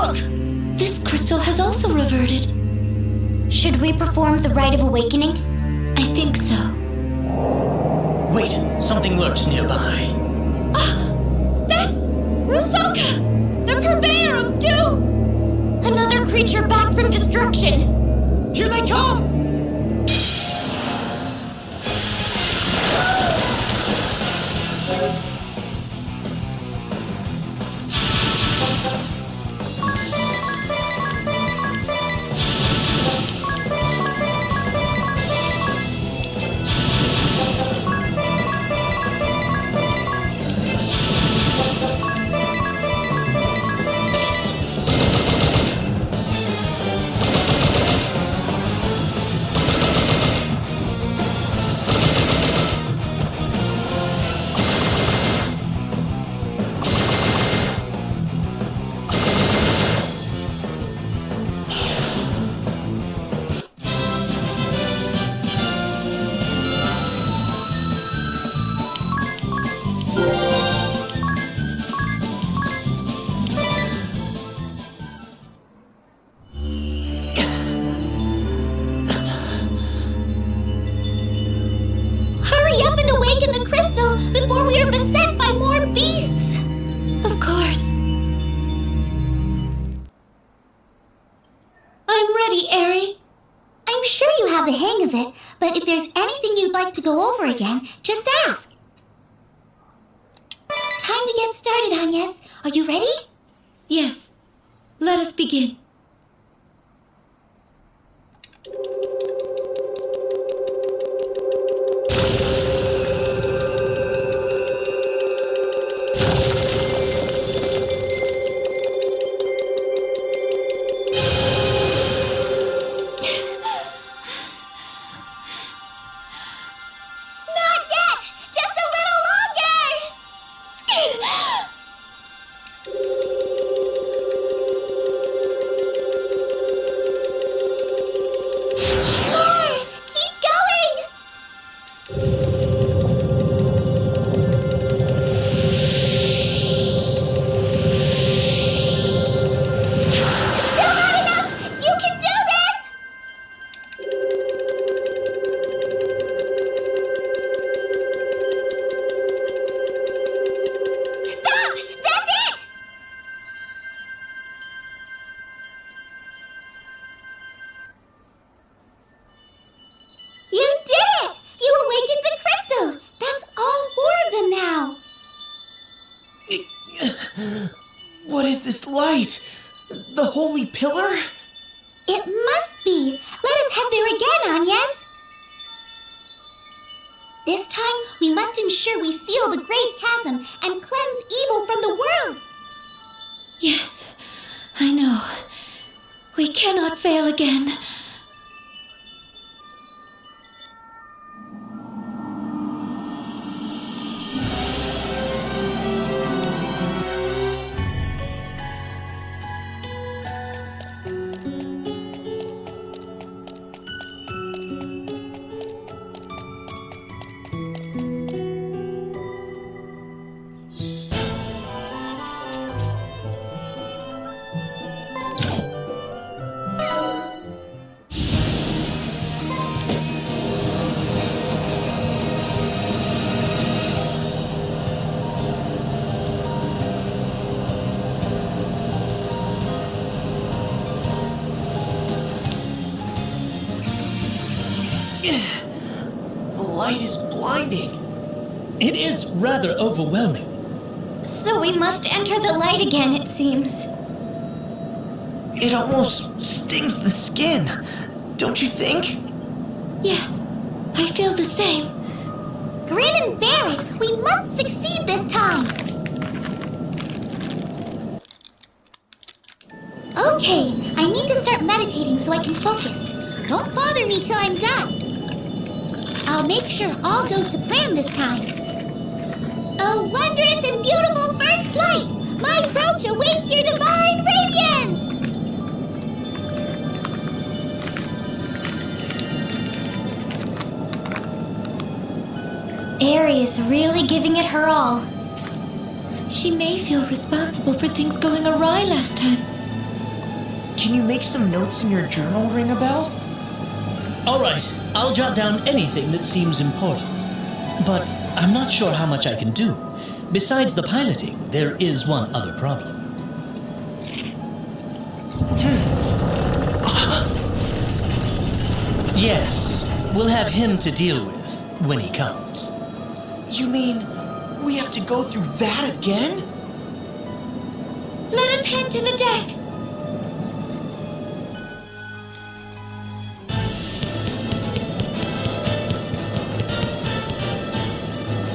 Look! This crystal has also reverted. Should we perform the Rite of Awakening? I think so. Wait, something lurks nearby. That's Rusoka, the purveyor of doom! Another creature back from destruction! Here they come! Before we are beset by more beasts! Of course. I'm ready, Eri. I'm sure you have the hang of it, but if there's anything you'd like to go over again, just ask. Time to get started, Agnes. Are you ready? Yes. Let us begin. What is this light? The holy pillar? It must be. Let us head there again, Agnes. This time, we must ensure we seal the great chasm and cleanse evil from the world. Yes, I know. We cannot fail again. The light is blinding. It is rather overwhelming. So we must enter the light again, it seems. It almost stings the skin, don't you think? Yes, I feel the same. Grin and bear it! We must succeed this time! Okay, I need to start meditating so I can focus. Don't bother me till I'm done. I'll make sure all goes to plan this time. A wondrous and beautiful first flight! My roach awaits your divine radiance! Eri is really giving it her all. She may feel responsible for things going awry last time. can you make some notes in your journal ring a bell? All right, I'll jot down anything that seems important. But I'm not sure how much I can do. Besides the piloting, there is one other problem. Yes, we'll have him to deal with when he comes. You mean we have to go through that again? Let us head to the deck.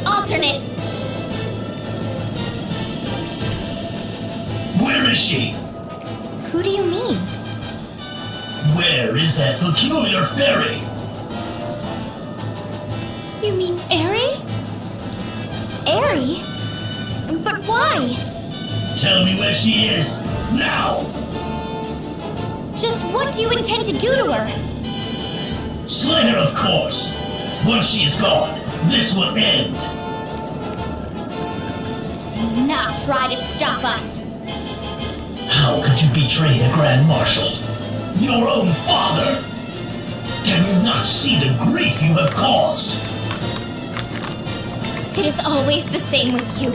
Alternates! Where is she? Who do you mean? Where is that peculiar fairy? You mean Airy? Airy? But why? Tell me where she is, now! Just what do you intend to do to her? Slay her, of course. Once she is gone, this will end. Do not try to stop us. How could you betray the Grand Marshal? Your own father? Can you not see the grief you have caused? It is always the same with you.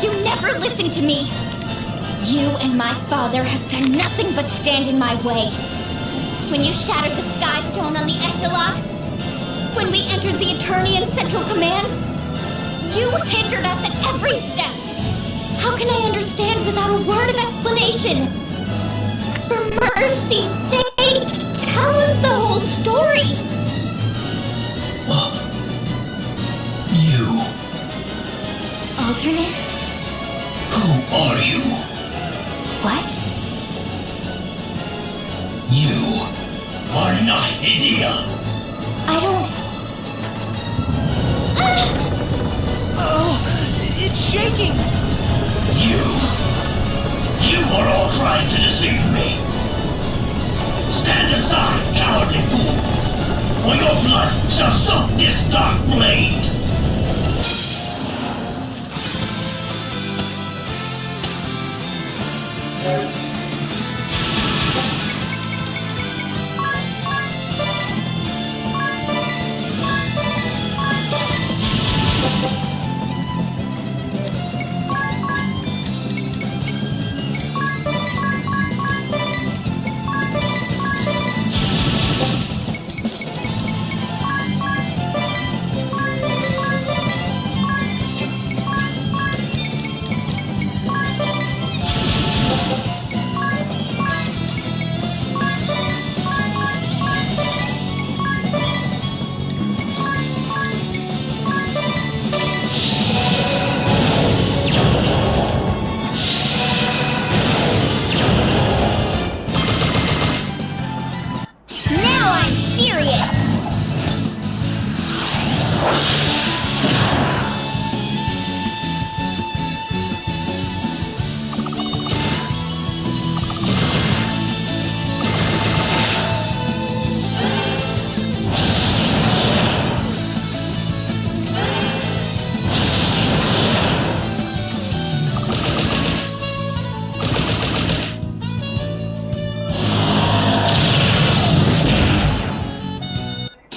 You never listen to me. You and my father have done nothing but stand in my way. When you shattered the Sky Stone on the Echelon, when we entered the Eternian Central Command, you hindered us at every step. How can I understand without a word of explanation? For mercy's sake, tell us the whole story. You. Alternus? Who are you? What? You are not Idea. I don't... Oh, it's shaking! You are all trying to deceive me. Stand aside, cowardly fools, or your blood shall soak this dark blade.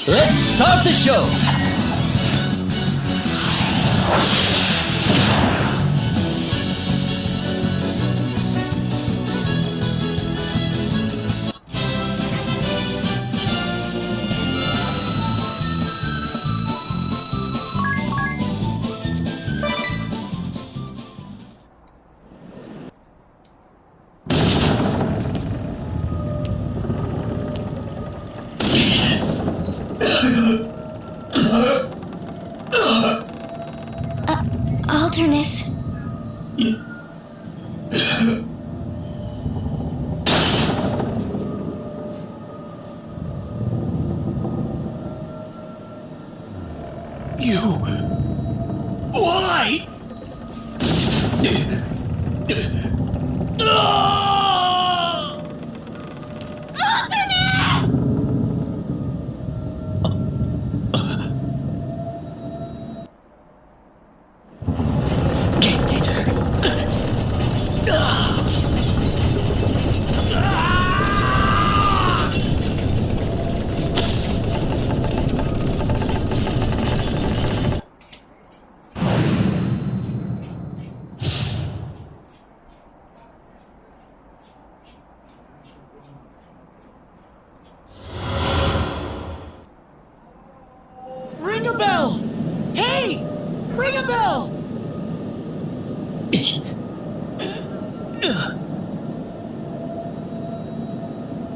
Let's start the show! Alternus. You... Why?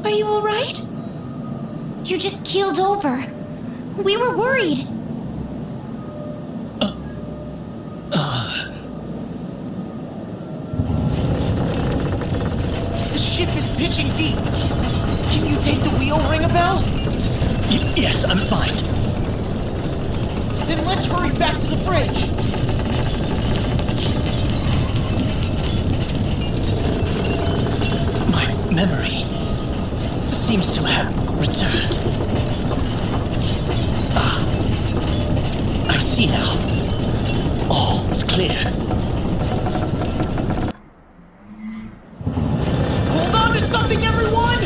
Are you all right? You just keeled over. We were worried. The ship is pitching deep. Can you take the wheel, ring a bell? Yes, I'm fine. Then let's hurry back to the bridge. My memory seems to have returned. I see now. All is clear. Hold on to something, everyone!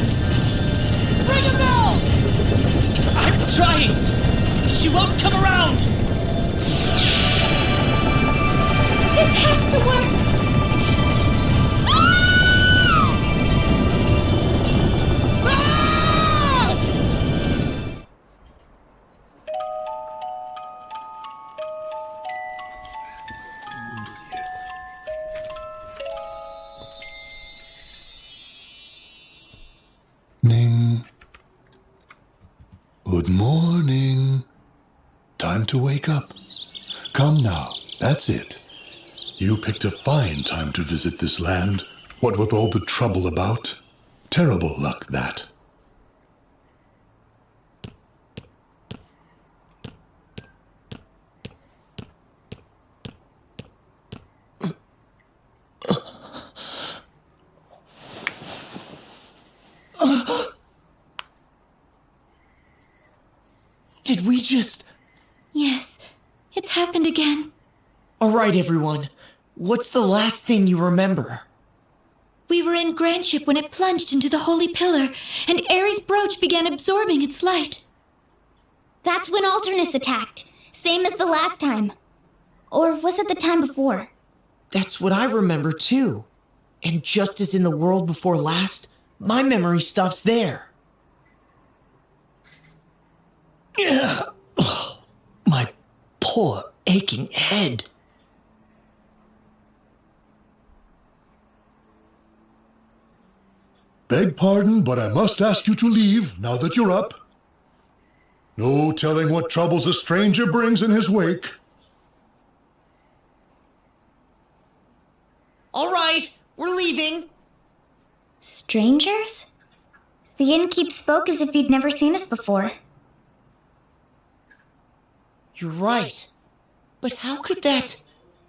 Ring a bell! I'm trying. She won't come around. This has to work! Morning. Good morning. Time to wake up. Come now, that's it. You picked a fine time to visit this land. What with all the trouble about? Terrible luck, that. Did we just... Yes, it's happened again. All right, everyone. What's the last thing you remember? We were in Grandship when it plunged into the Holy Pillar, and Ares' brooch began absorbing its light. That's when Alternus attacked. Same as the last time. Or was it the time before? That's what I remember, too. And just as in the world before last, my memory stops there. My poor aching head. Beg pardon, but I must ask you to leave now that you're up. No telling what troubles a stranger brings in his wake. All right, we're leaving. Strangers? The innkeep spoke as if he'd never seen us before. You're right. But how could that...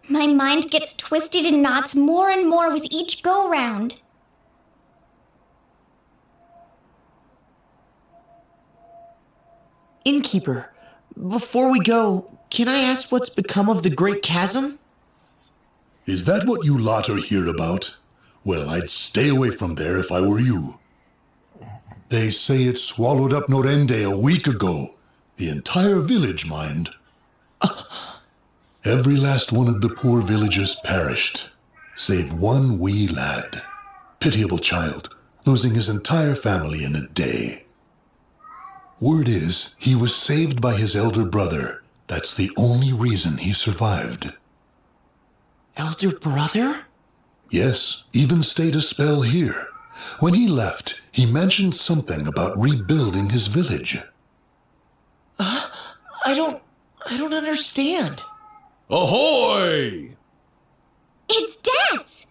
My mind gets twisted in knots more and more with each go-round. Innkeeper, before we go, can I ask what's become of the Great Chasm? Is that what you lot are here about? Well, I'd stay away from there if I were you. They say it swallowed up Norende a week ago. The entire village, mind. Every last one of the poor villagers perished, save one wee lad. Pitiable child, losing his entire family in a day. Word is, he was saved by his elder brother. That's the only reason he survived. Elder brother? Yes, even stayed a spell here. When he left, he mentioned something about rebuilding his village. I don't understand. Ahoy! It's Dance!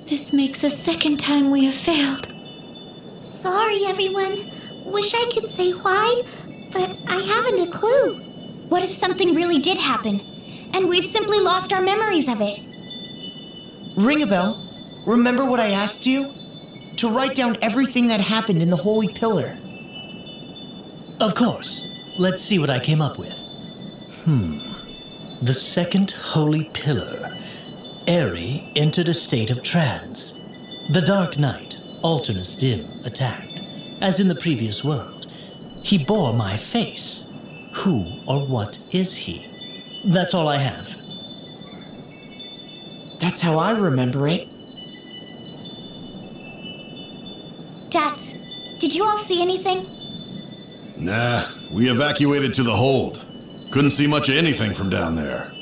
This makes the second time we have failed. Sorry, everyone. Wish I could say why, but I haven't a clue. What if something really did happen, and we've simply lost our memories of it? Ring a bell. Remember what I asked you? To write down everything that happened in the Holy Pillar. Of course. Let's see what I came up with. The second holy pillar. Eri entered a state of trance. The Dark Knight, Alternus Dim, attacked. As in the previous world, he bore my face. Who or what is he? That's all I have. That's how I remember it. Dats, did you all see anything? Nah, we evacuated to the hold. Couldn't see much of anything from down there.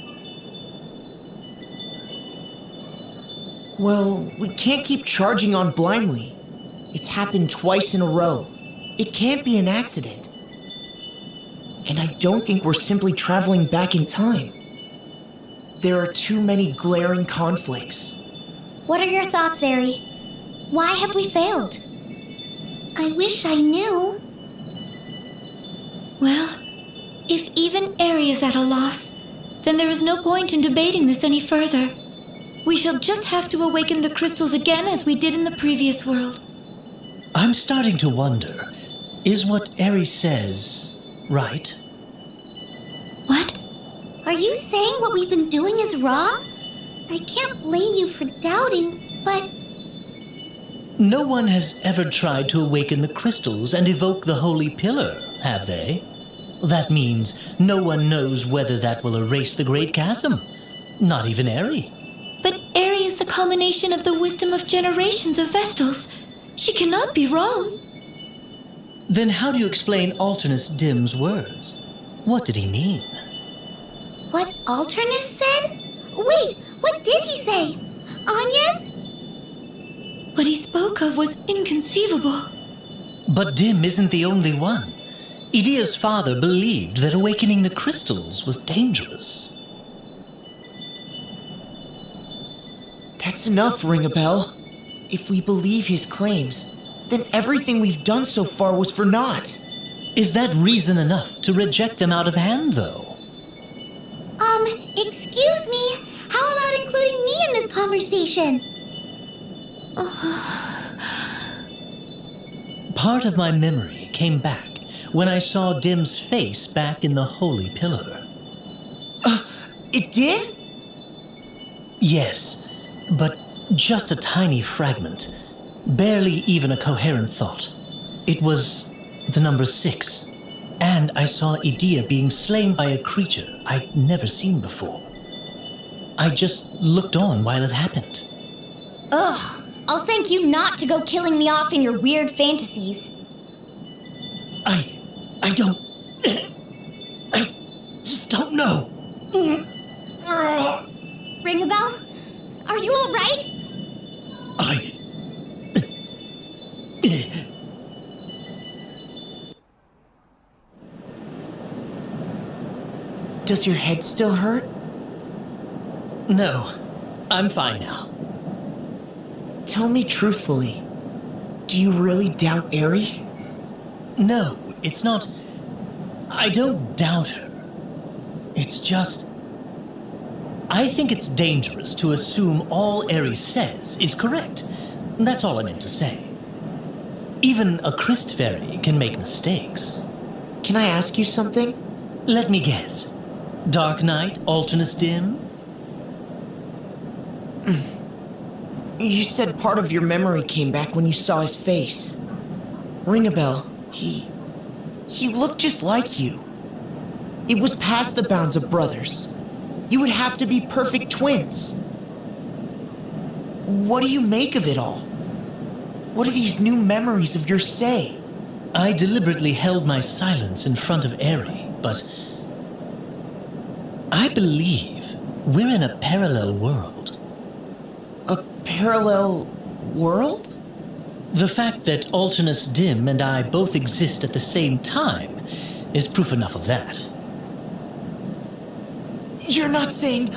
Well, we can't keep charging on blindly. It's happened twice in a row. It can't be an accident. And I don't think we're simply traveling back in time. There are too many glaring conflicts. What are your thoughts, Eri? Why have we failed? I wish I knew. Well, if even Eri is at a loss, then there is no point in debating this any further. We shall just have to awaken the crystals again as we did in the previous world. I'm starting to wonder, is what Eri says right? What? Are you saying what we've been doing is wrong? I can't blame you for doubting, but No one has ever tried to awaken the crystals and evoke the Holy Pillar, have they? That means no one knows whether that will erase the Great Chasm. Not even Eri. But Eri is the culmination of the wisdom of generations of Vestals. She cannot be wrong. Then how do you explain Alternus Dim's words? What did he mean? what Alternus said? Wait, what did he say? Anya's? What he spoke of was inconceivable. But Dim isn't the only one. Idia's father believed that awakening the crystals was dangerous. That's enough, Ring-a-Bell. If we believe his claims, then everything we've done so far was for naught. Is that reason enough to reject them out of hand, though? Excuse me? How about including me in this conversation? Part of my memory came back when I saw Dim's face back in the Holy Pillar. It did? Yes, but just a tiny fragment. Barely even a coherent thought. It was the number 6. And I saw Idia being slain by a creature I'd never seen before. I just looked on while it happened. Ugh, I'll thank you not to go killing me off in your weird fantasies. I don't... I just don't know. Ring-a-Bell? Are you alright? Does your head still hurt? No, I'm fine now. Tell me truthfully, do you really doubt Eri? No, it's not... I don't doubt her. It's just... I think it's dangerous to assume all Eri says is correct. That's all I meant to say. Even a Christ Fairy can make mistakes. Can I ask you something? Let me guess. Dark Knight, Alternus Dim? You said part of your memory came back when you saw his face. Ring-a-Bell, he looked just like you. It was past the bounds of brothers. You would have to be perfect twins. What do you make of it all? What do these new memories of yours say? I deliberately held my silence in front of Eri, but... I believe we're in a parallel world. A parallel world? The fact that Alternus Dim and I both exist at the same time is proof enough of that. You're not saying...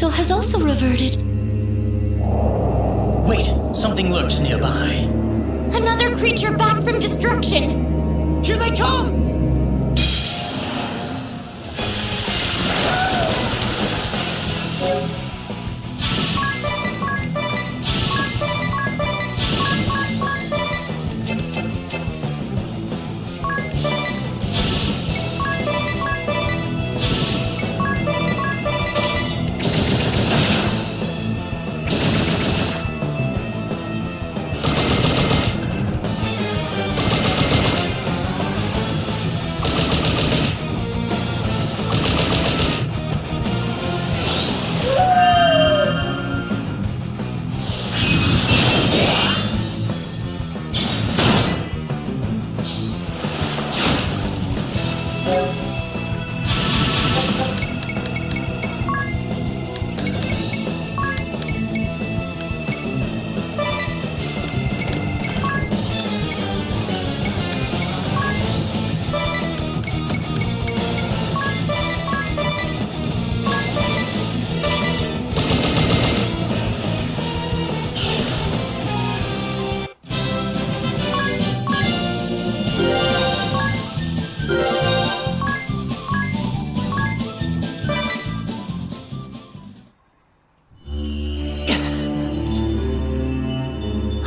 crystal has also reverted. Wait, something lurks nearby. Another creature back from destruction! Here they come!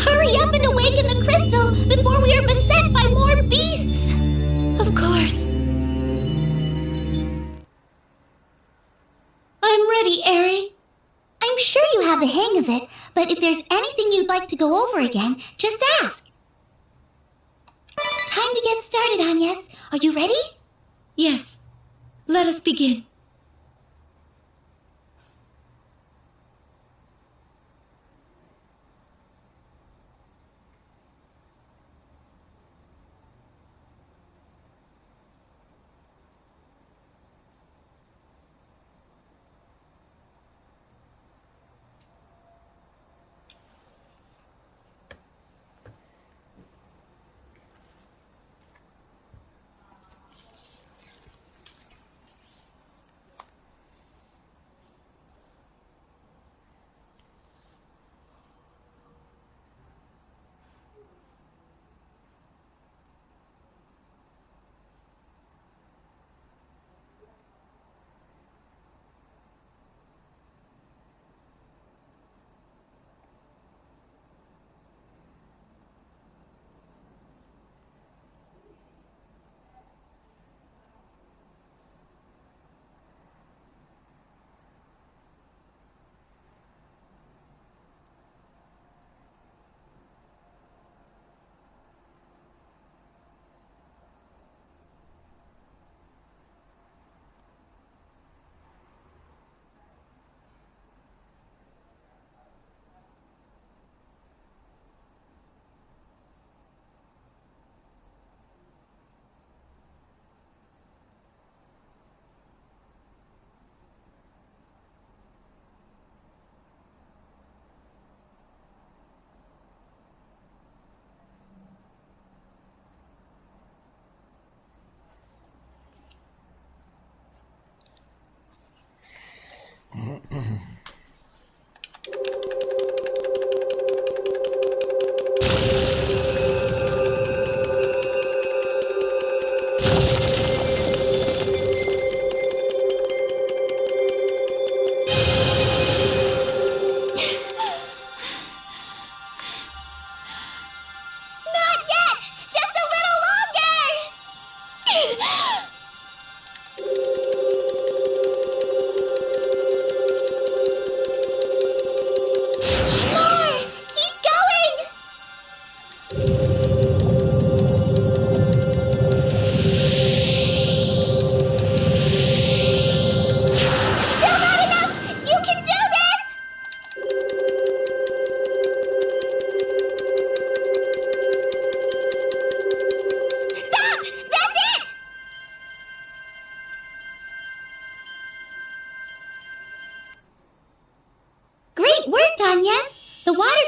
Hurry up and awaken the crystal before we are beset by more beasts! Of course. I'm ready, Eri. I'm sure you have the hang of it, but if there's anything you'd like to go over again, just ask. Time to get started, Agnes. Are you ready? Yes. Let us begin.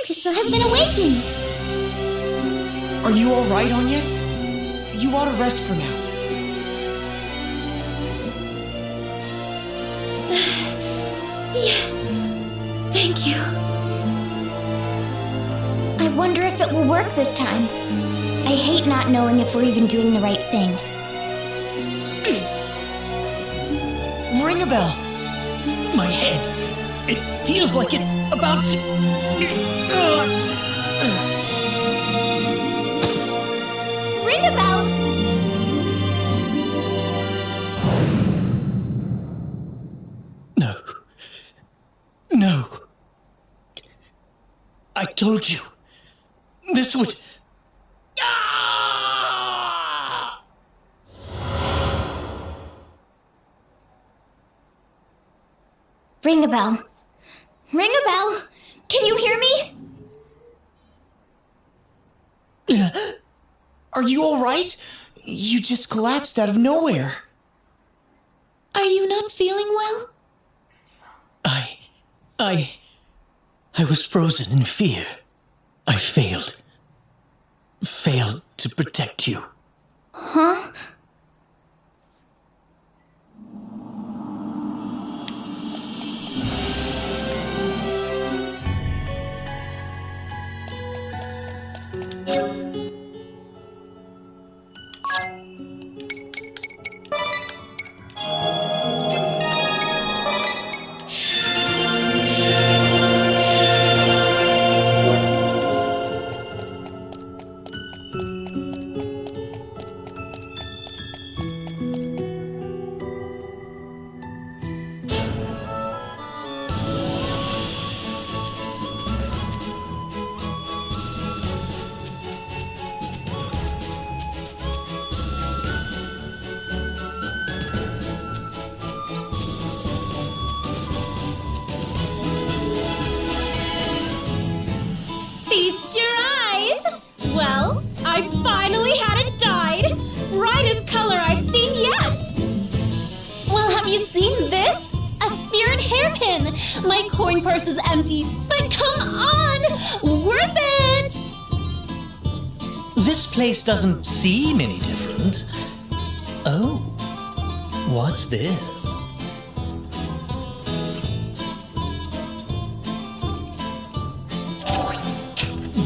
crystal has been awakened. Are you all right, Agnes? You ought to rest for now. Yes, wonder if it will work this time. I hate not knowing if we're even doing the right thing. Ring a bell. My head. It feels like it's about to. Ring a bell! No. No. I told you. This would. Ah! Ring a bell. Ring a bell! Can you hear me? Are you alright? You just collapsed out of nowhere. Are you not feeling well? I was frozen in fear. I failed. Failed to protect you. Huh? Feast your eyes! Well, I finally had it dyed! Brightest color I've seen yet! Well, have you seen this? A spirit hairpin! My coin purse is empty, but come on! Worth it! This place doesn't seem any different. Oh, what's this?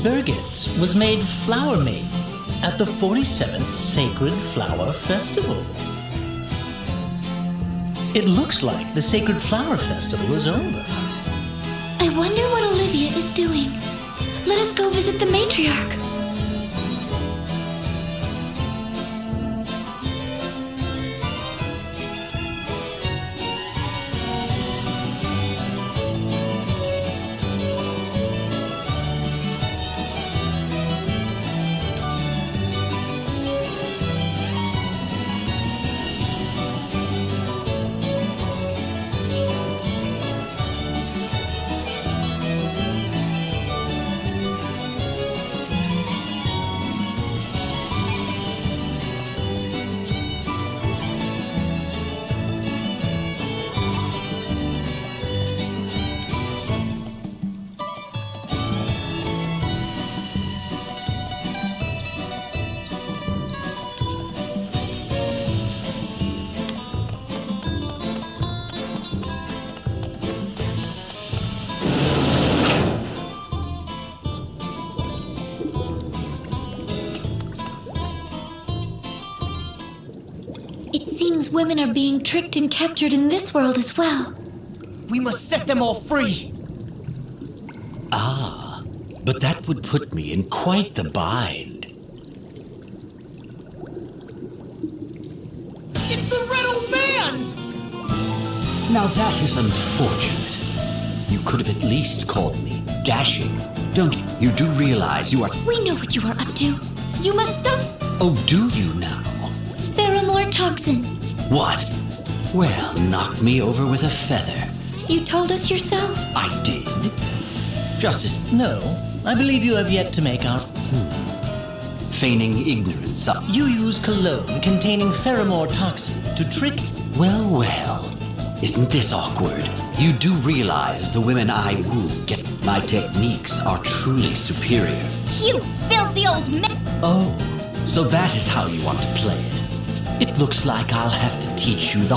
Birgit was made flower maiden at the 47th Sacred Flower Festival. It looks like the Sacred Flower Festival is over. I wonder what Olivia is doing. Let us go visit the matriarch. It seems women are being tricked and captured in this world as well. We must set them all free. Ah, but that would put me in quite the bind. It's the Red Old Man! Now that is unfortunate. You could have at least called me dashing. Don't you? You do realize you are... We know what you are up to. You must stop. Oh, do you now? Pheromore toxin. What? Well, knock me over with a feather. You told us yourself. I did. Just as No, I believe you have yet to make our... feigning ignorance of... You use cologne containing pheromore toxin to trick... Well, well. Isn't this awkward? You do realize the women I woo get my techniques are truly superior. You filthy old man! Oh, so that is how you want to play it. It looks like I'll have to teach you the...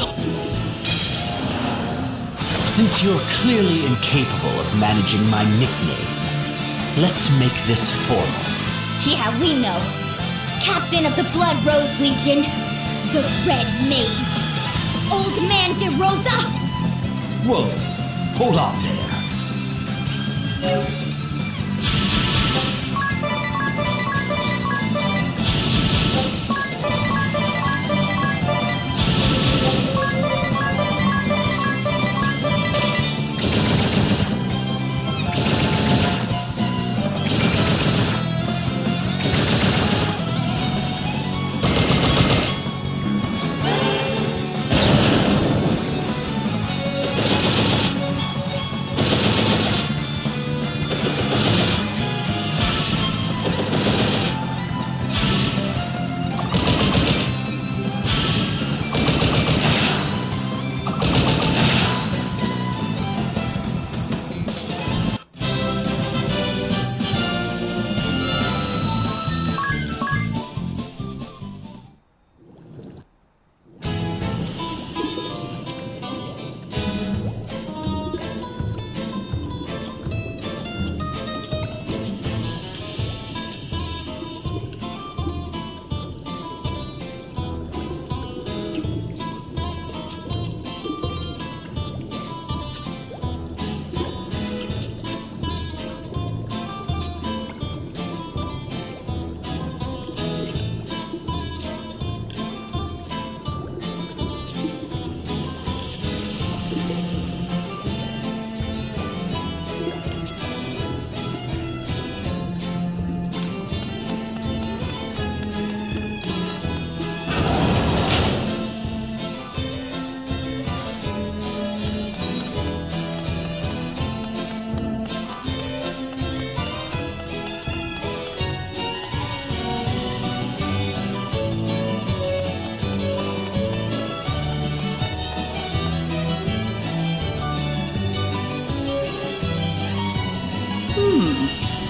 Since you're clearly incapable of managing my nickname, Let's make this formal. Yeah, we know. Captain of the Blood Rose Legion, the Red Mage, Old Man DeRosa. Whoa, hold on there.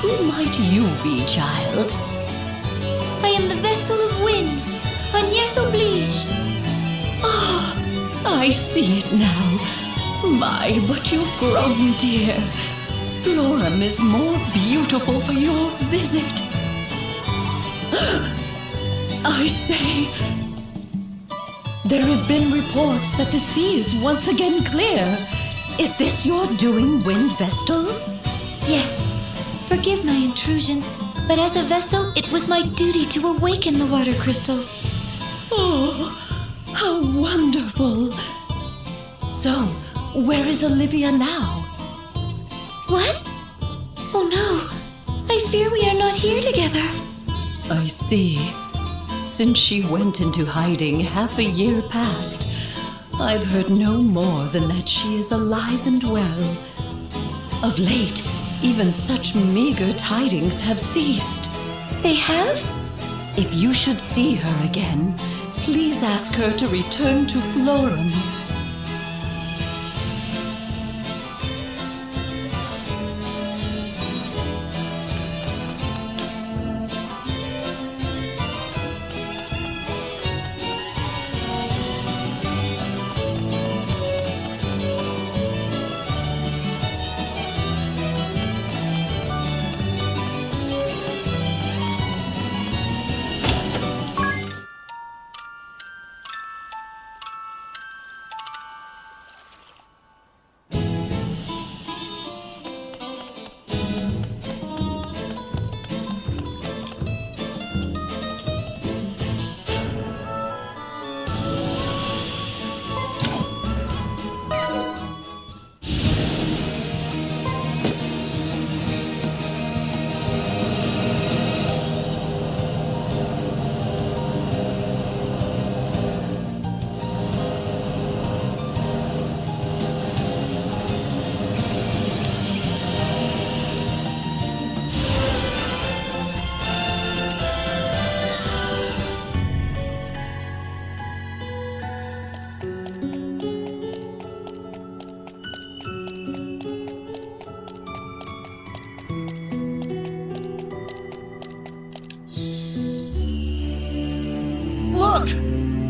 Who might you be, child? I am the vessel of wind, Agnès Oblige. Ah, I see it now. My, but you've grown, dear. Florum is more beautiful for your visit. I say, there have been reports that the sea is once again clear. Is this your doing, Wind Vestal? Yes. Forgive my intrusion, but as a Vestal, it was my duty to awaken the water crystal. Oh, how wonderful. So, where is Olivia now? What? Oh no, I fear we are not here together. I see. Since she went into hiding half a year past, I've heard no more than that she is alive and well. Of late, even such meager tidings have ceased. They have? If you should see her again, please ask her to return to Florum.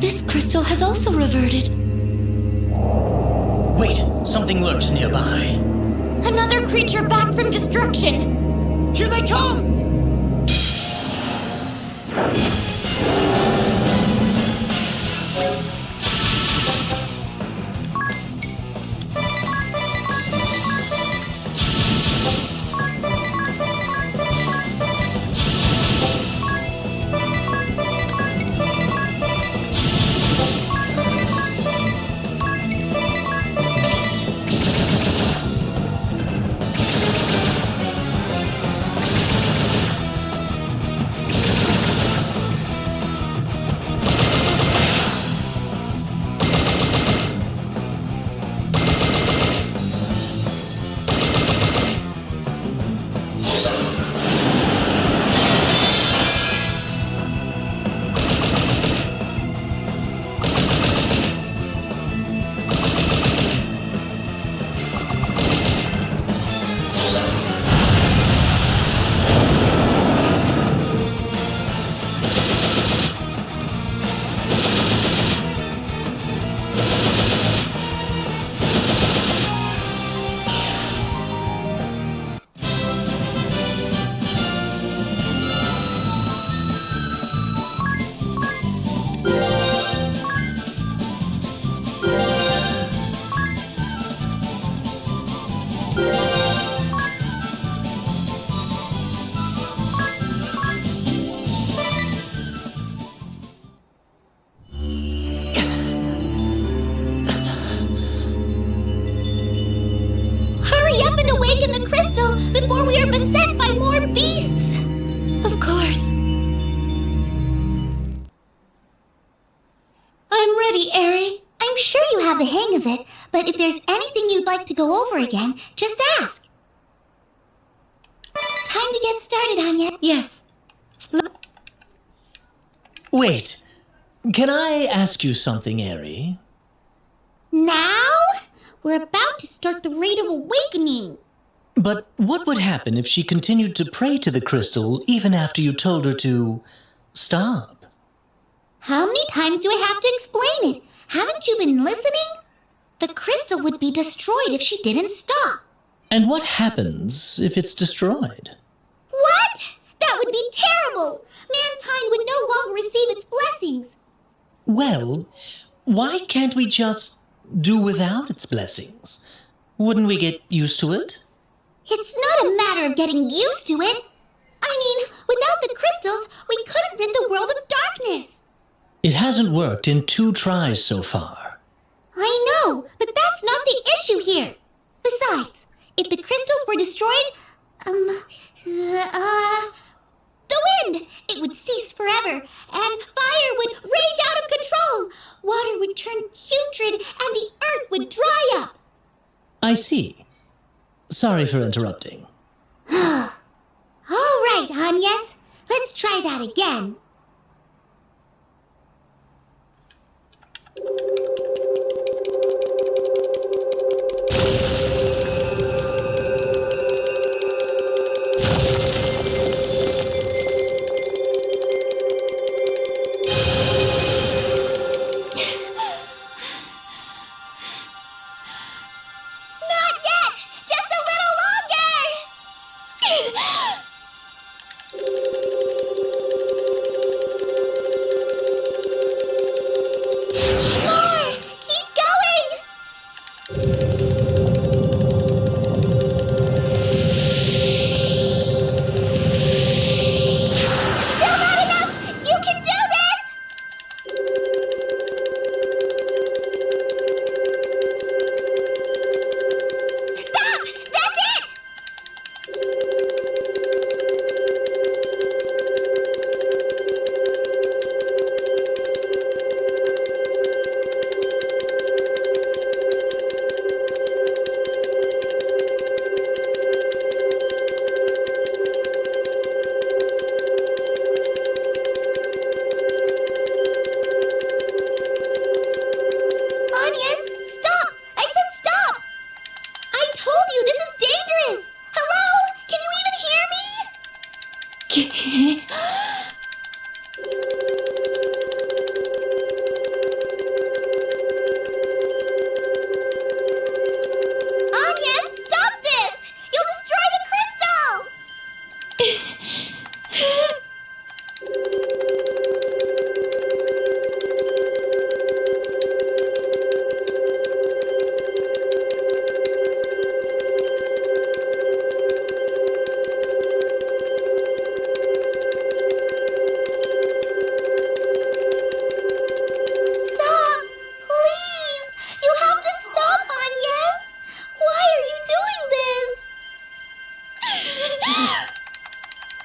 This crystal has also reverted. Wait, something lurks nearby. Another creature back from destruction. Here they come! Hurry up and awaken the crystal before we are beset by more beasts! Of course. I'm ready, Eri. I'm sure you have the hang of it, but if there's anything you'd like to go over again, just ask. Time to get started, Anya. Yes. Wait, can I ask you something, Eri? Now? We're about to start the rite of awakening. But what would happen if she continued to pray to the crystal even after you told her to stop? How many times do I have to explain it? Haven't you been listening? The crystal would be destroyed if she didn't stop. And what happens if it's destroyed? What? That would be terrible! Mankind would no longer receive its blessings. Well, why can't we just do without its blessings? Wouldn't we get used to it? It's not a matter of getting used to it. I mean, without the crystals, we couldn't rid the world of darkness. It hasn't worked in 2 tries so far. I know, but that's not the issue here. Besides, if the crystals were destroyed, the wind, it would cease forever, and fire would rage out of control. Water would turn putrid, and the earth would dry up. I see. Sorry for interrupting. All right, Anyas. Let's try that again. Not yet! Just a little longer! More! Keep going! Still not enough! You can do this! Stop! That's it! Anyas, stop! I said stop! I told you this is dangerous! Hello? Can you even hear me? Anyas, stop this! You'll destroy the crystal!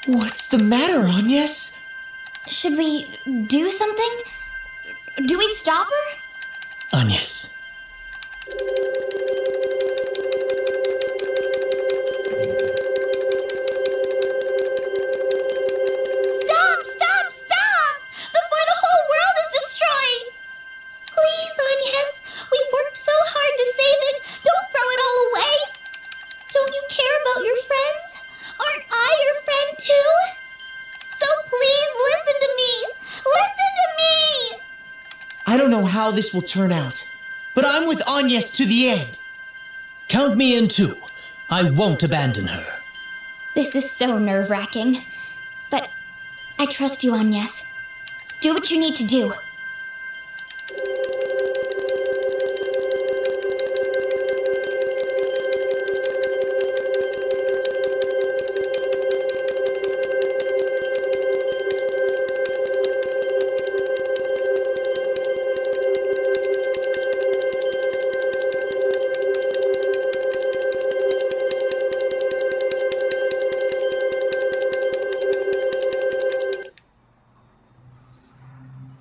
What's the matter, Agnes? Should we do something? Do we stop her? Agnes. Stop! Before the whole world is destroyed! Please, Agnes, we've worked so hard to save it. Don't throw it all away. Don't you care about your friends? Aren't I your friend too? So please listen to me. Listen to me! I don't know how this will turn out, but I'm with Agnes to the end. Count me in too. I won't abandon her. This is so nerve-wracking. But I trust you, Agnes. Do what you need to do.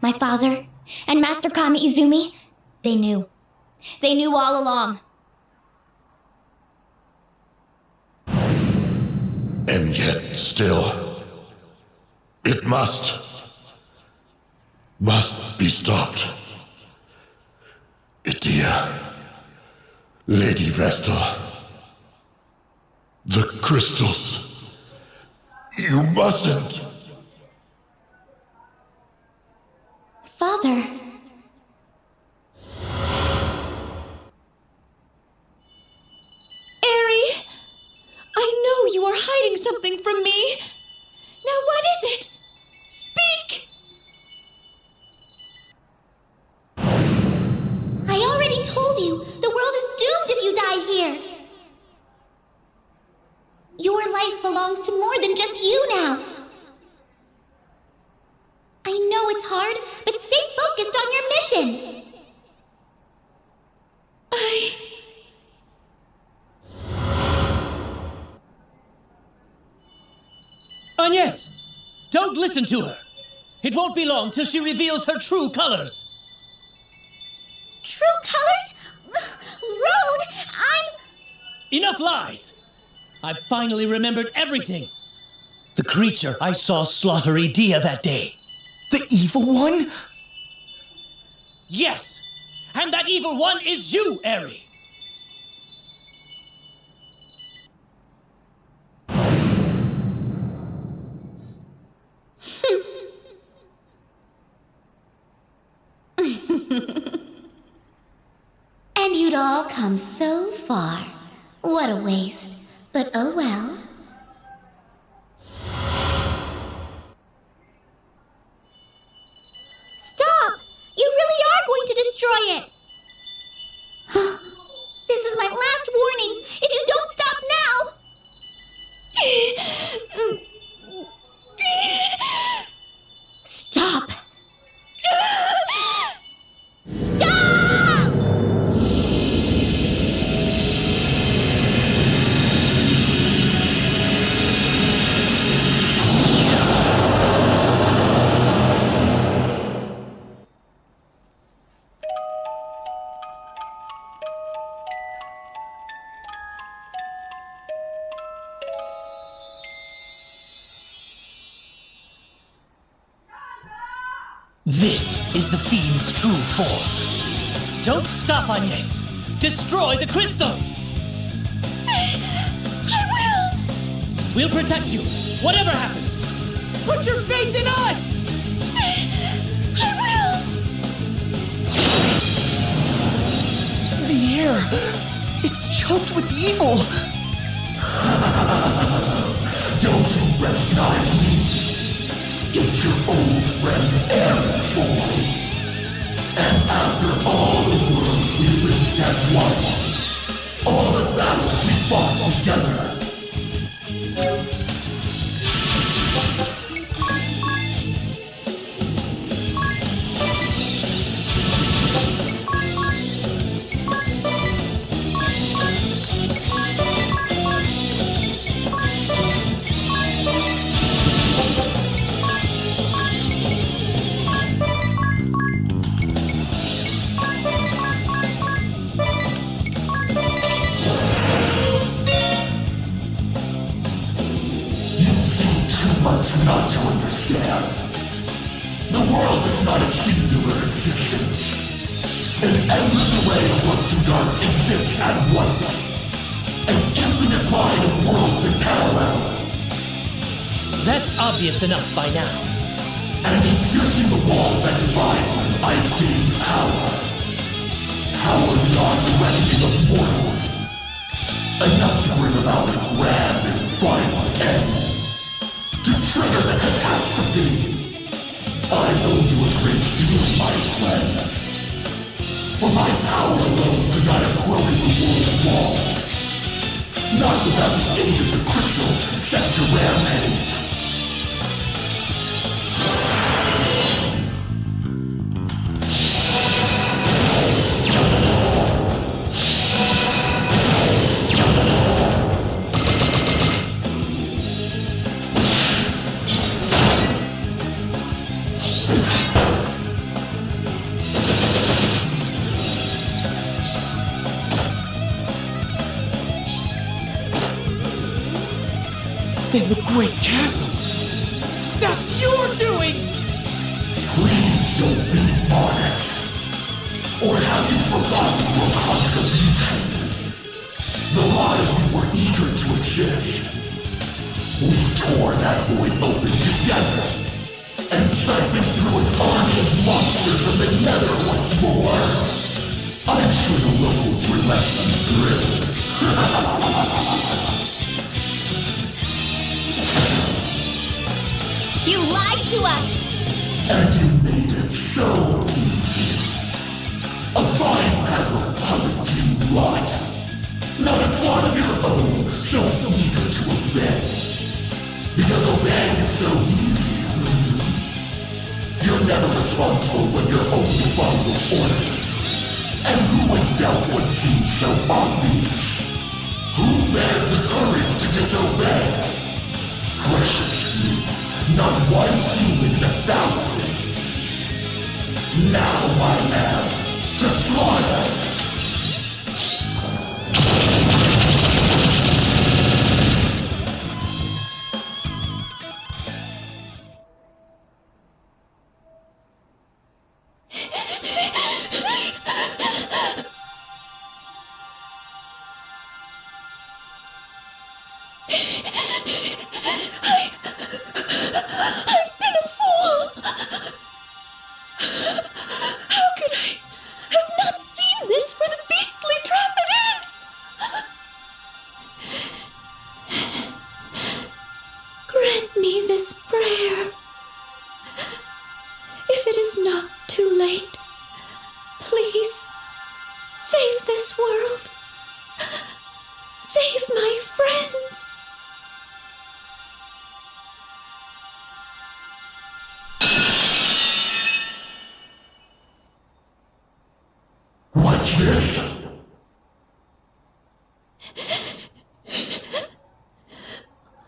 My father and Master Kami Izumi, they knew. They knew all along. And yet still, it must be stopped. Itia, Lady Vestal, the crystals, you mustn't. Father. Eri! I know you are hiding something from me. Now what is it? Speak! I already told you, the world is doomed if you die here. Your life belongs to more than just you now. I know it's hard, but stay focused on your mission. Agnes! Don't listen to her. It won't be long till she reveals her true colors. True colors? Rude! Enough lies! I've finally remembered everything. The creature I saw slaughter Idia that day. The evil one? Yes! And that evil one is you, Eri! And you'd all come so far. What a waste. But oh well. Stop! You really are going to destroy it! This is my last warning. If you don't stop now... Stop! Stop! This is the fiend's true form. Don't stop, Agnes! Destroy the crystal! I will! We'll protect you, whatever happens! Put your faith in us! I will! The air, it's choked with evil. Don't you recognize me? It's your old friend Aaron, boy. And after all the worlds we lived as one, all the battles we fought together, much not to understand. The world is not a singular existence. An endless array of lights and darks exist at once. An infinite line of worlds in parallel. That's obvious enough by now. And in piercing the walls that divide, I gained power. Power beyond the reckoning of mortals. Enough to bring about a grand and final end. To trigger the catastrophe. I owe you a great deal, my friends. For my power alone could not have broken the world's walls. Not without the aid of the crystals set to rampage. Then the Great Chasm. That's your doing! Please don't be modest. Or have you forgotten your contribution? The lot of you were eager to assist. We tore that void open together and siphoned through an army of monsters from the nether once more. I'm sure the locals were less than thrilled. You lied to us! And you made it so easy. A fine path of puppets you lot. Not a thought of your own, so eager to obey. Because obeying is so easy. You're never responsible when you're only following orders. And who would doubt what seems so obvious? Who bears the courage to disobey? Precious few. Not one human in 1,000. Now my hands to slaughter. Grant me this prayer. If it is not too late, please save this world. Save my friends. What's this?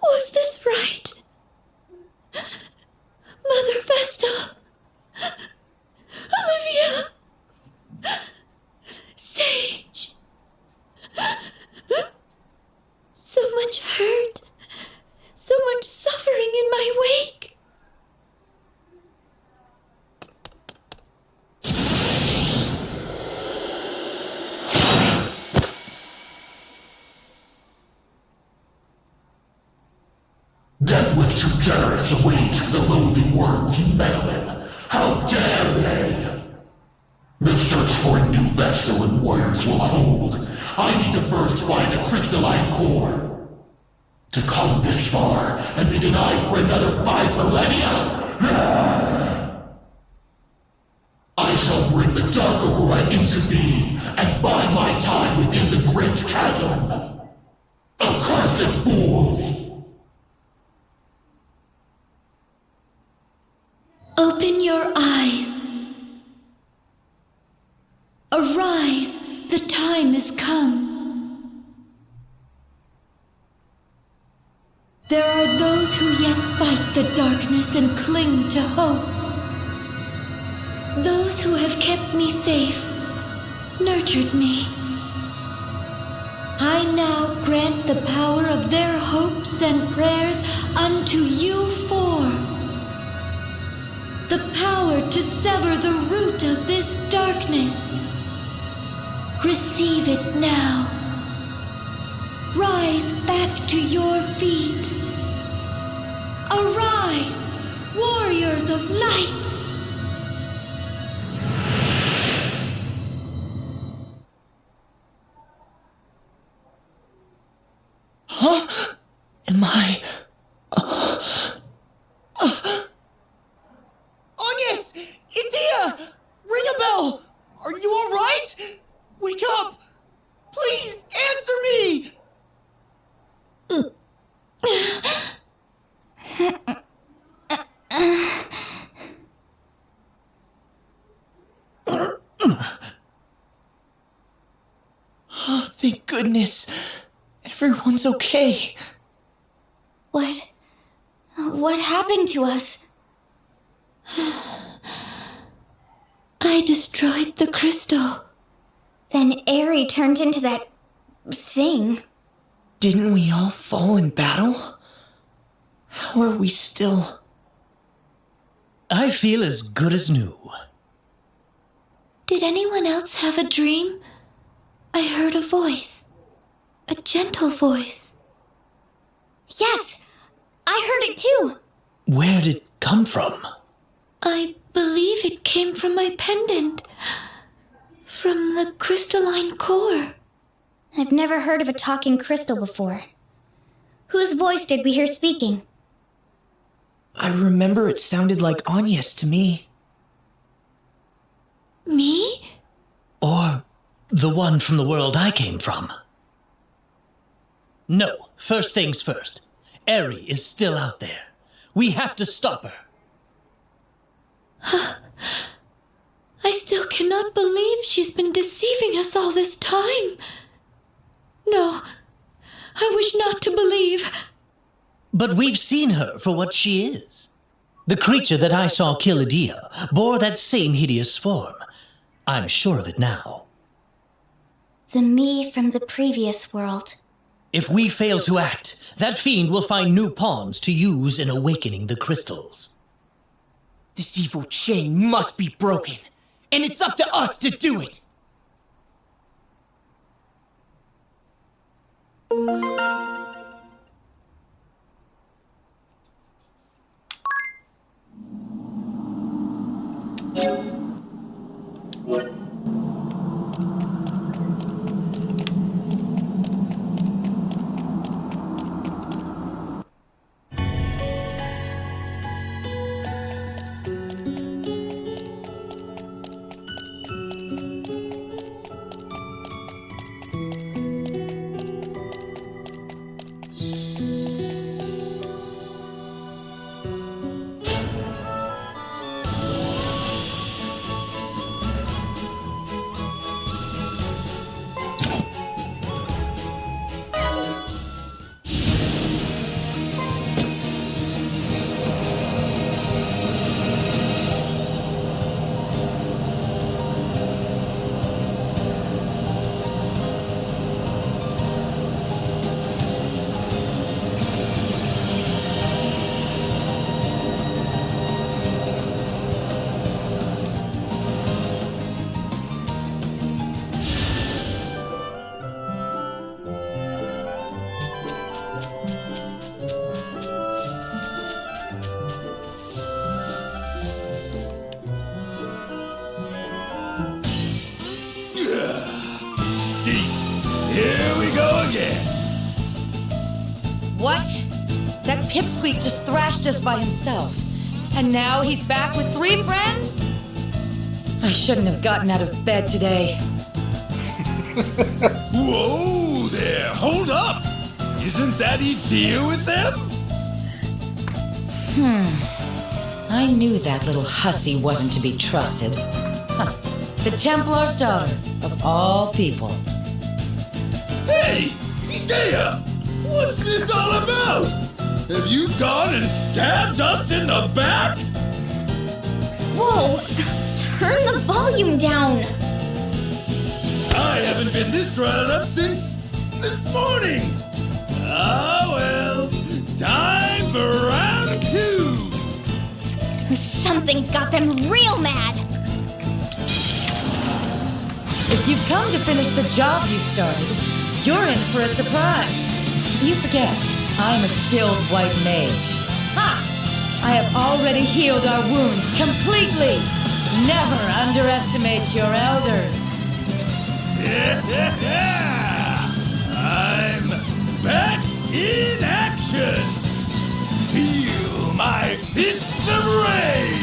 Was this right? Mother Vestal? Olivia? Sage? So much hurt, so much suffering in my wake. Death was too generous a wage for the lowly worms you meddle in. How dare they? The search for a new Vestal and warriors will hold. I need to first find a crystalline core. To come this far and be denied for another 5 millennia? I shall bring the Dark Aurora into being and bide my time within the Great Chasm. Accursed fools! Open your eyes. Arise, the time is come. There are those who yet fight the darkness and cling to hope. Those who have kept me safe, nurtured me. I now grant the power of their hopes and prayers unto you the power to sever the root of this darkness. Receive it now. Rise back to your feet. Arise, warriors of light! Huh? Am I... Agnes! Idia! Ring a bell! Are you alright? Wake up! Please, answer me! Oh, thank goodness. Everyone's okay. What happened to us? I destroyed the crystal. Then Eri turned into that thing. Didn't we all fall in battle? How are we still... I feel as good as new. Did anyone else have a dream? I heard a voice. A gentle voice. Yes, I heard it too. Where did it come from? I believe it came from my pendant. From the crystalline core. I've never heard of a talking crystal before. Whose voice did we hear speaking? I remember it sounded like Agnes to me. Me? Or the one from the world I came from? No, first things first. Eri is still out there. We have to stop her. I still cannot believe she's been deceiving us all this time. No, I wish not to believe. But we've seen her for what she is. The creature that I saw kill Idia bore that same hideous form. I'm sure of it now. The me from the previous world. If we fail to act, that fiend will find new pawns to use in awakening the crystals. This evil chain must be broken, and it's up to us to do it! Here we go again. What? That pipsqueak just thrashed us by himself. And now he's back with 3 friends? I shouldn't have gotten out of bed today. Whoa there, hold up. Isn't that Idia with them? I knew that little hussy wasn't to be trusted. Huh. The Templar's daughter, of all people. Hey, Idia, what's this all about? Have you gone and stabbed us in the back? Whoa! Turn the volume down! I haven't been this riled up since this morning. Ah, well, time for round 2. Something's got them real mad. If you've come to finish the job you started, you're in for a surprise. You forget, I'm a skilled white mage. Ha! I have already healed our wounds completely. Never underestimate your elders. I'm back in action! Feel my fists of rage!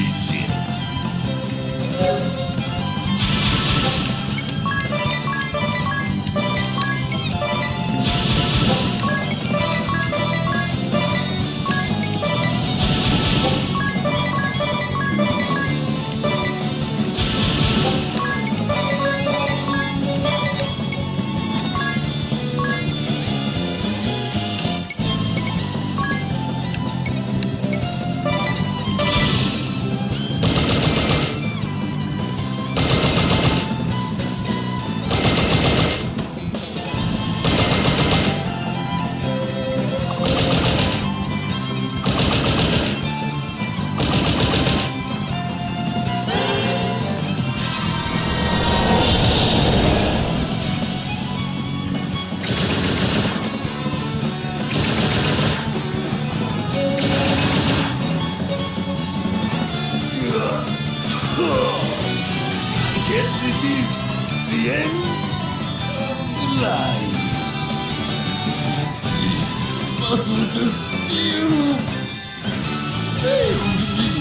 Guess this is the end of the line. These muscles of steel failed me.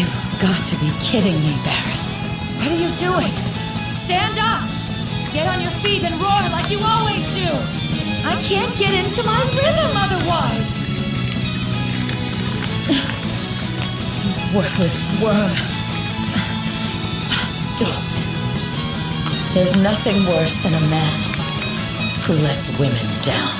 You've got to be kidding me, Barris. What are you doing? Stand up! Get on your feet and roar like you always do! I can't get into my rhythm otherwise! Worthless worm. Dolt. There's nothing worse than a man who lets women down.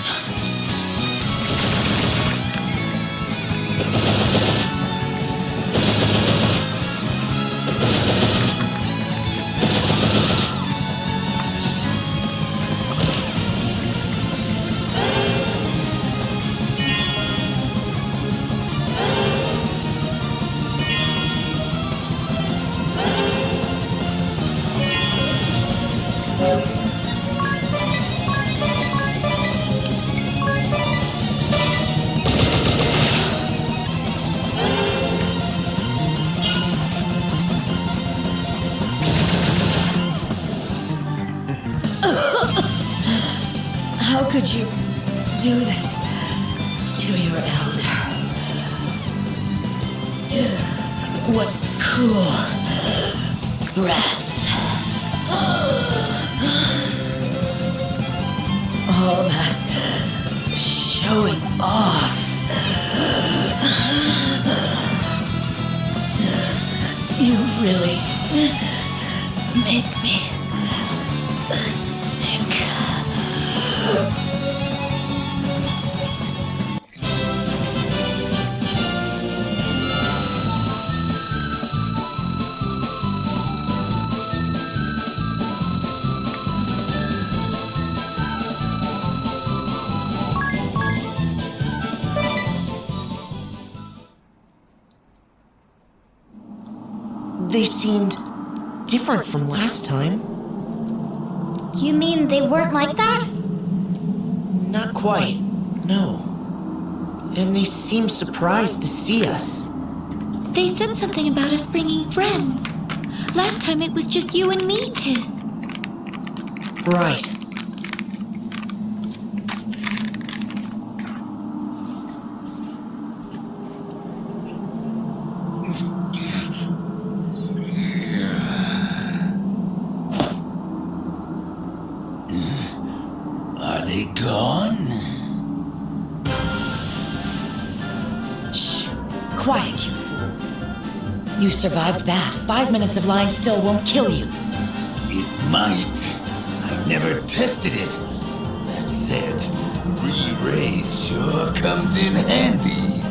How could you do this to your elder? What cruel rats. All that showing off. You really make me sick. They seemed different from last time. You mean they weren't like that? Not quite, no. And they seemed surprised to see us. They said something about us bringing friends. Last time it was just you and me, Tiss. Right. Are they gone? Shh. Quiet, you fool. You survived that. 5 minutes of lying still won't kill you. It might. I never tested it. That said, re-raise sure comes in handy.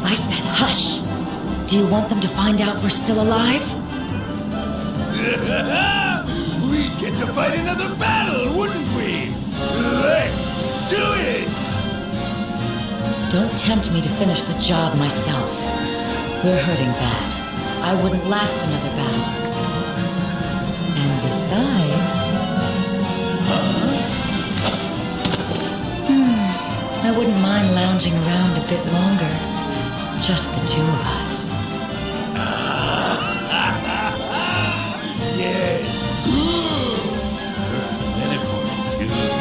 I said hush. Do you want them to find out we're still alive? We'd get to fight another battle, wouldn't we? Let's do it! Don't tempt me to finish the job myself. We're hurting bad. I wouldn't last another battle. And besides... I wouldn't mind lounging around a bit longer. Just the two of us. Yes. Minute for me, too.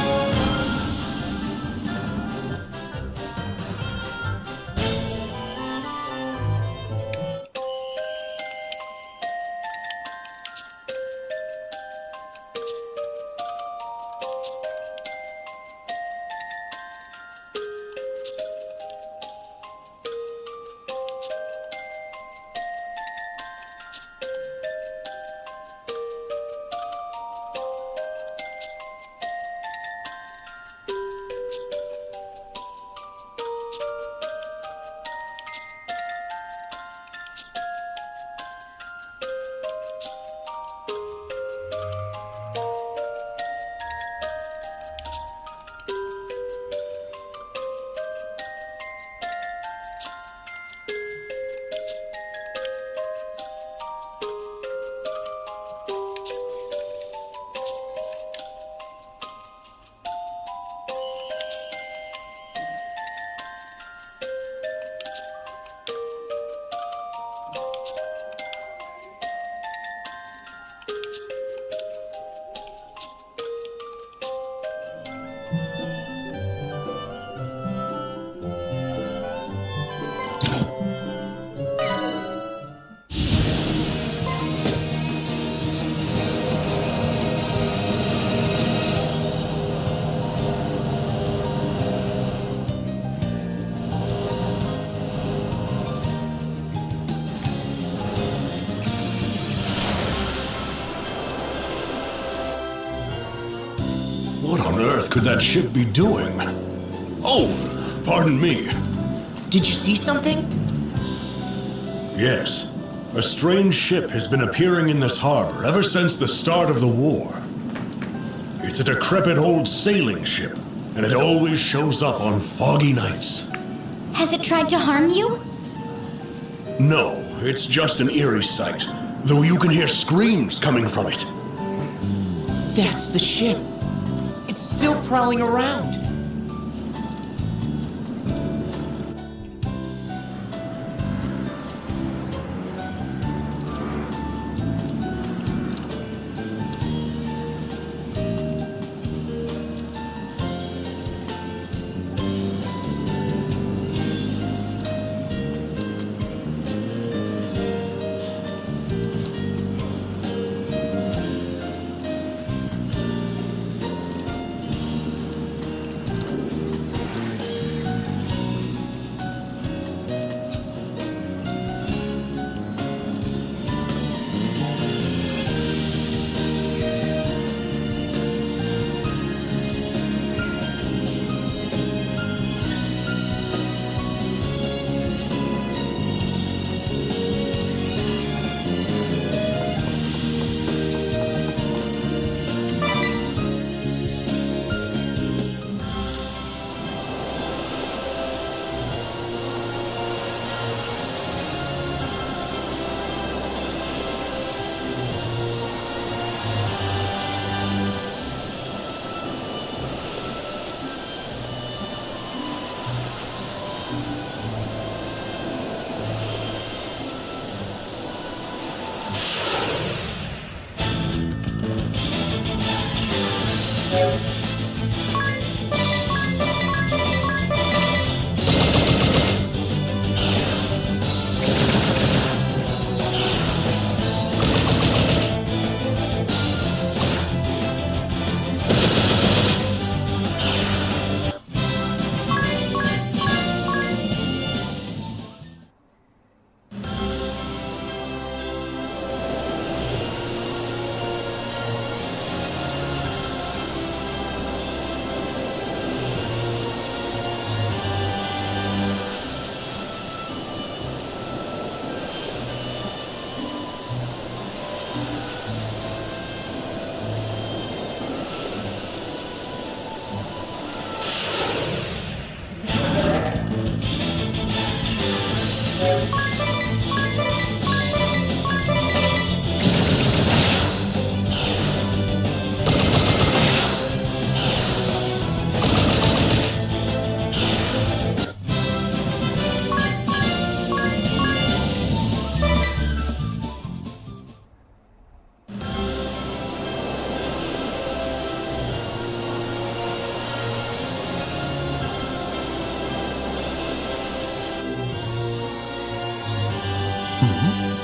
What on earth could that ship be doing? Oh, pardon me. Did you see something? Yes. A strange ship has been appearing in this harbor ever since the start of the war. It's a decrepit old sailing ship, and it always shows up on foggy nights. Has it tried to harm you? No, it's just an eerie sight, though you can hear screams coming from it. That's the ship. It's still prowling around.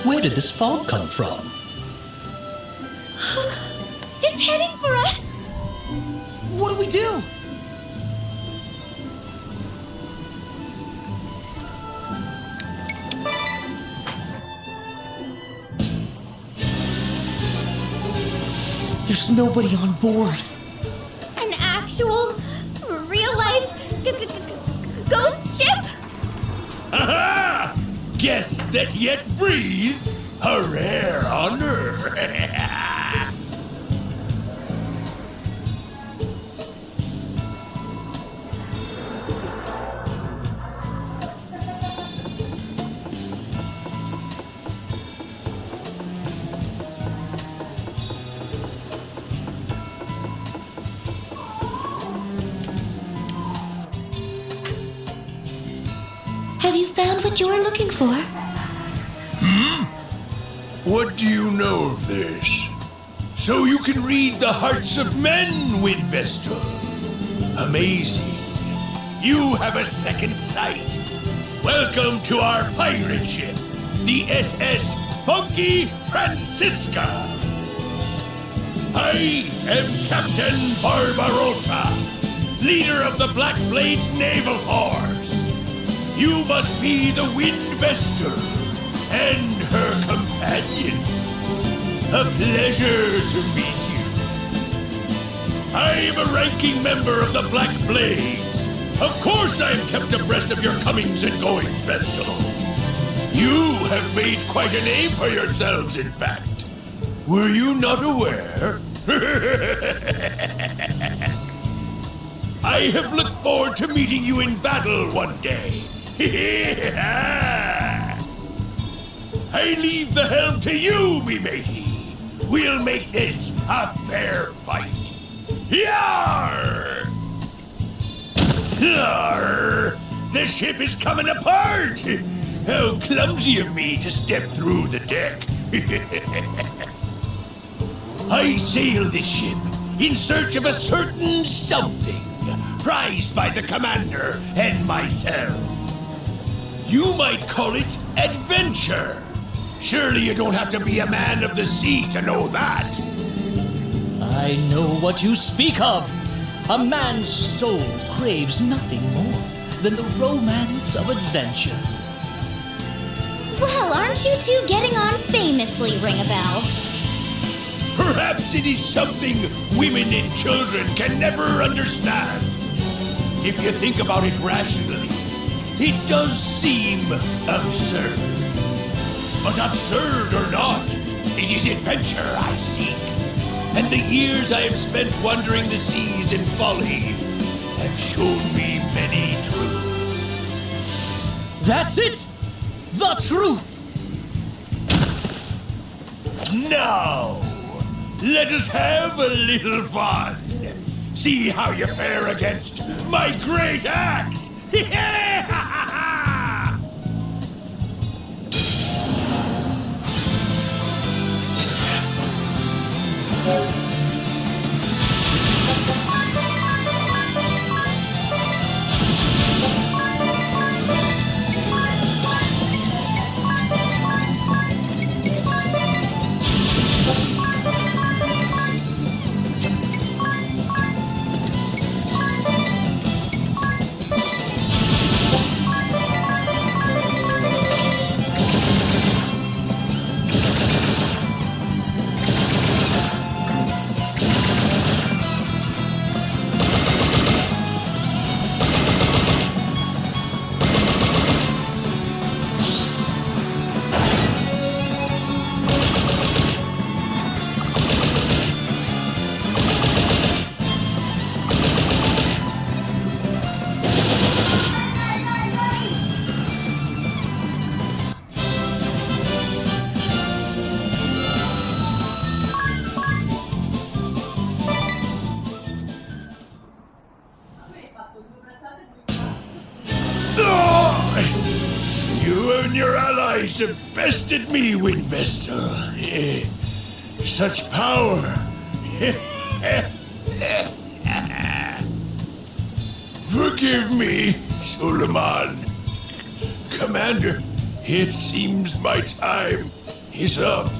Where did this fog come from? It's heading for us! What do we do? There's nobody on board. An actual, real-life ghost ship? Aha! Guess that yet breathe? A rare honor. Have you found what you were looking for? What do you know of this? So you can read the hearts of men, Windvestal. Amazing. You have a second sight. Welcome to our pirate ship, the SS Funky Francisca. I am Captain Barbarossa, leader of the Black Blade's naval force. You must be the Windvestal and her companion. A pleasure to meet you. I am a ranking member of the Black Blades. Of course I am kept abreast of your comings and goings, Vestal. You have made quite a name for yourselves, in fact. Were you not aware? I have looked forward to meeting you in battle one day. I leave the helm to you, me matey. We'll make this a fair fight. Yarr! Yarr! The ship is coming apart! How clumsy of me to step through the deck. I sail this ship in search of a certain something prized by the commander and myself. You might call it adventure. Surely you don't have to be a man of the sea to know that. I know what you speak of. A man's soul craves nothing more than the romance of adventure. Well, aren't you two getting on famously, Ringabell? Perhaps it is something women and children can never understand. If you think about it rationally, it does seem absurd. But absurd or not, it is adventure I seek. And the years I have spent wandering the seas in folly have shown me many truths. That's it! The truth! Now, let us have a little fun. See how you fare against my great axe. You and your allies have bested me, Windvestal. Such power. Forgive me, Suleiman. Commander, It seems my time is up.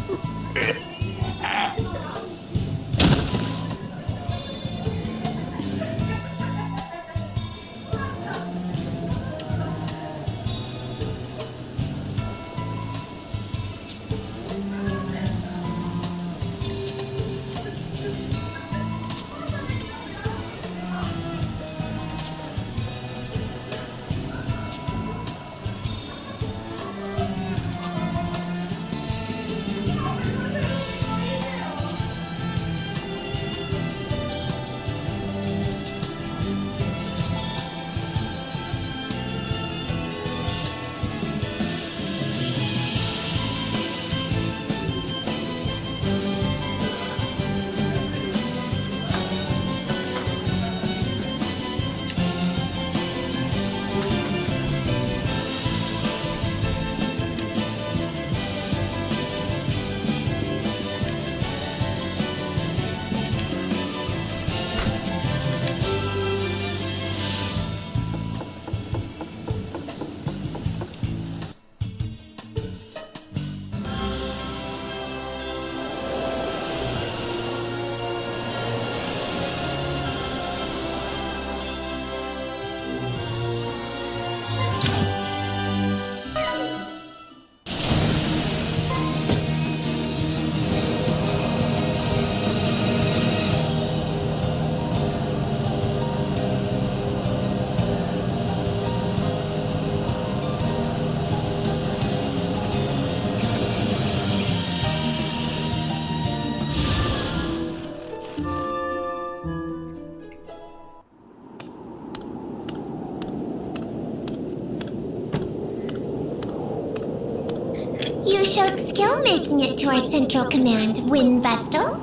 You showed skill making it to our central command, Wind Vestal.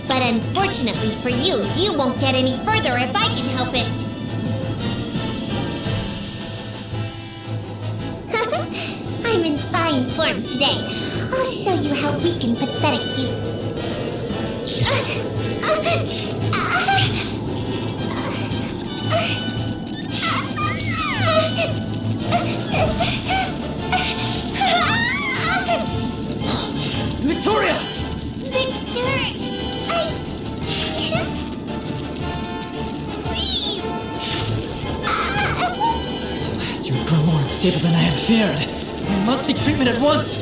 But unfortunately for you, you won't get any further if I can help it. I'm in fine form today. I'll show you how weak and pathetic you... Victoria! Victor, I can't breathe. Alas, you grow more unstable than I had feared. You must seek treatment at once.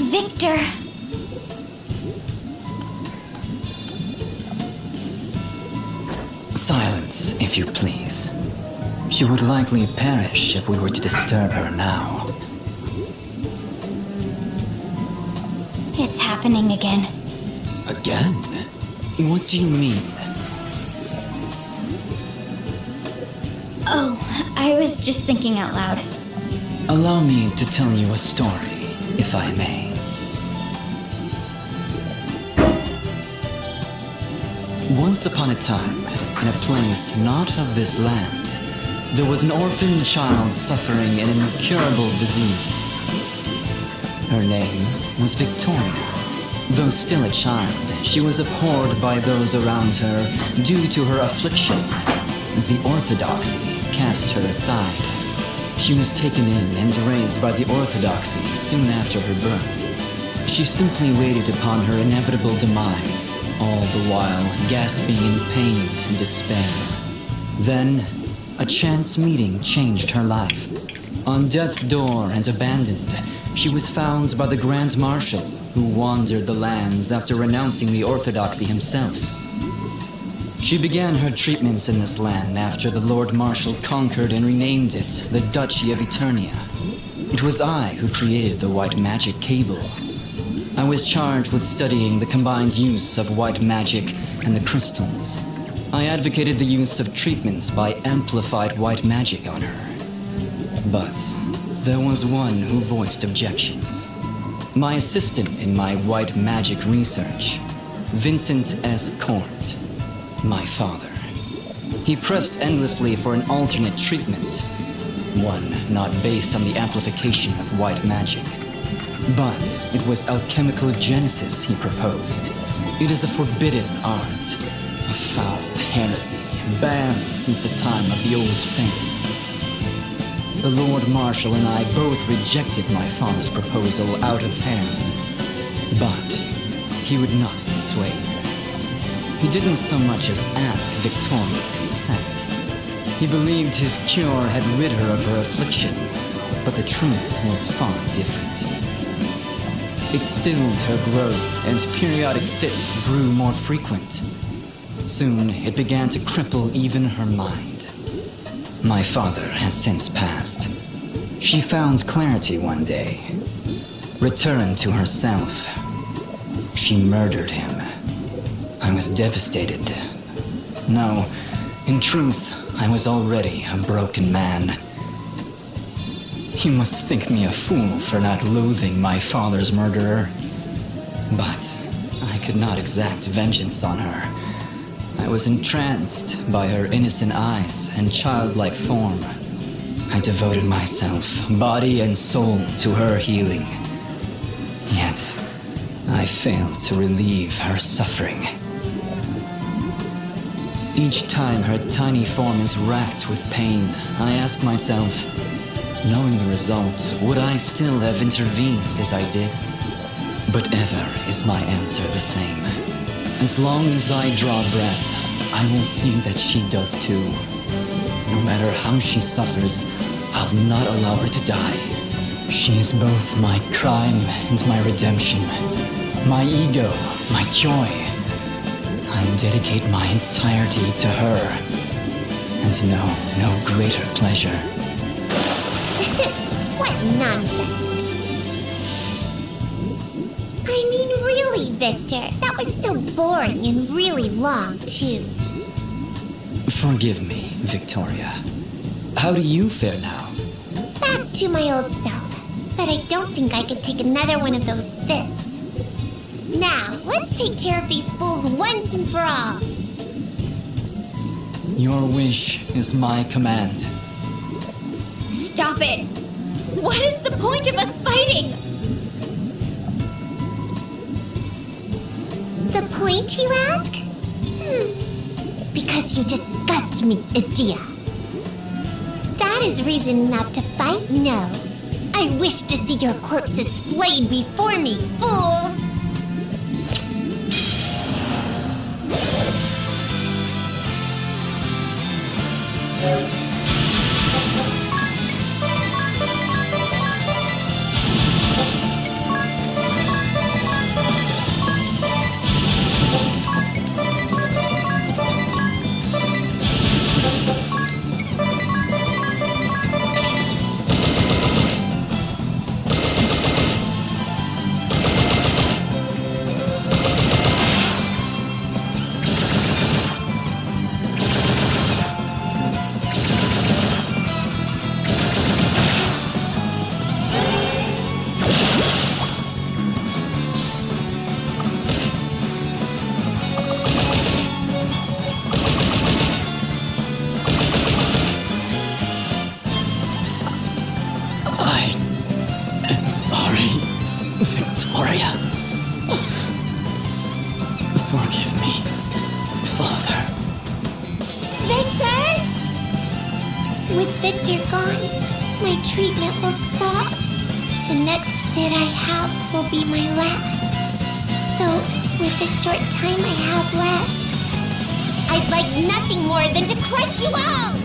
Victor. Silence, if you please. She would likely perish if we were to disturb her now. It's happening again. Again? What do you mean? Oh, I was just thinking out loud. Allow me to tell you a story, if I may. Once upon a time, in a place not of this land, there was an orphan child suffering an incurable disease. Her name was Victoria. Though still a child, she was abhorred by those around her due to her affliction, as the orthodoxy cast her aside. She was taken in and raised by the orthodoxy soon after her birth. She simply waited upon her inevitable demise, all the while gasping in pain and despair. Then, a chance meeting changed her life. On death's door and abandoned, she was found by the Grand Marshal, who wandered the lands after renouncing the orthodoxy himself. She began her treatments in this land after the Lord Marshal conquered and renamed it the Duchy of Eternia. It was I who created the white magic cable. I was charged with studying the combined use of white magic and the crystals. I advocated the use of treatments by amplified white magic on her. But there was one who voiced objections. My assistant in my white magic research, Vincent S. Court, my father. He pressed endlessly for an alternate treatment, one not based on the amplification of white magic. But it was alchemical genesis he proposed. It is a forbidden art, a foul heresy, banned since the time of the Old Faith. The Lord Marshal and I both rejected my father's proposal out of hand. But he would not be swayed. He didn't so much as ask Victoria's consent. He believed his cure had rid her of her affliction, but the truth was far different. It stilled her growth, and periodic fits grew more frequent. Soon, it began to cripple even her mind. My father has since passed. She found clarity one day, returned to herself. She murdered him. I was devastated. No, in truth, I was already a broken man. You must think me a fool for not loathing my father's murderer. But I could not exact vengeance on her. I was entranced by her innocent eyes and childlike form. I devoted myself, body and soul, to her healing. Yet, I failed to relieve her suffering. Each time her tiny form is racked with pain, I ask myself, knowing the result, would I still have intervened as I did? But ever is my answer the same. As long as I draw breath, I will see that she does too. No matter how she suffers, I'll not allow her to die. She is both my crime and my redemption, my ego, my joy. I dedicate my entirety to her, and know no greater pleasure. What nonsense. I mean, really, Victor, that was so boring and really long, too. Forgive me, Victoria. How do you fare now? Back to my old self, but I don't think I could take another one of those fits. Now, let's take care of these fools once and for all. Your wish is my command. Stop it! What is the point of us fighting? The point, you ask? Because you disgust me, Adia. That is reason enough to fight? No. I wish to see your corpses splayed before me, fools! Victoria. Forgive me, Father. Victor? With Victor gone, my treatment will stop. The next fit I have will be my last. So, with the short time I have left, I'd like nothing more than to crush you all!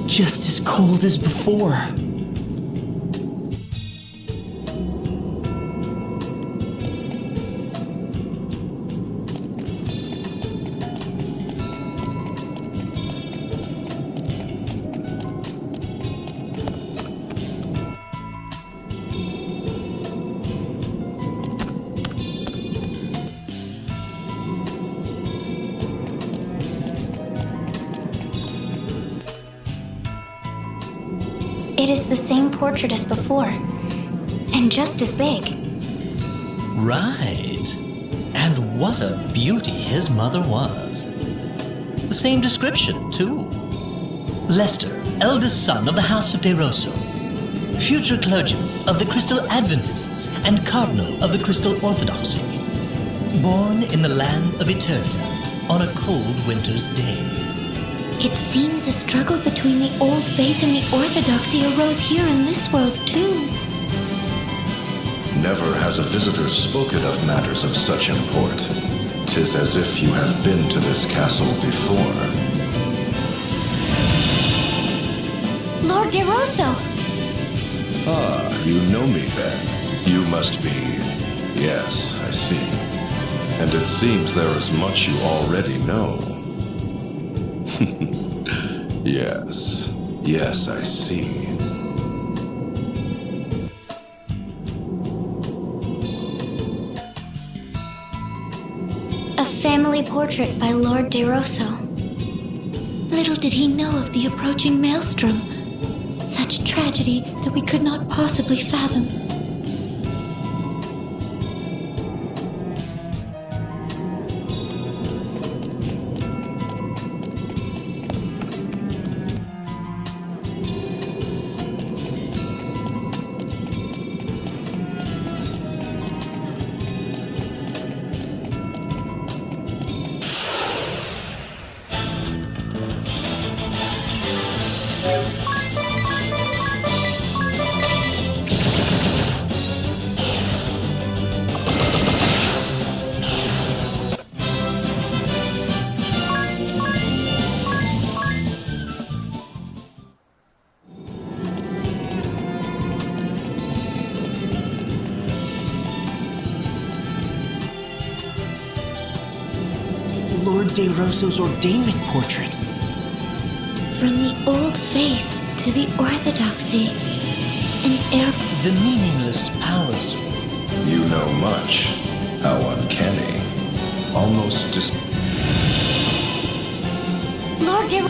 Just as cold as before. It is the same portrait as before, and just as big. Right. And what a beauty his mother was. Same description, too. Lester, eldest son of the House of De Rosso, future clergyman of the Crystal Adventists and cardinal of the Crystal Orthodoxy, born in the land of Eternia on a cold winter's day. It seems a struggle between the old faith and the orthodoxy arose here in this world, too. Never has a visitor spoken of matters of such import. 'Tis as if you have been to this castle before. Lord De Rosso! Ah, you know me then. You must be... Yes, I see. And it seems there is much you already know. Yes. Yes, I see. A family portrait by Lord De Rosso. Little did he know of the approaching maelstrom. Such tragedy that we could not possibly fathom. Lord De Roso's ordainment portrait. From the old faith to the orthodoxy, an air. The meaningless power swing. You know much. How uncanny. Almost just... Lord De...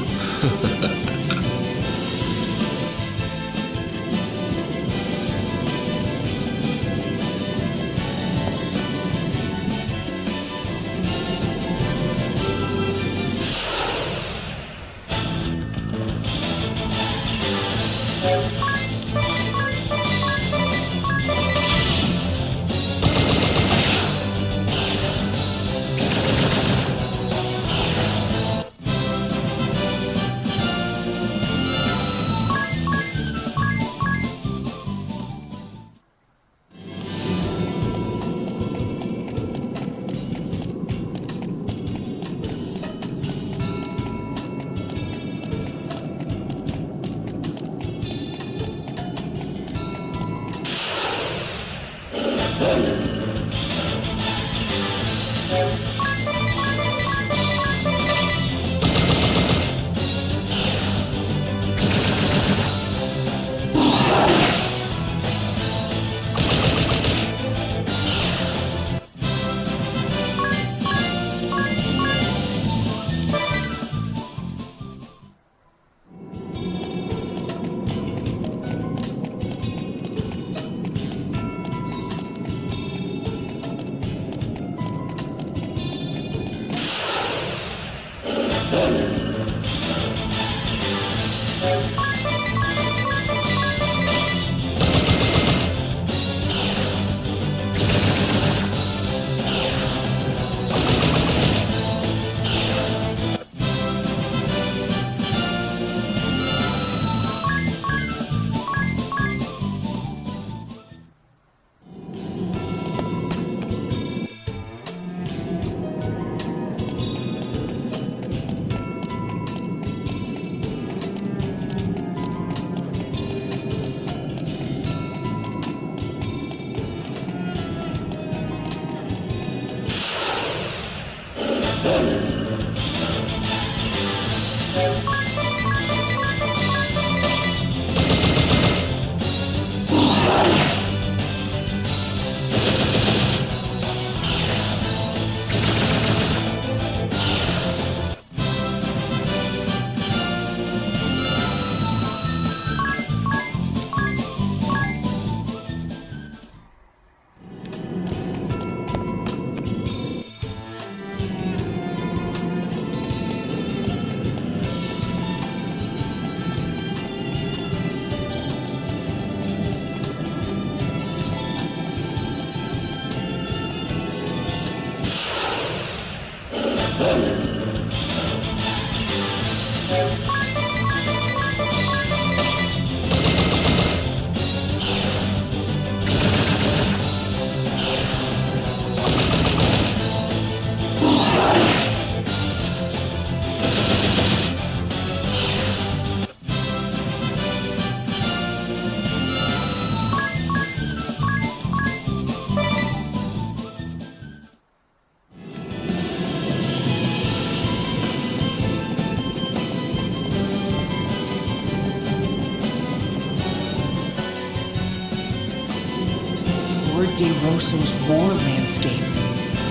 Lord De Roso's war landscape.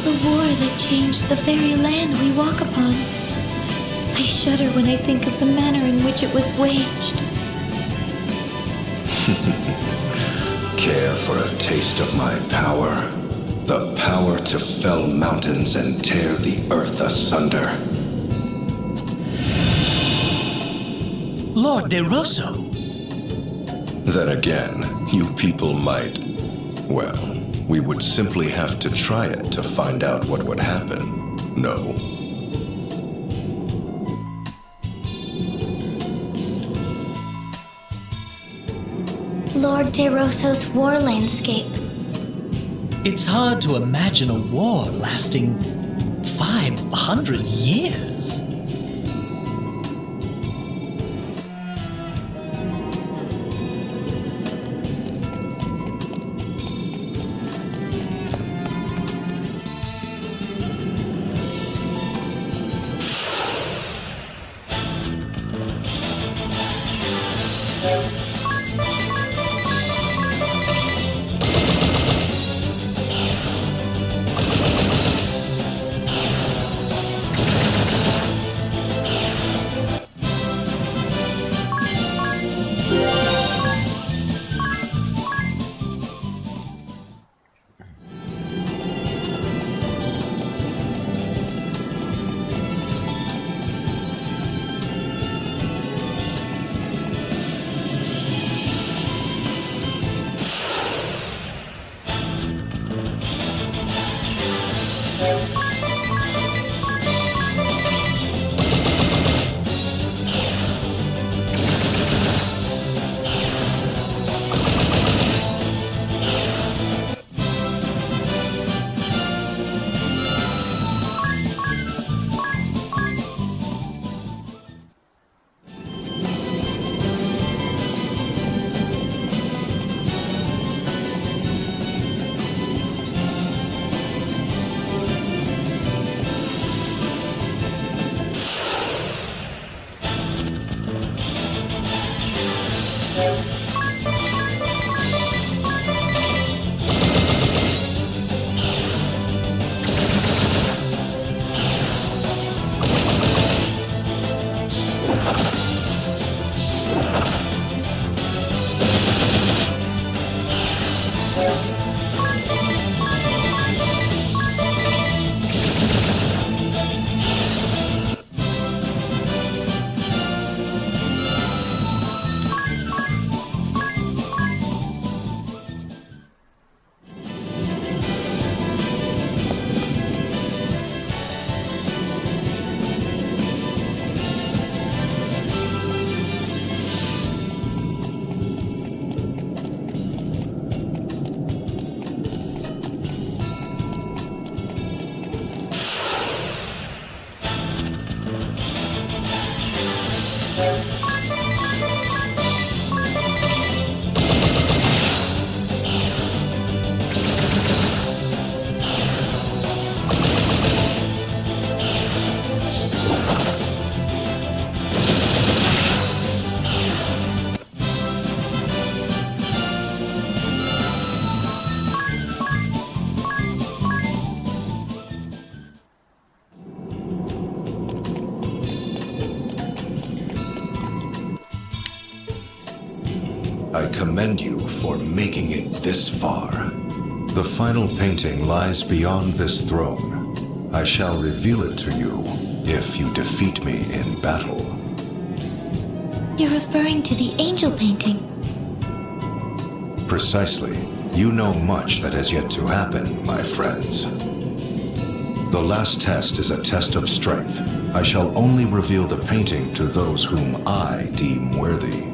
The war that changed the very land we walk upon. I shudder when I think of the manner in which it was waged. Care for a taste of my power? The power to fell mountains and tear the earth asunder. Lord De Rosso! Then again, you people might... Well, we would simply have to try it to find out what would happen. No. Lord De Rosso's war landscape. It's hard to imagine a war lasting 500 years. I commend you for making it this far. The final painting lies beyond this throne. I shall reveal it to you if you defeat me in battle. You're referring to the angel painting. Precisely. You know much that has yet to happen, my friends. The last test is a test of strength. I shall only reveal the painting to those whom I deem worthy.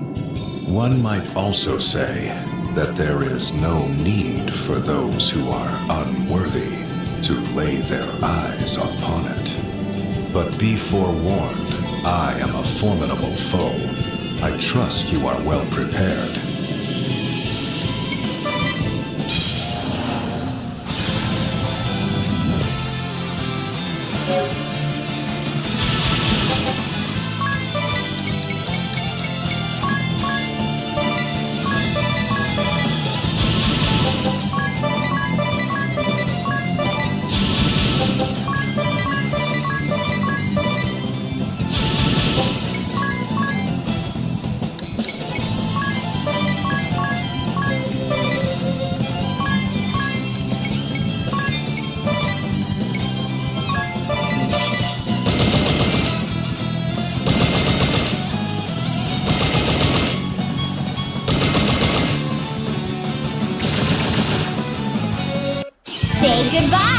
One might also say that there is no need for those who are unworthy to lay their eyes upon it. But be forewarned, I am a formidable foe. I trust you are well prepared. Goodbye!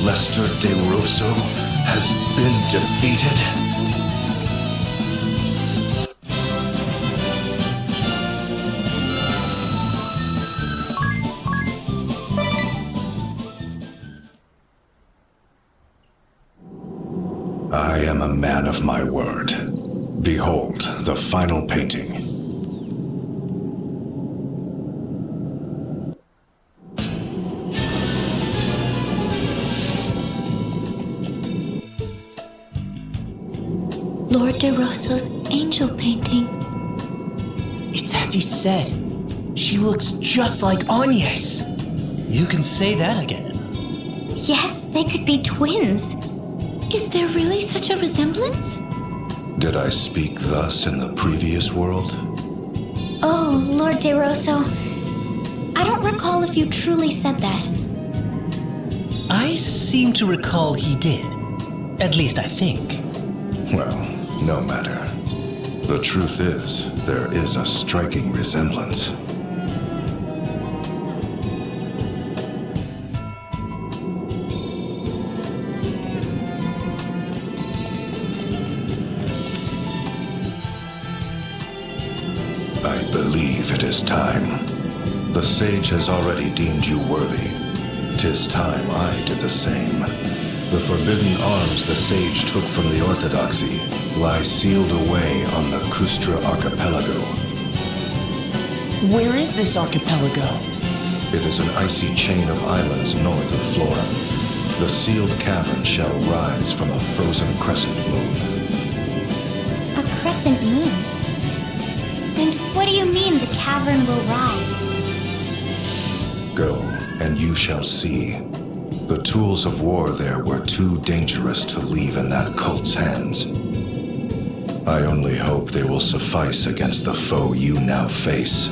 Lester De Rosso has been defeated? I am a man of my word. Behold the final painting. Lord De Rosso's angel painting. It's as he said. She looks just like Agnes. You can say that again. Yes, they could be twins. Is there really such a resemblance? Did I speak thus in the previous world? Oh, Lord De Rosso. I don't recall if you truly said that. I seem to recall he did. At least I think. Well, no matter. The truth is, there is a striking resemblance. I believe it is time. The sage has already deemed you worthy. 'Tis time I did the same. The forbidden arms the sage took from the Orthodoxy lie sealed away on the Kustra Archipelago. Where is this archipelago? It is an icy chain of islands north of Flora. The sealed cavern shall rise from a frozen crescent moon. A crescent moon? And what do you mean the cavern will rise? Go, and you shall see. The tools of war there were too dangerous to leave in that cult's hands. I only hope they will suffice against the foe you now face.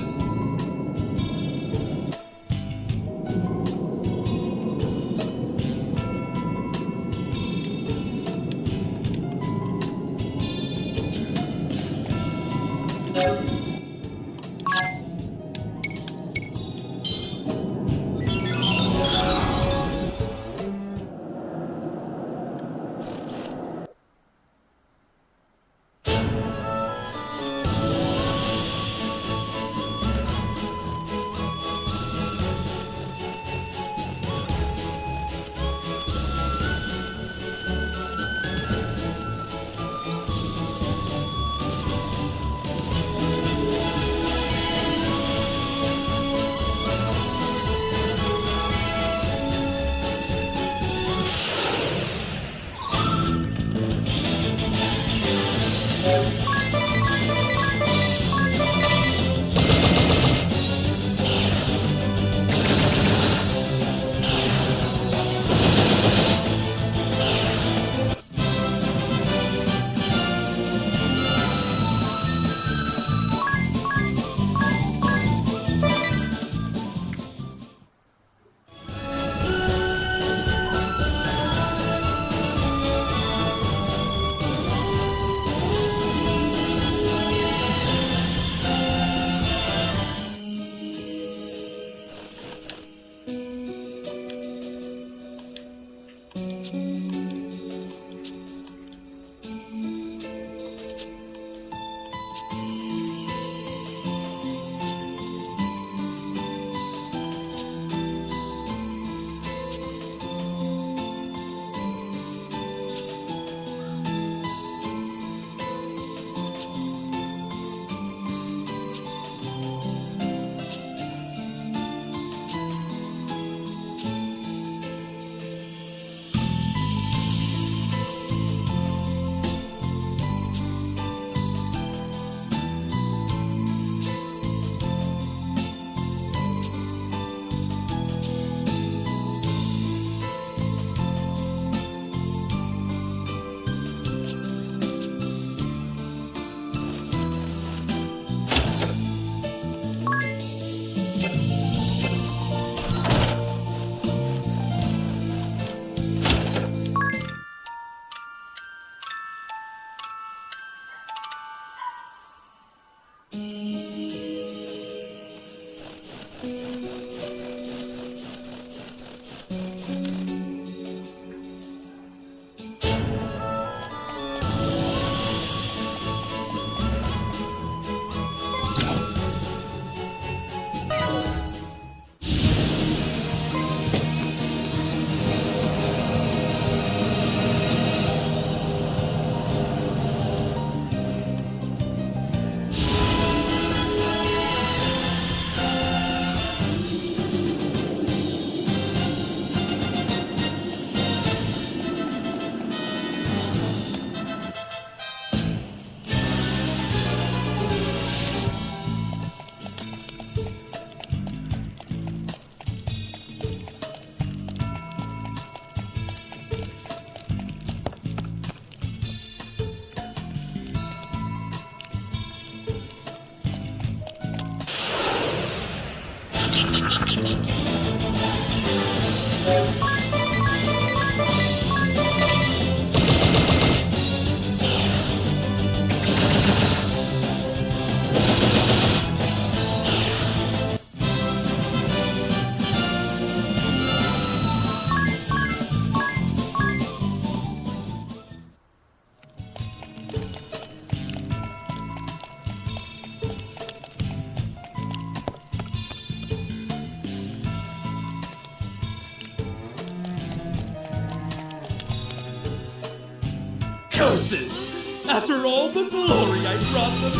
curses! After all the glory I brought them,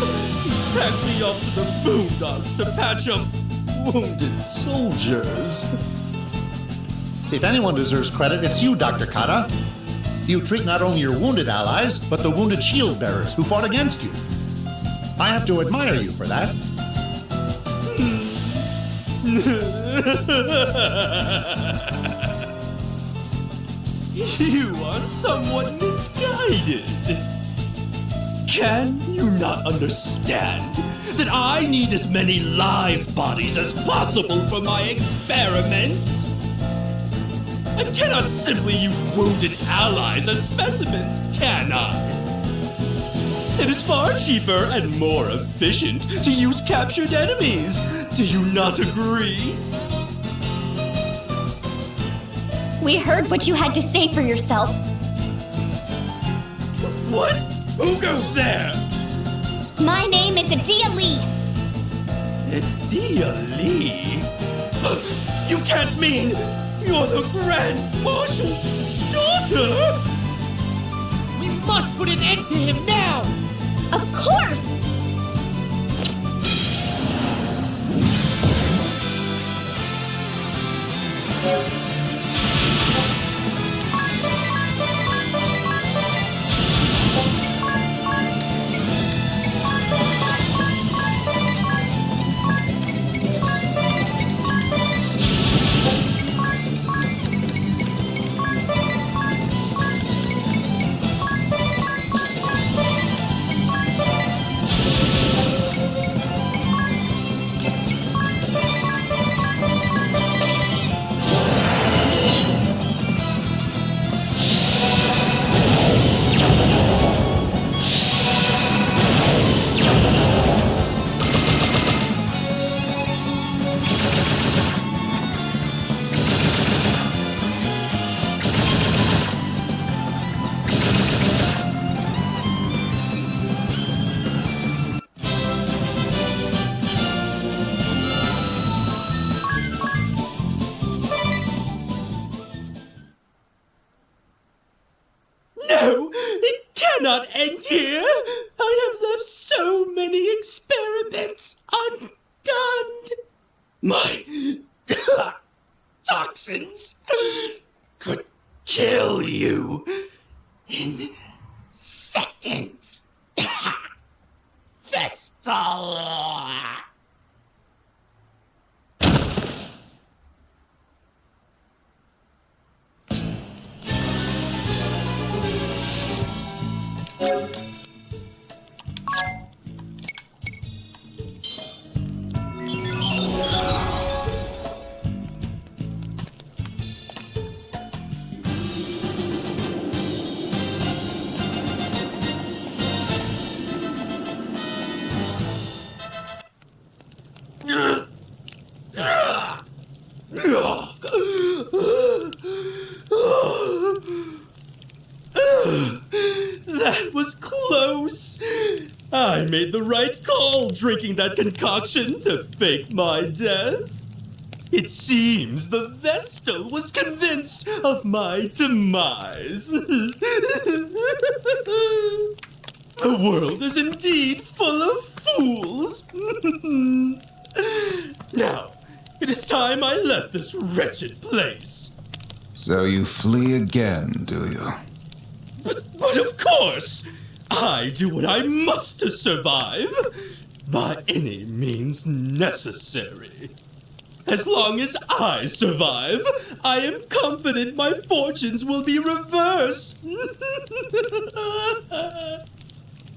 he packed me off to the boondocks to patch up wounded soldiers. If anyone deserves credit, it's you, Dr. Kata. You treat not only your wounded allies, but the wounded shield bearers who fought against you. I have to admire you for that. You are somewhat misguided. Can you not understand that I need as many live bodies as possible for my experiments? I cannot simply use wounded allies as specimens, can I? It is far cheaper and more efficient to use captured enemies. Do you not agree? We heard what you had to say for yourself. What? Who goes there? My name is Adia Lee. Adia Lee? You can't mean you're the Grand Marshal's daughter? We must put an end to him now! Of course! No, it cannot end here. I have left so many experiments undone. My toxins could kill you in seconds. Vestal. That was close. I made the right call drinking that concoction to fake my death. It seems the Vestal was convinced of my demise. The world is indeed full of fools. Now, it is time I left this wretched place. So you flee again, do you? But of course, I do what I must to survive, by any means necessary. As long as I survive, I am confident my fortunes will be reversed.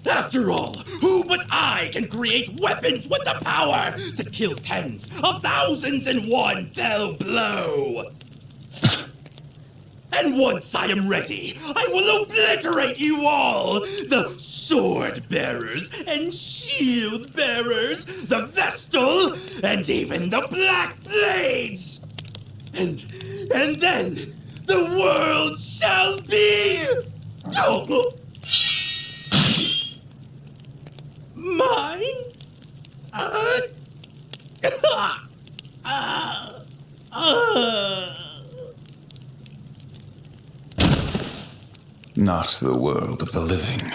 After all, who but I can create weapons with the power to kill tens of thousands in one fell blow? And once I am ready, I will obliterate you all! The sword bearers and shield bearers, the Vestal, and even the Black Blades! And then the world shall be mine. not the world of the living.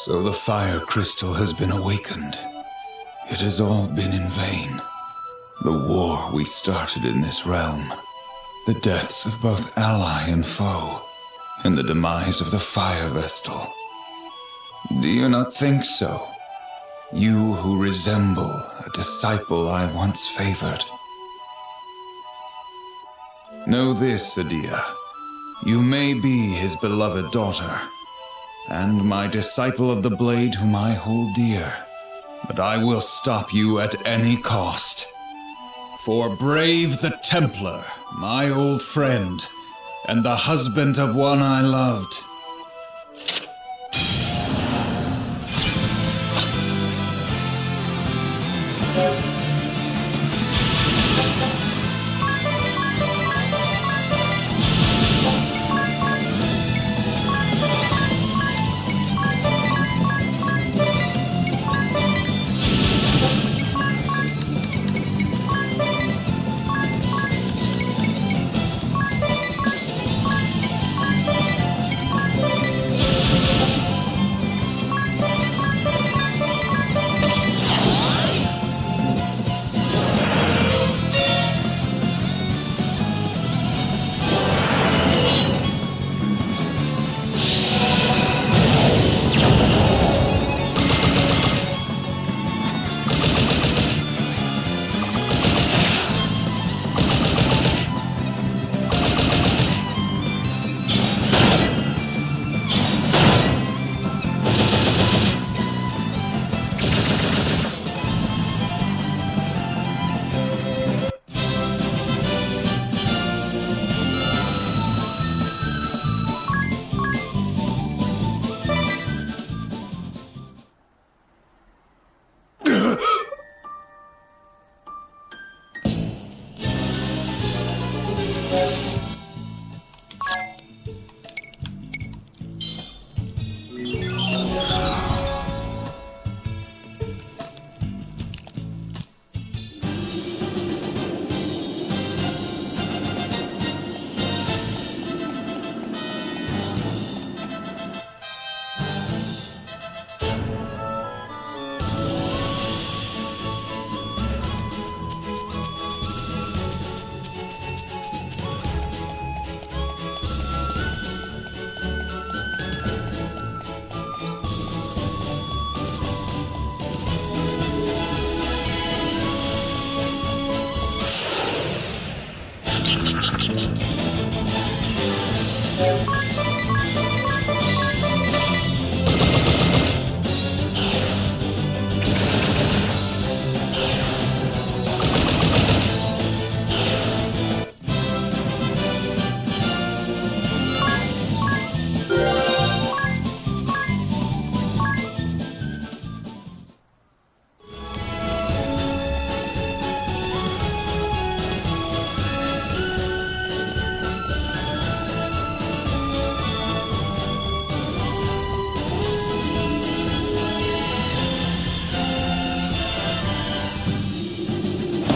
So the fire crystal has been awakened. It has all been in vain. The war we started in this realm, the deaths of both ally and foe, and the demise of the fire vestal. Do you not think so? You who resemble a disciple I once favored. Know this, Adia. You may be his beloved daughter, and my disciple of the blade whom I hold dear, but I will stop you at any cost. For Brave the Templar, my old friend, and the husband of one I loved,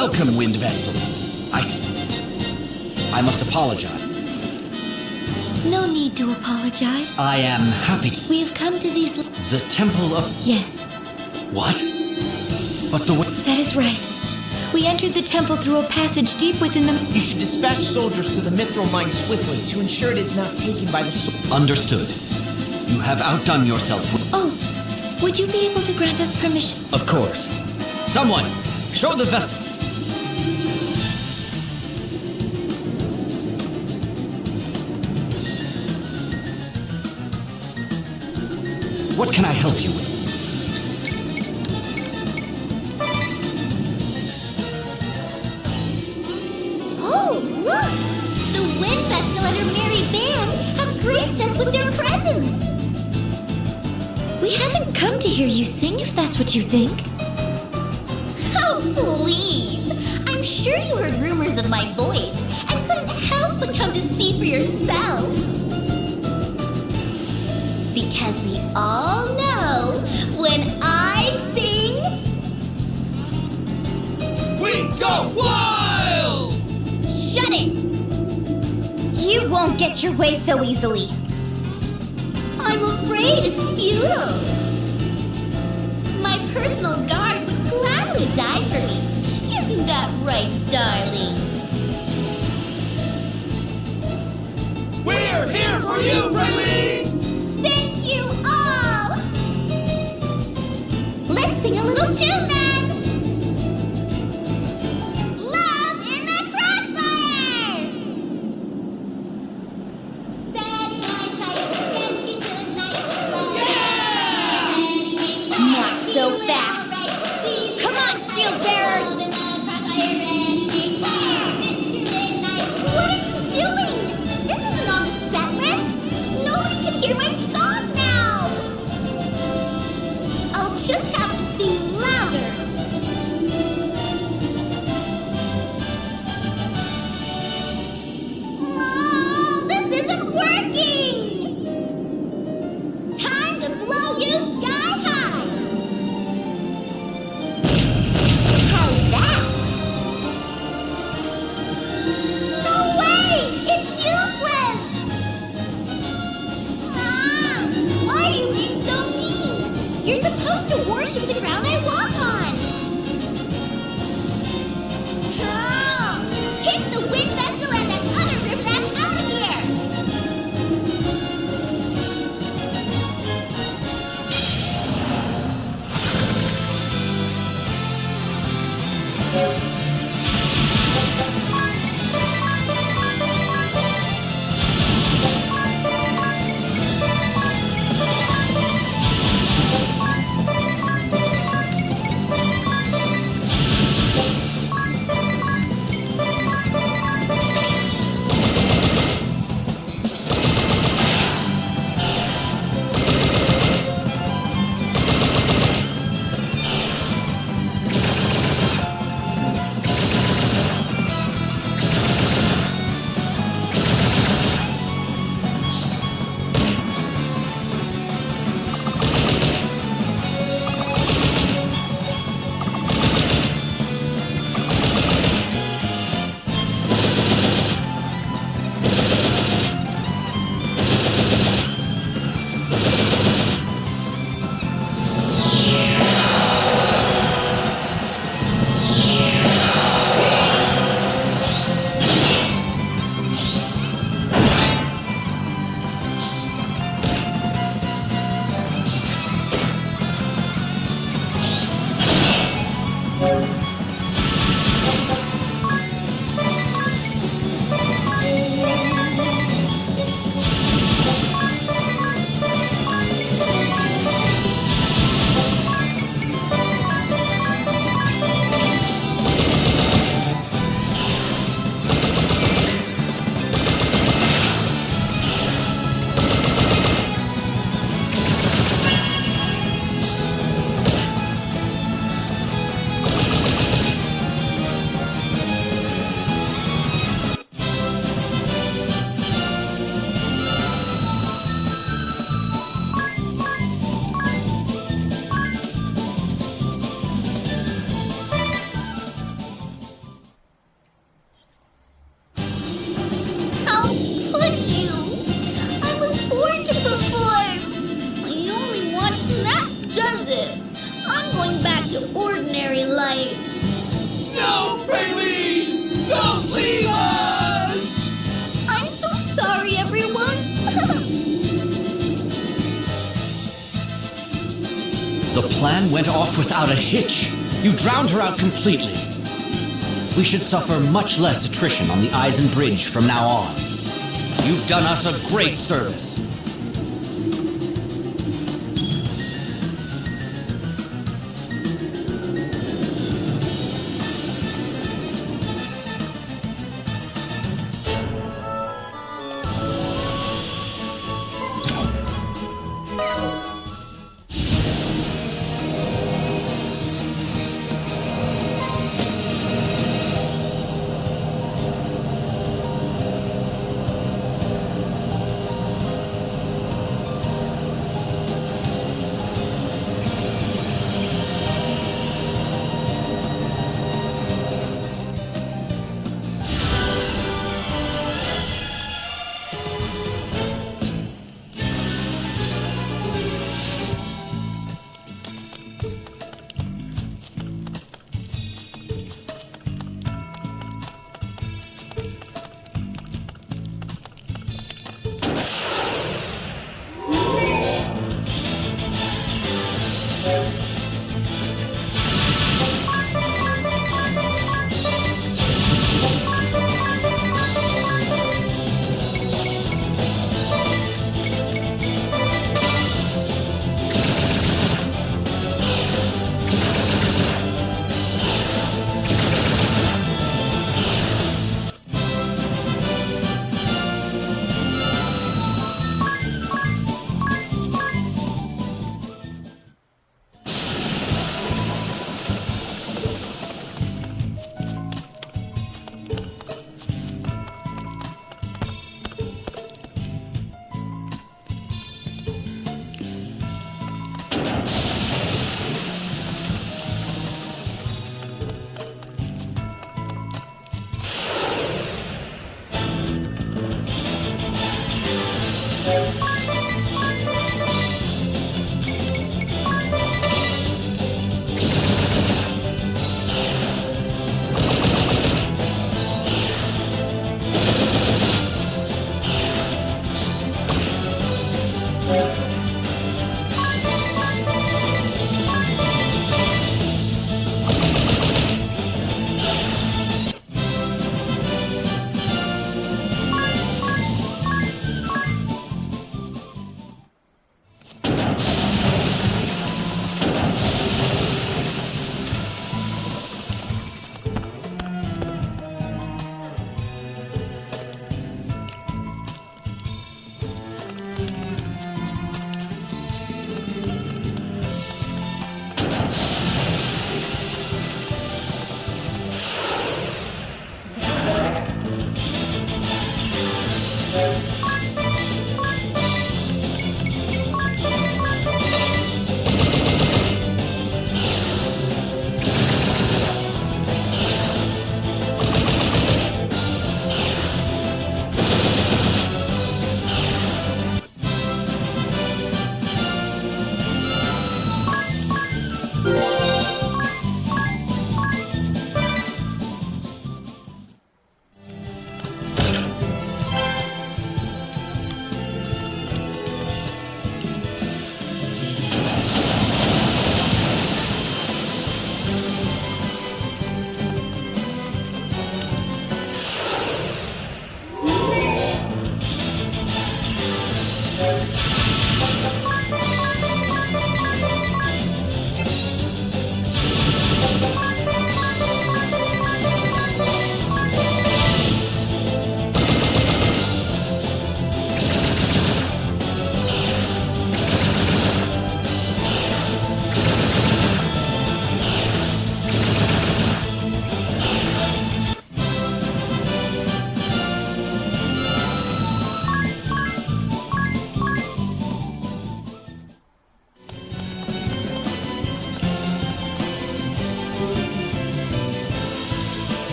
Welcome, Wind Vestal. I must apologize. No need to apologize. I am happy. We have come to these... The Temple of... Yes, What? But the... that is right. We entered the temple through a passage deep within the... You should dispatch soldiers to the mithril mine swiftly to ensure it is not taken by the... Understood. You have outdone yourself. Oh, would you be able to grant us permission? Of course. Someone, show the Vestal. What can I help you with? Oh, look! The Wind Vestal and her merry band have graced us with their presence! We haven't come to hear you sing, if that's what you think. Oh, please! I'm sure you heard rumors of my voice and couldn't help but come to see for yourself. Because we all know when I sing... We go wild! Shut it! You won't get your way so easily. I'm afraid it's futile. My personal guard would gladly die for me. Isn't that right, darling? We're here for you, Raylene! Thank you all! Let's sing a little tune then! Love in the Crossfire! Daddy, I sent you tonight. Not so fast! Come on, shield bearers! What are you doing? This isn't on the set list! Nobody can hear my song now! I'll just have to sing louder. Oh, this isn't working! Time to blow you sky high! How's that? No way! It's useless! Why are you being so mean? You're supposed to worship the ground I walk on! Kick the Wind Vestal and that other riffraff out of here! very light. No, Bailey! Don't leave us! I'm so sorry, everyone. The plan went off without a hitch. You drowned her out completely. We should suffer much less attrition on the Eisen Bridge from now on. You've done us a great service.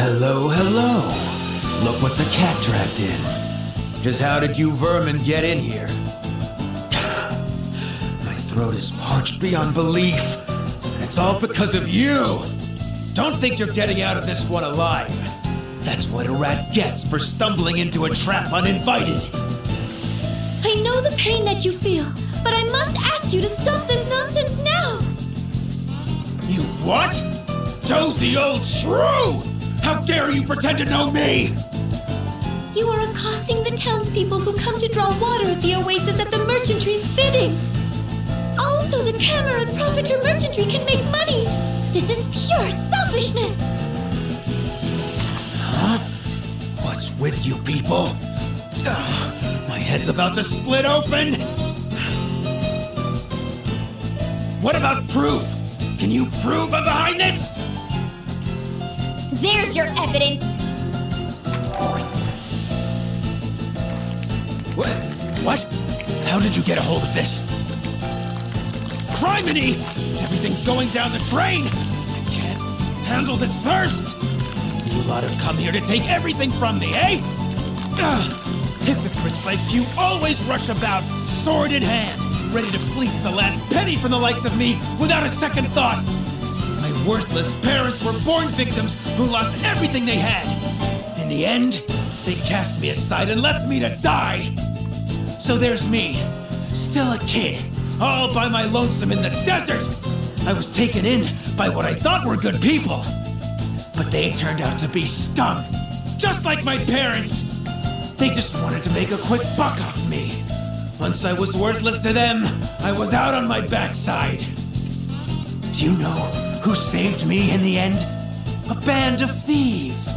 Hello, hello. Look what the cat dragged in. Just how did you vermin get in here? throat is parched beyond belief. And it's all because of you. Don't think you're getting out of this one alive. That's what a rat gets for stumbling into a trap uninvited. I know the pain that you feel, but I must ask you to stop this nonsense now. You what? Dozy old shrew! How dare you pretend to know me? You are accosting the townspeople who come to draw water at the oasis at the merchantry's bidding. Also, the Camera and Profiter merchantry can make money. This is pure selfishness. Huh? What's with you people? My head's about to split open. What about proof? Can you prove I'm behind this? There's your evidence. What? How did you get a hold of this? Criminy! Everything's going down the drain! I can't handle this thirst! You lot have come here to take everything from me, eh? Hypocrites like you always rush about, sword in hand, ready to fleece the last penny from the likes of me without a second thought. My worthless parents were born victims who lost everything they had. In the end, they cast me aside and left me to die. So there's me, still a kid, all by my lonesome in the desert. I was taken in by what I thought were good people. But they turned out to be scum, just like my parents. They just wanted to make a quick buck off me. Once I was worthless to them, I was out on my backside. Do you know who saved me in the end? A band of thieves.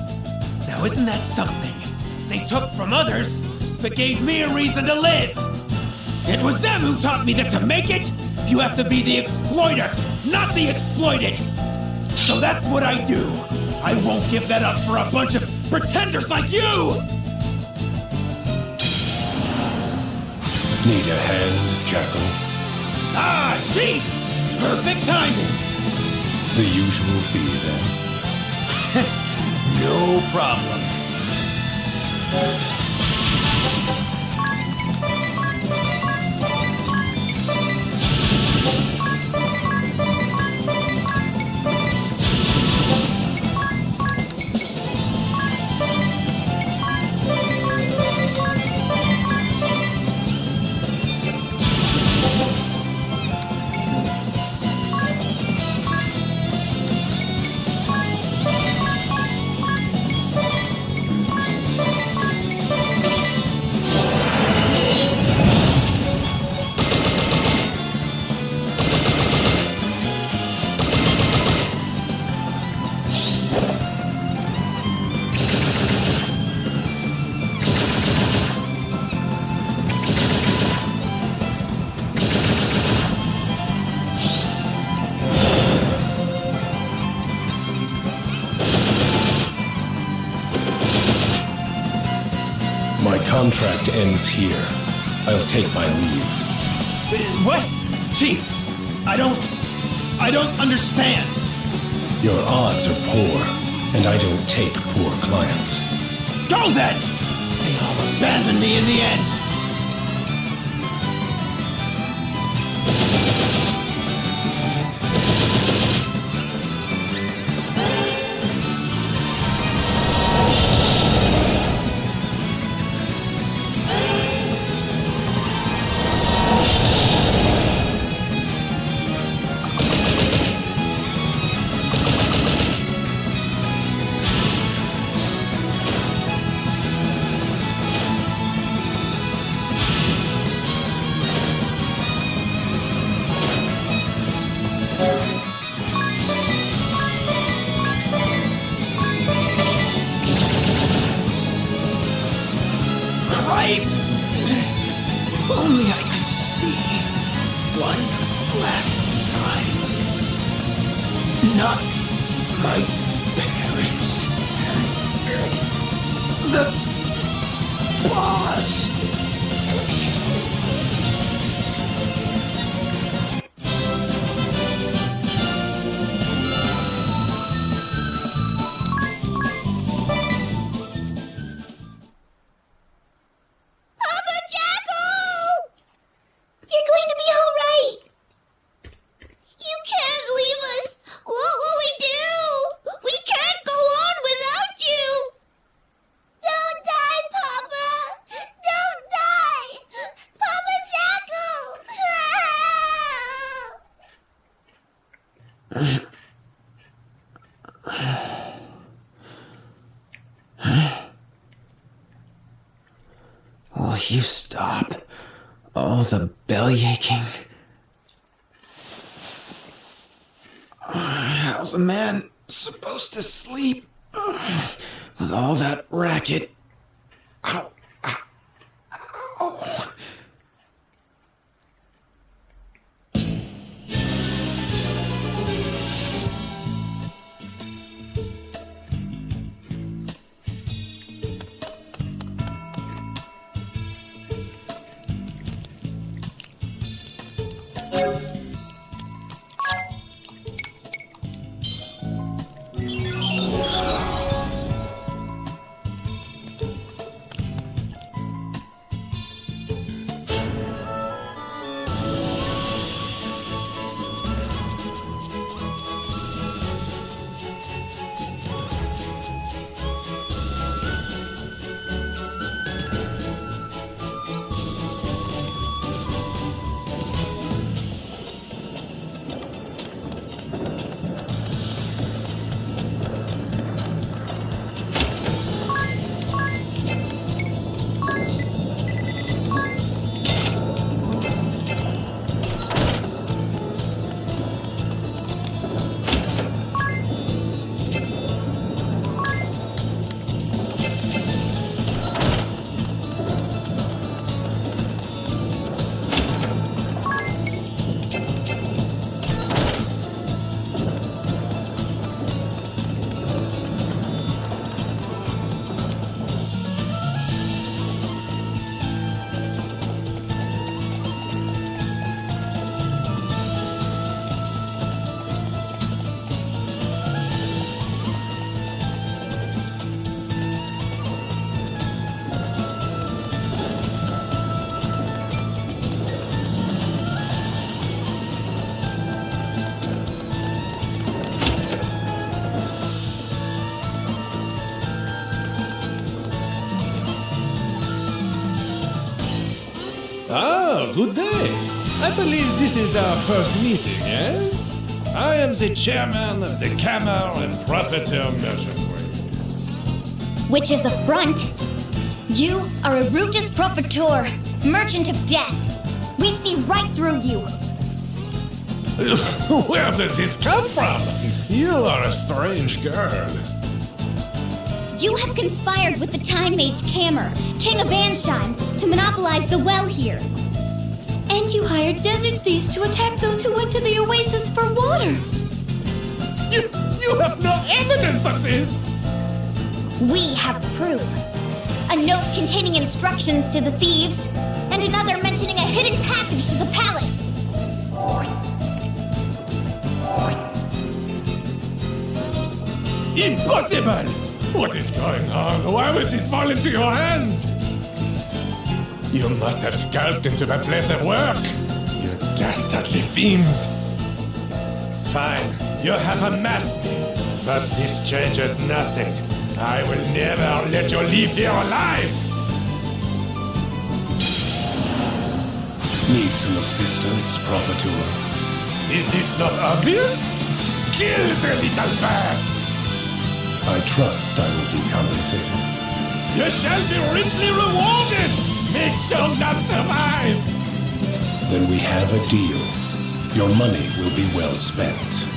Now isn't that something? They took from others, but gave me a reason to live. It was them who taught me that to make it, you have to be the exploiter, not the exploited. So that's what I do. I won't give that up for a bunch of pretenders like you! Need a hand, Jackal? Ah, Chief! Perfect timing! The usual fee, then? No problem. My contract ends here. I'll take my leave. What? Chief, I don't understand. Your odds are poor, and I don't take poor clients. Go then! They all abandoned me in the end. If only I could see one last time. Not my parents. The boss. Will you stop all the bellyaching? How's a man supposed to sleep with all that racket? Ow, ow, ow. Ah, good day. I believe this is our first meeting, yes? I am the chairman of the Camel and Profiteer Merchantry. Which is a front. You are a Rugus Profiteur, merchant of death. We see right through you. Where does this come from? You are a strange girl. You have conspired with the Time Mage Kamer, King of Ansheim, to monopolize the well here. And you hired desert thieves to attack those who went to the oasis for water. You have no evidence of this! We have proof. A note containing instructions to the thieves, and another mentioning a hidden passage to the palace. Impossible! What is going on? Why would this fall into your hands? You must have scalped into the place of work, you dastardly fiends! Fine, you have unmasked me, but this changes nothing. I will never let you leave here alive! Need some assistance, Profiteur? Is this not obvious? Kill the little birds! I trust I will be compensated. You shall be richly rewarded! Make sure not survive! Then we have a deal. Your money will be well spent.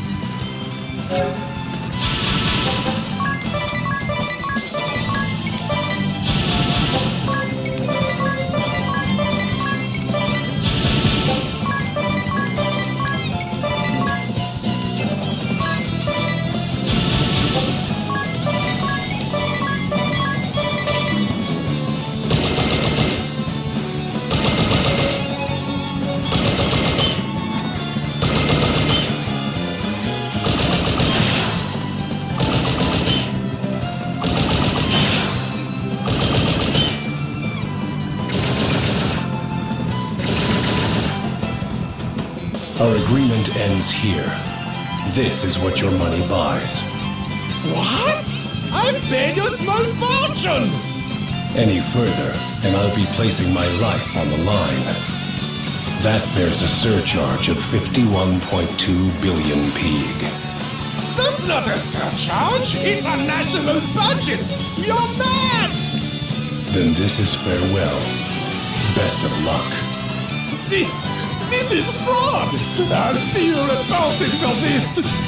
Our agreement ends here. This is what your money buys. What? I paid you a small fortune! Any further, and I'll be placing my life on the line. That bears a surcharge of 51.2 billion pig. That's not a surcharge! It's a national budget! You're mad! Then this is farewell. Best of luck. This is fraud! I'll see you reported for this!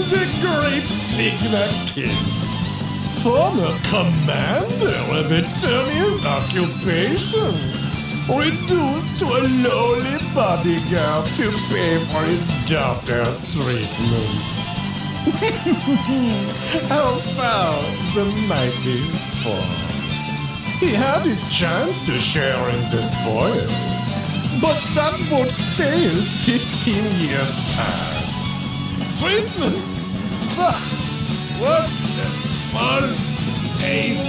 The great Sigma King. Former commander of Eternia's occupation. Reduced to a lowly bodyguard to pay for his daughter's treatment. How far the mighty fall. He had his chance to share in the spoils, but that boat sailed 15 years past. Treatments? Bah, what the fun taste?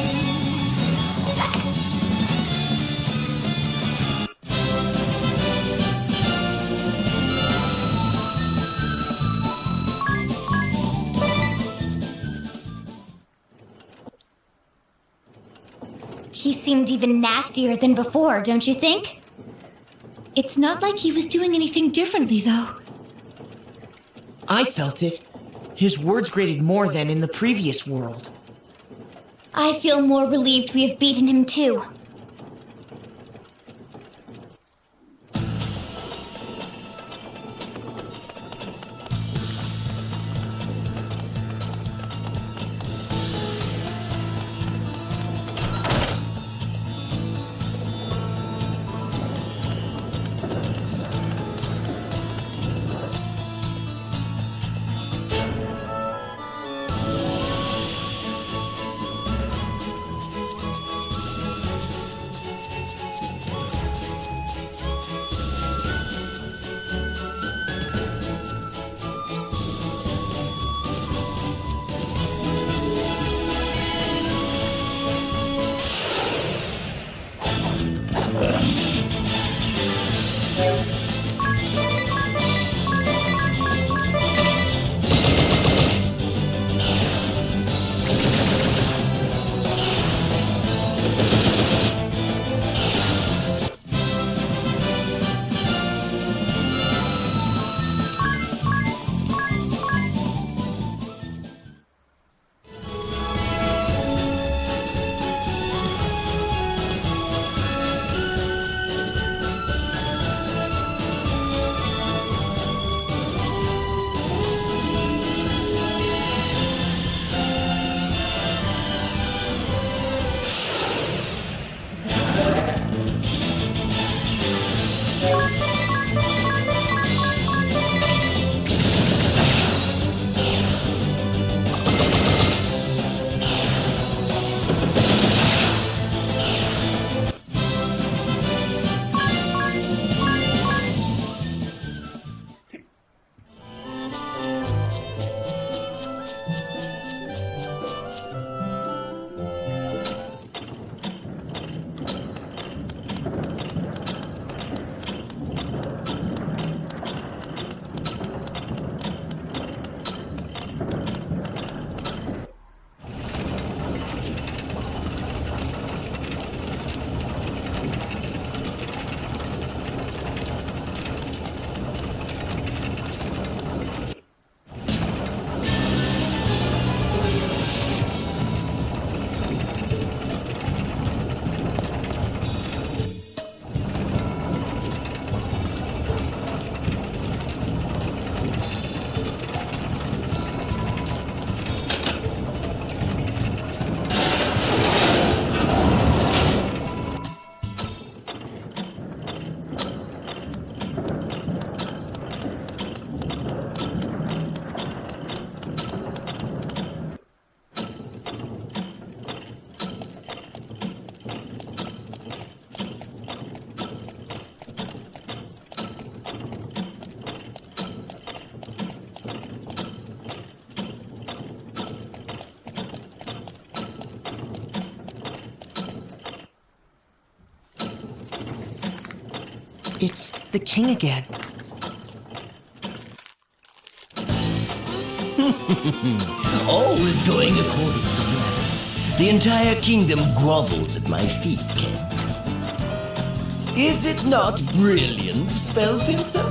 He seemed even nastier than before, don't you think? It's not like he was doing anything differently, though. I felt it. His words grated more than in the previous world. I feel more relieved we have beaten him too. It's the king again. All is going according to plan. The entire kingdom grovels at my feet, Kent. Is it not brilliant, Spellpincer?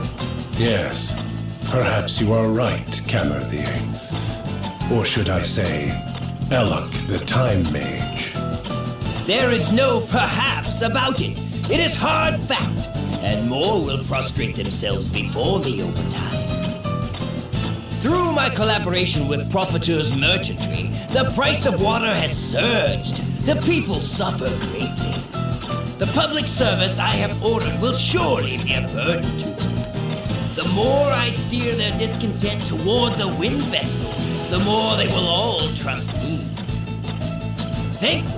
Yes, perhaps you are right, Cammer the Eighth. Or should I say, Elok the Time Mage. There is no perhaps about it. It is hard fact, and more will prostrate themselves before me over time. Through my collaboration with Profiteur's merchantry, the price of water has surged. The people suffer greatly. The public service I have ordered will surely be a burden to them. The more I steer their discontent toward the wind vessel, the more they will all trust me. Thankfully,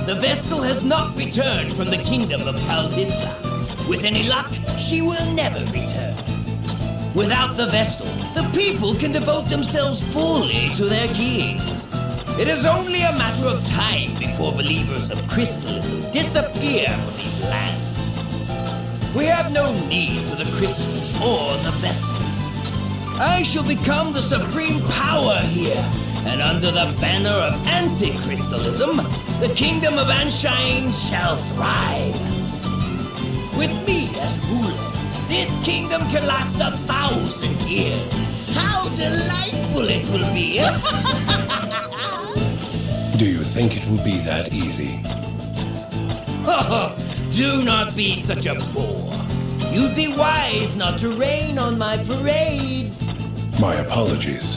the Vestal has not returned from the kingdom of Kaldisla. With any luck, she will never return. Without the Vestal, the people can devote themselves fully to their king. It is only a matter of time before believers of crystalism disappear from these lands. We have no need for the crystals or the Vestals. I shall become the supreme power here, and under the banner of anti-crystalism, the kingdom of Anshine shall thrive. With me as ruler, this kingdom can last 1,000 years. How delightful it will be! Do you think it will be that easy? Do not be such a bore. You'd be wise not to rain on my parade. My apologies.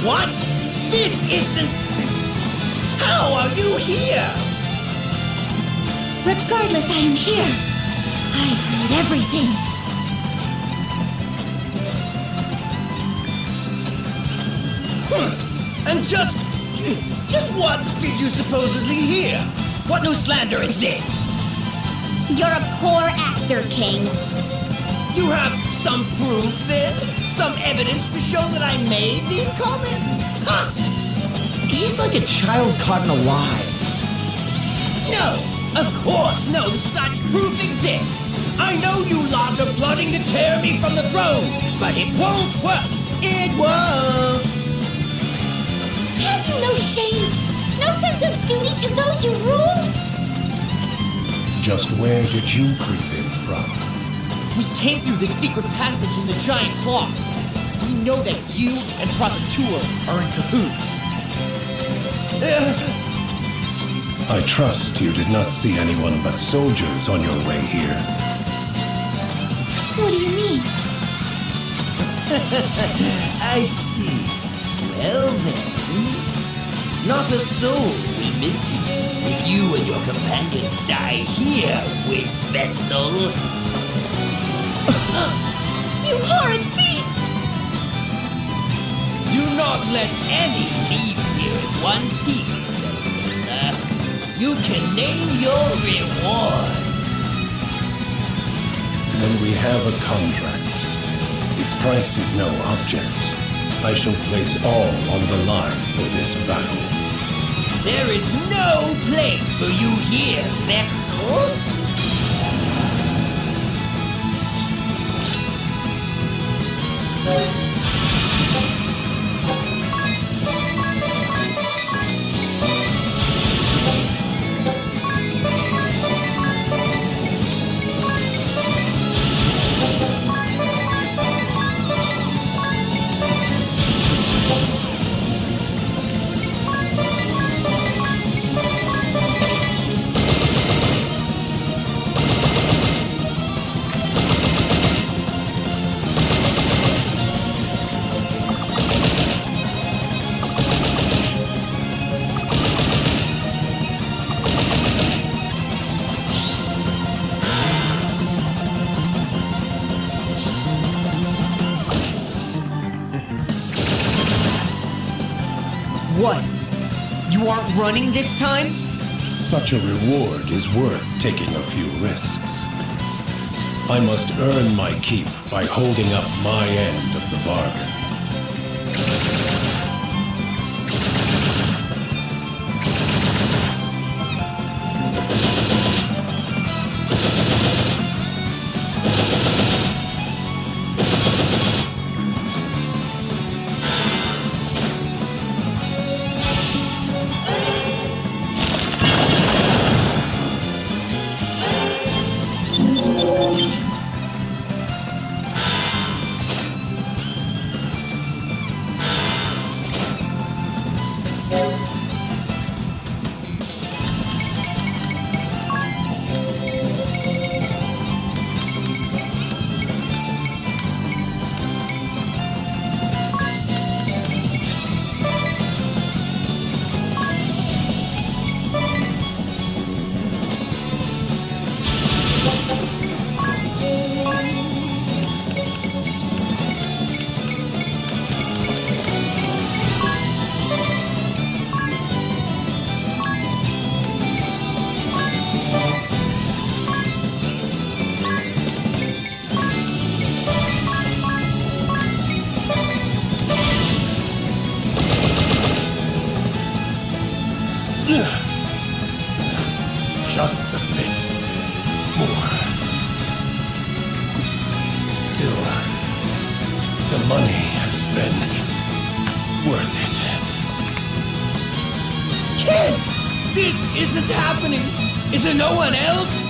What? This isn't... How are you here? Regardless, I am here. I heard everything. And just what did you supposedly hear? What new slander is this? You're a poor actor, King. You have some proof, then? Some evidence to show that I made these comments? Huh? He's like a child caught in a lie. No, of course no such proof exists. I know you lot are plotting to tear me from the throne, but it won't work. It won't. Have you no shame? No sense of duty to those you rule? Just where did you creep in from? We came through the secret passage in the giant clock. We know that you and Profiteur are in cahoots. I trust you did not see anyone but soldiers on your way here. What do you mean? I see. Well then, not a soul will miss you if you and your companions die here, with Vestal. You horrid beast! Do not let any leave here in one piece. You can name your reward. Then we have a contract. If price is no object, I shall place all on the line for this battle. There is no place for you here, Vestal. What? You aren't running this time? Such a reward is worth taking a few risks. I must earn my keep by holding up my end of the bargain. The money has been worth it. Kent! This isn't happening! Is there no one else?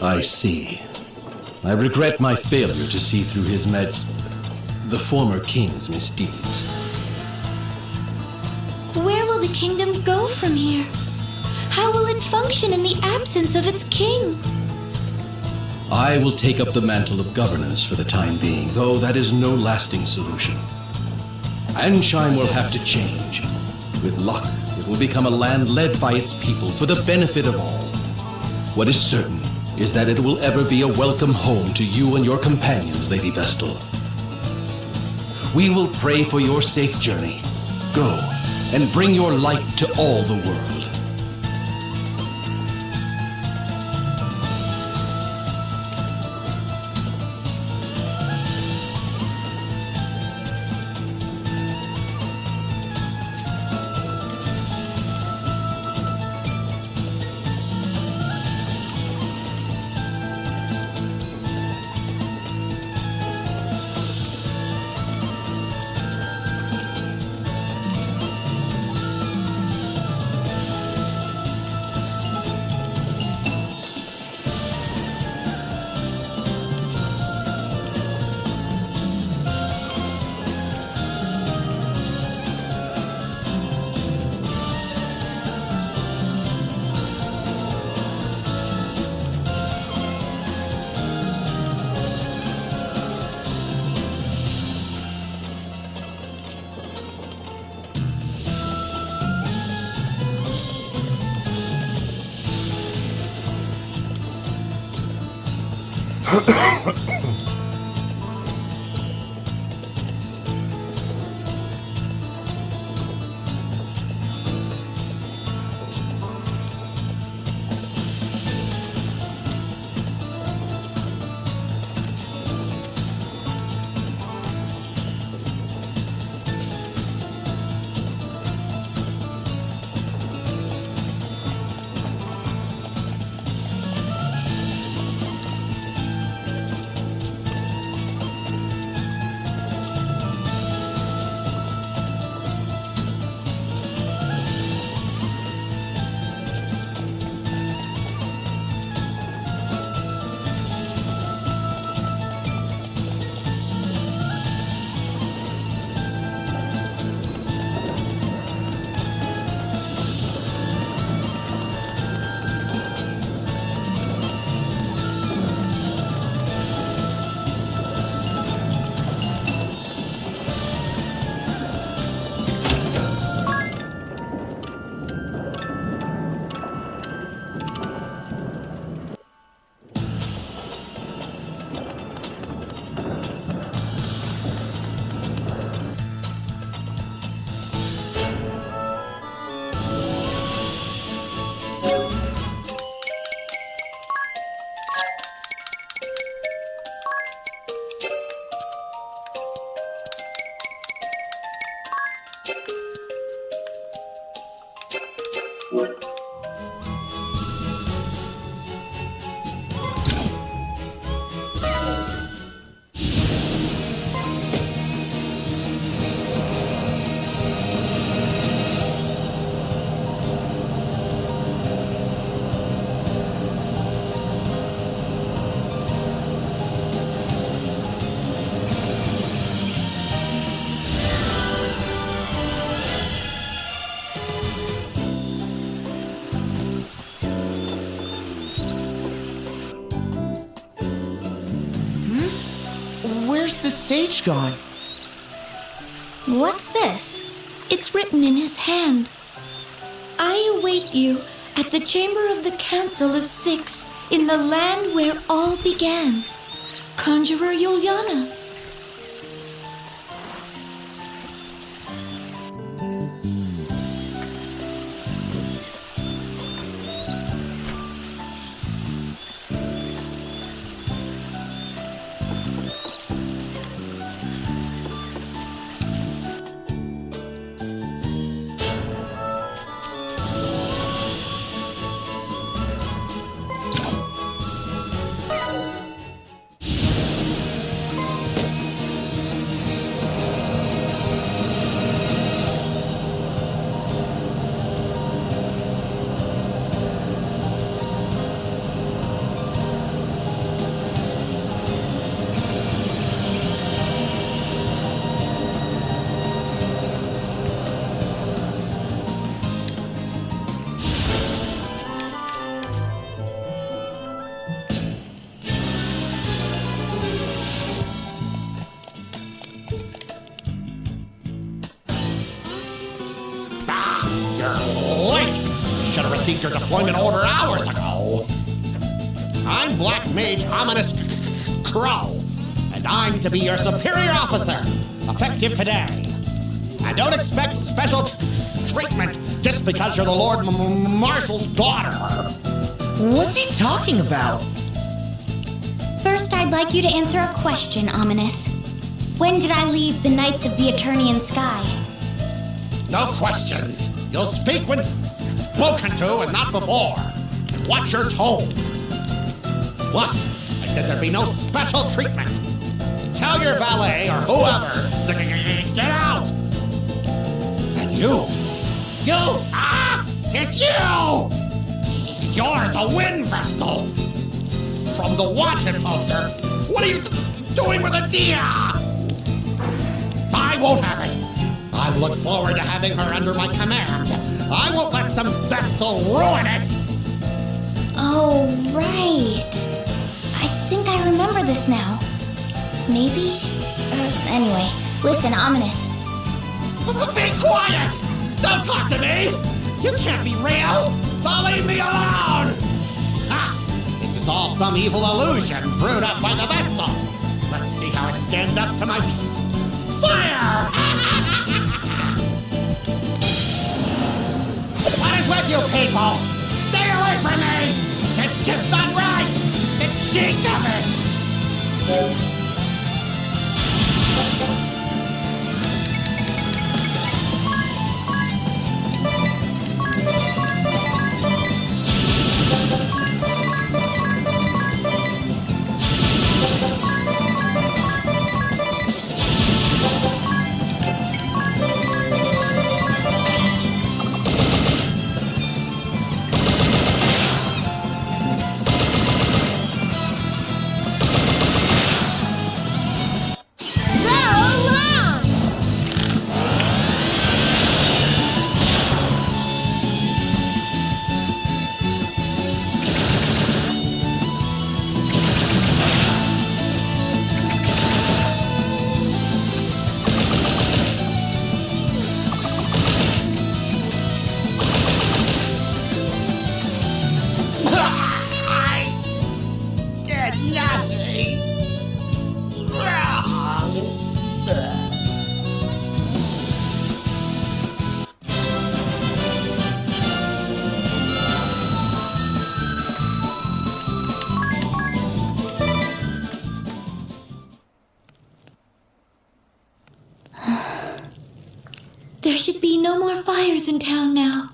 I see. I regret my failure to see through the former king's misdeeds. Where will the kingdom go from here? How will it function in the absence of its king? I will take up the mantle of governance for the time being, though that is no lasting solution. Ansheim will have to change. With luck, it will become a land led by its people for the benefit of all. What is certain is that it will ever be a welcome home to you and your companions, Lady Vestal. We will pray for your safe journey. Go, and bring your light to all the world. Where's the sage gone? What's this? It's written in his hand. I await you at the chamber of the Council of Six in the land where all began. Conjurer Yuliana. You're late! Should have received your deployment order hours ago. I'm Black Mage Ominous Crow, and I'm to be your superior officer, effective today. And don't expect special treatment just because you're the Lord Marshal's daughter. What's he talking about? First, I'd like you to answer a question, Ominous. When did I leave the Knights of the Eternian Sky? No questions. You'll speak when spoken to and not before. And watch your tone. Plus, I said there'd be no special treatment. Tell your valet or whoever to get out. And you, it's you! You're the Wind Vestal. From the wanted poster. What are you doing with a deer? I won't have it. I look forward to having her under my command. I won't let some Vestal ruin it! Oh, right. I think I remember this now. Maybe? Anyway, listen, Ominous. Be quiet! Don't talk to me! You can't be real, so leave me alone! This is all some evil illusion brewed up by the Vestal. Let's see how it stands up to my fire! What is with you people? Stay away from me! It's just not right! The cheek of it! There should be no more fires in town now.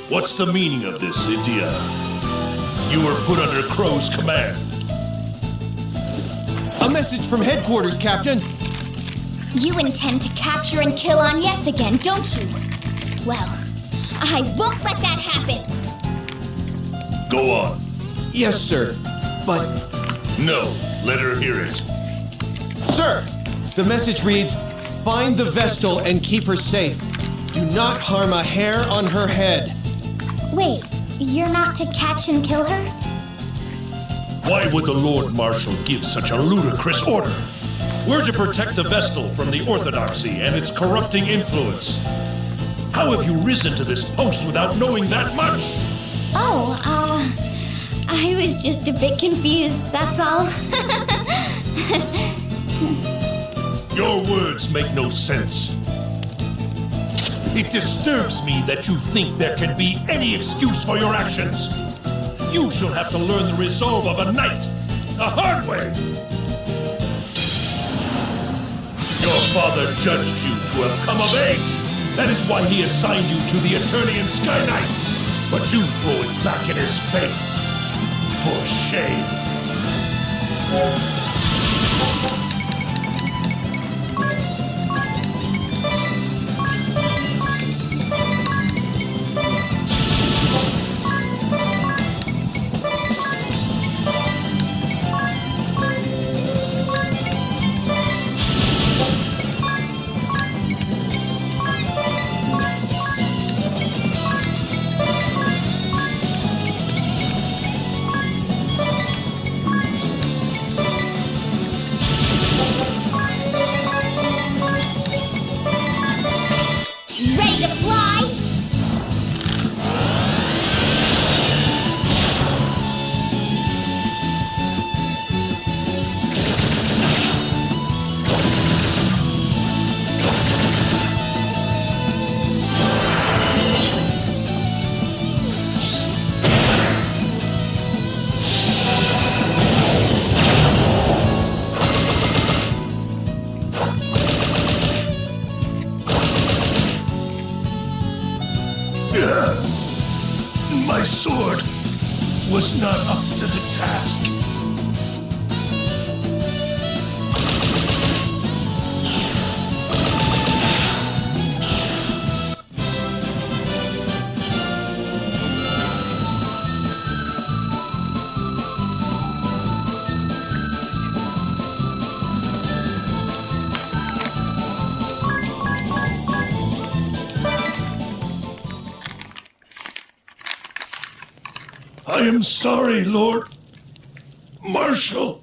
What's the meaning of this, India? You were put under Crow's command. A message from headquarters, Captain. You intend to capture and kill Agnes again, don't you? Well, I won't let that happen. Go on. Yes, sir. But... No, let her hear it. Sir! The message reads, find the Vestal and keep her safe. Do not harm a hair on her head. Wait, you're not to catch and kill her? Why would the Lord Marshal give such a ludicrous order? We're to protect the Vestal from the Orthodoxy and its corrupting influence. How have you risen to this post without knowing that much? Oh, I was just a bit confused, that's all. Your words make no sense. It disturbs me that you think there can be any excuse for your actions. You shall have to learn the resolve of a knight, the hard way. Your father judged you to have come of age. That is why he assigned you to the Eternian Sky Knights. But you throw it back in his face. For shame. Ready to fly? My sword was not up to the task. I am sorry, Lord Marshal.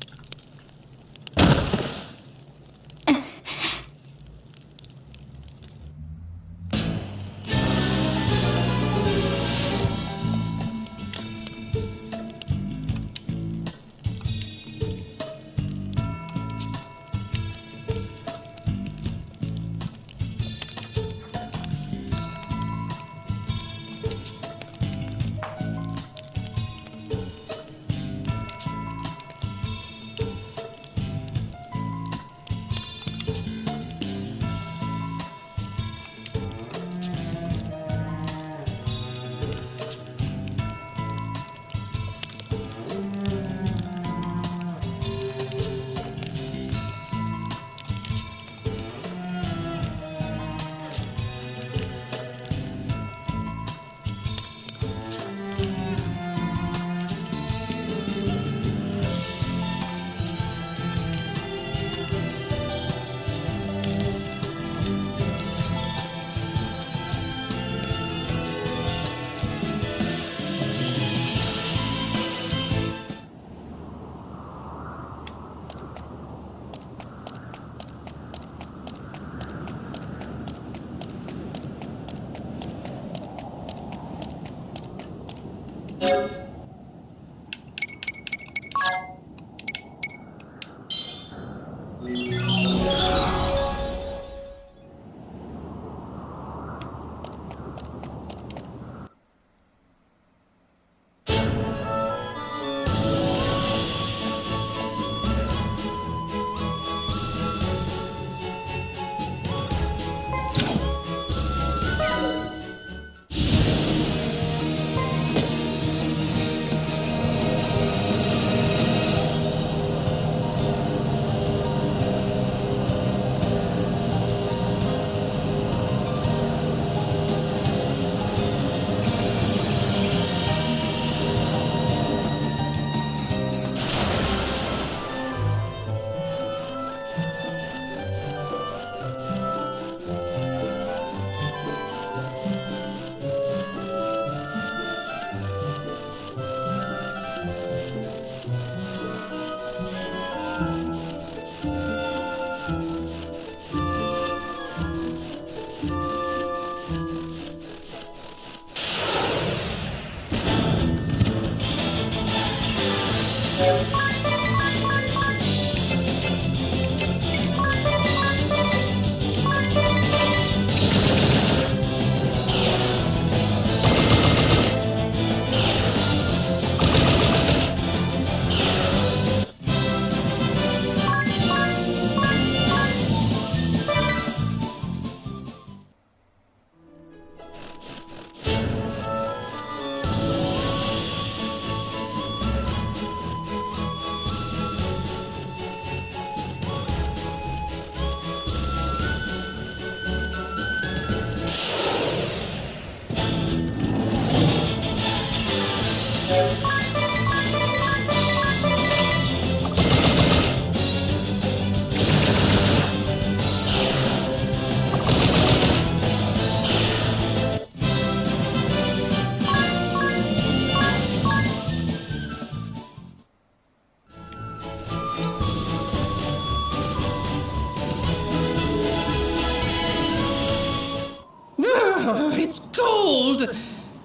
It's cold.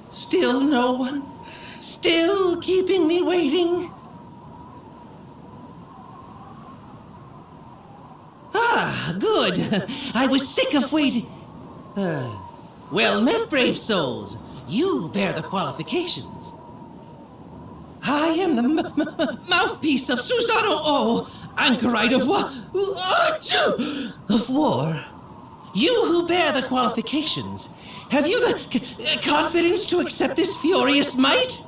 Still no one. Still keeping me waiting. Ah, good. I was sick of waiting. Well met, brave souls. You bear the qualifications. I am the mouthpiece of Susano O, anchorite of war. You who bear the qualifications, have you the confidence to accept this furious might?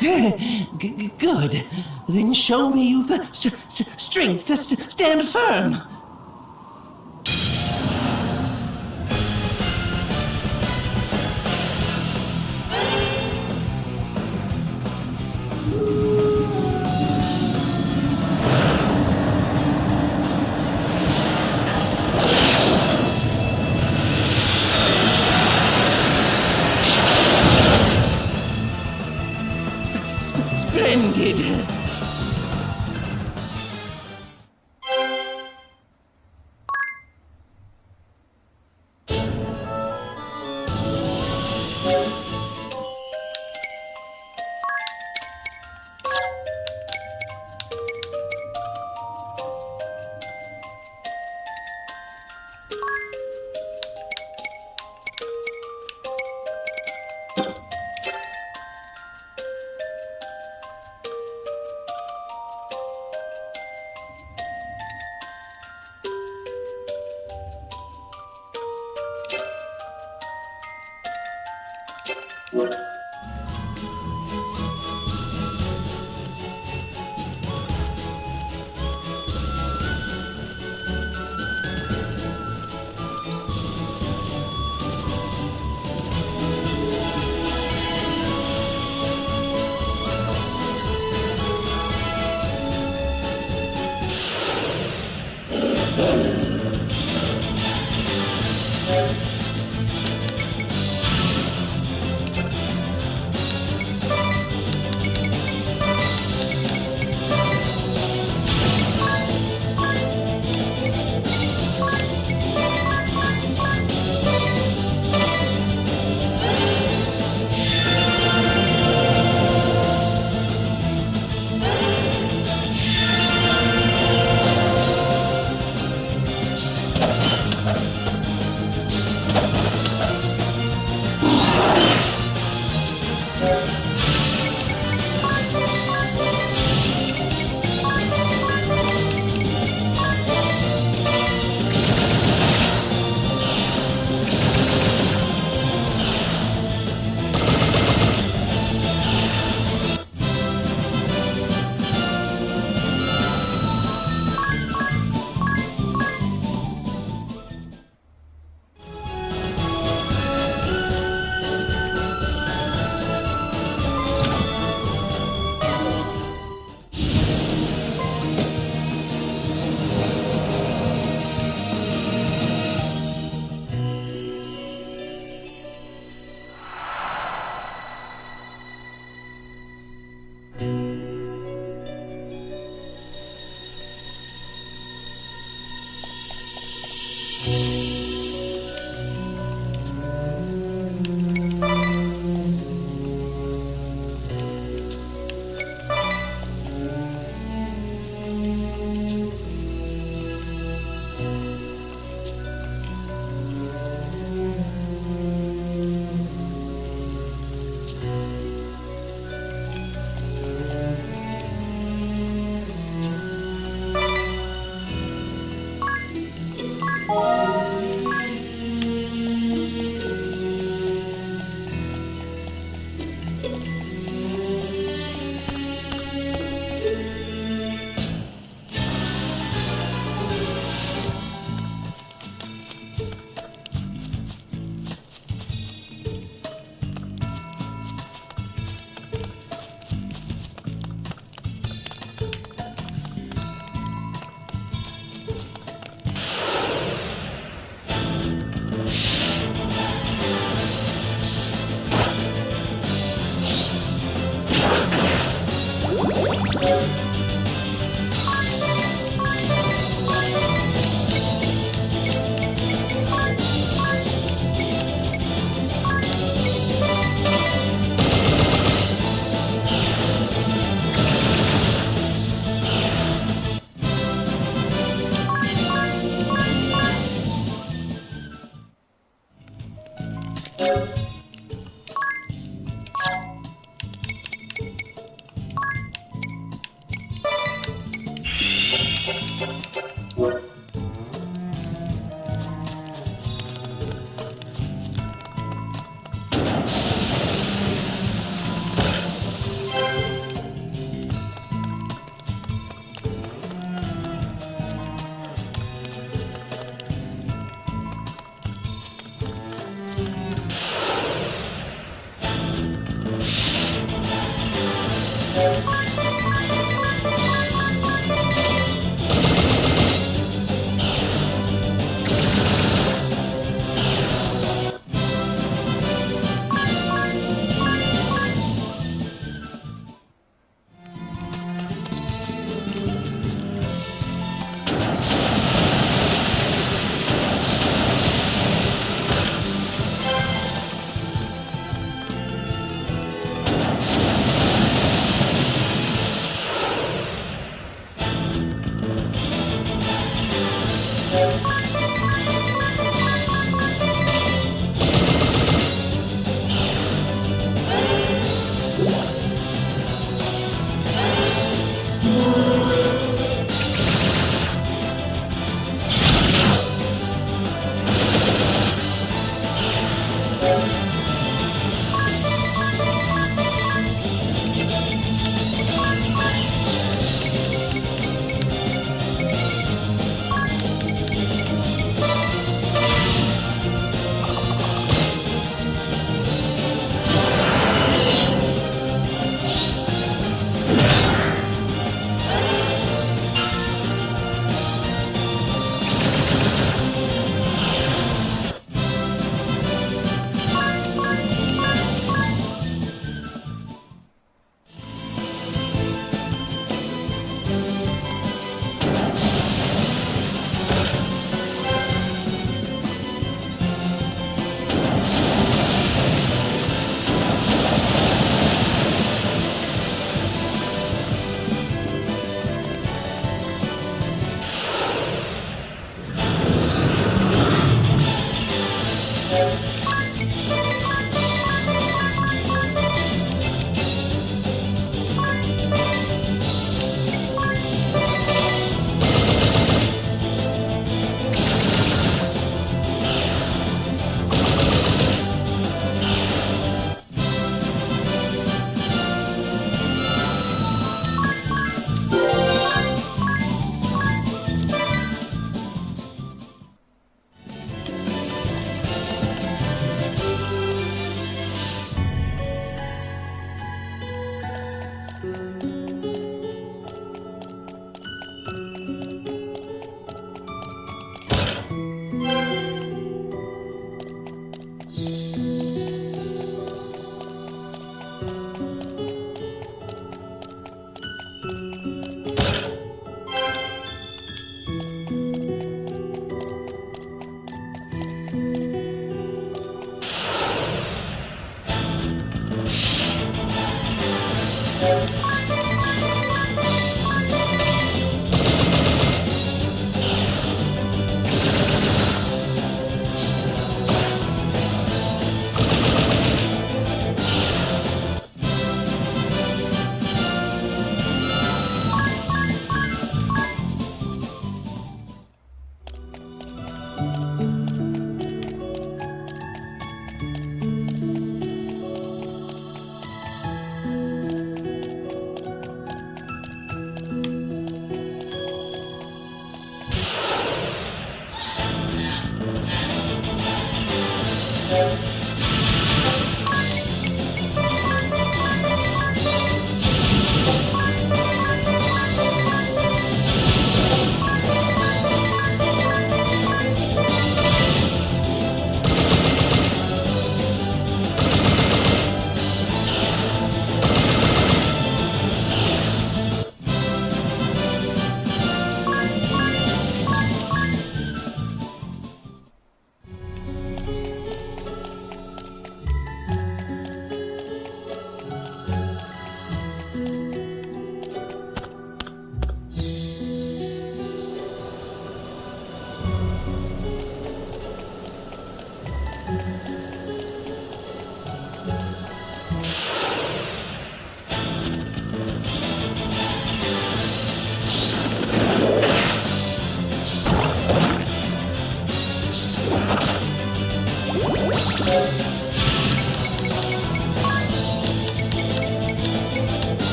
Good. Then show me you've the strength to stand firm. Splendid.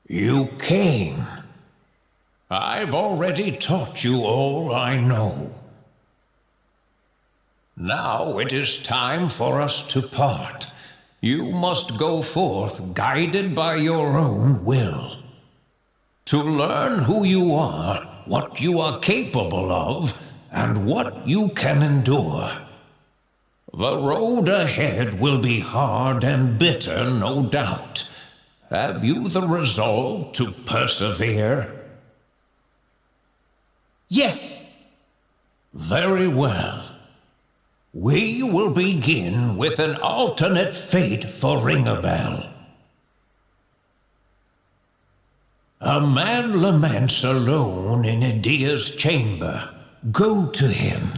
You came. I've already taught you all I know. Now it is time for us to part. You must go forth guided by your own will. To learn who you are, what you are capable of, and what you can endure. The road ahead will be hard and bitter, no doubt. Have you the resolve to persevere? Yes. Very well. We will begin with an alternate fate for Ring-a-Bell. A man laments alone in Idia's chamber. Go to him.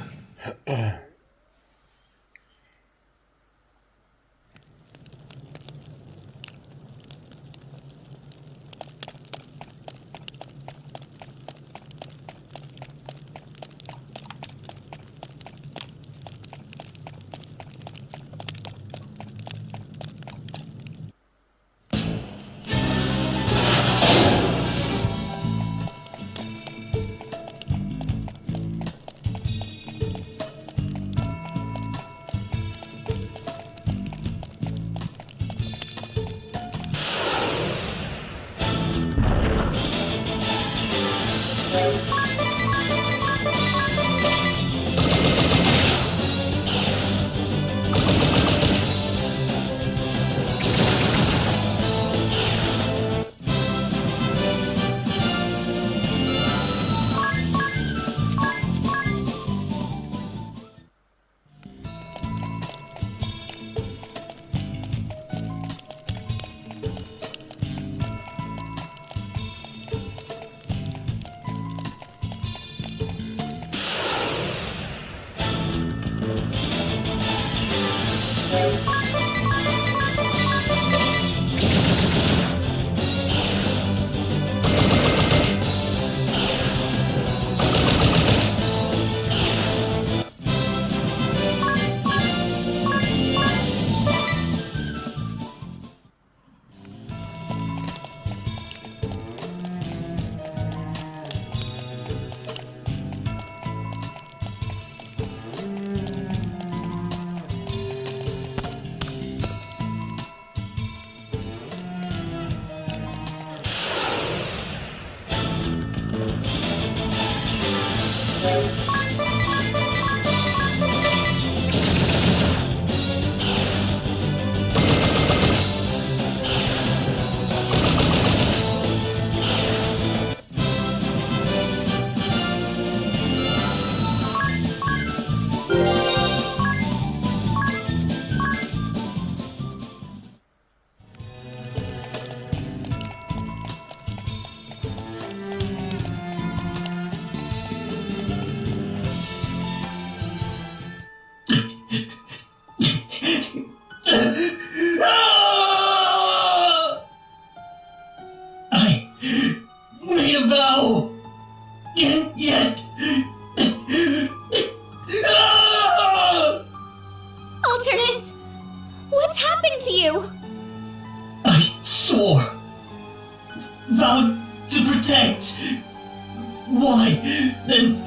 then...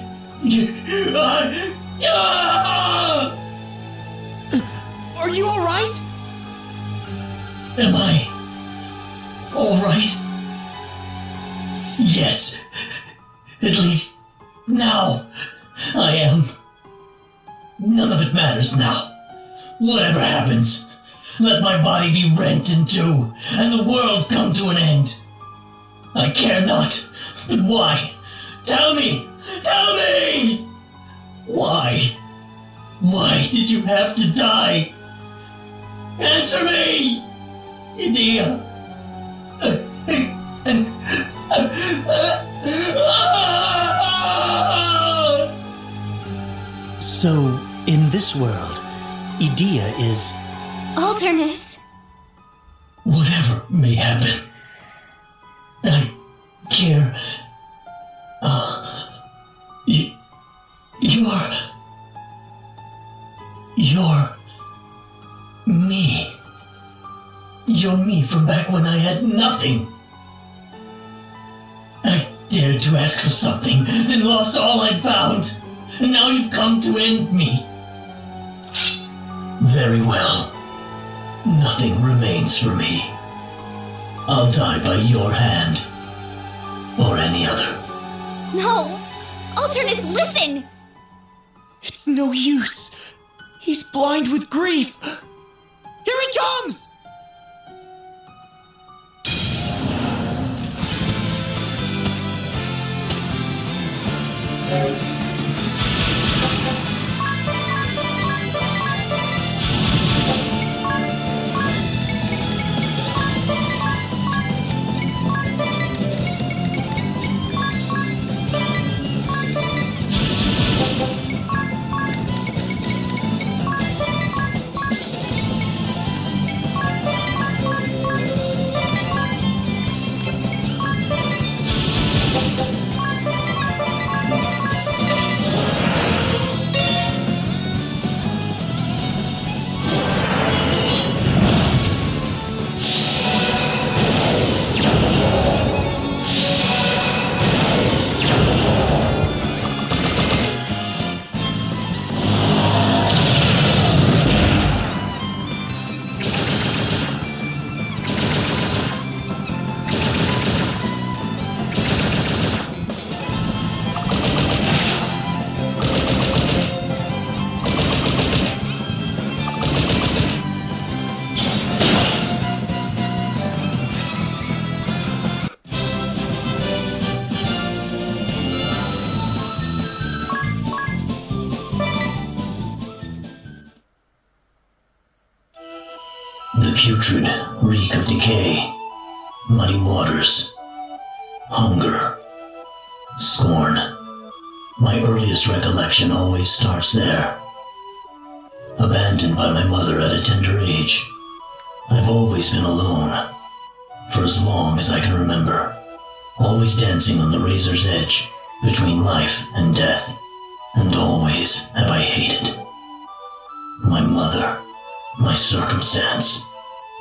Are you alright? Am I alright? Yes. At least now I am. None of it matters now. Whatever happens, let my body be rent in two and the world come to an end. I care not. But why? Tell me! Tell me! Why? Why did you have to die? Answer me! Idea! So, in this world, Idea is... Alternus. Whatever may happen, I care. You're me. You're me from back when I had nothing. I dared to ask for something, then lost all I'd found. And now you've come to end me. Very well. Nothing remains for me. I'll die by your hand. Or any other. No! Alternus, listen! It's no use. He's blind with grief. Here he comes! The putrid reek of decay, muddy waters, hunger, scorn. My earliest recollection always starts there. Abandoned by my mother at a tender age, I've always been alone, for as long as I can remember, always dancing on the razor's edge between life and death, and always have I hated my mother, my circumstance,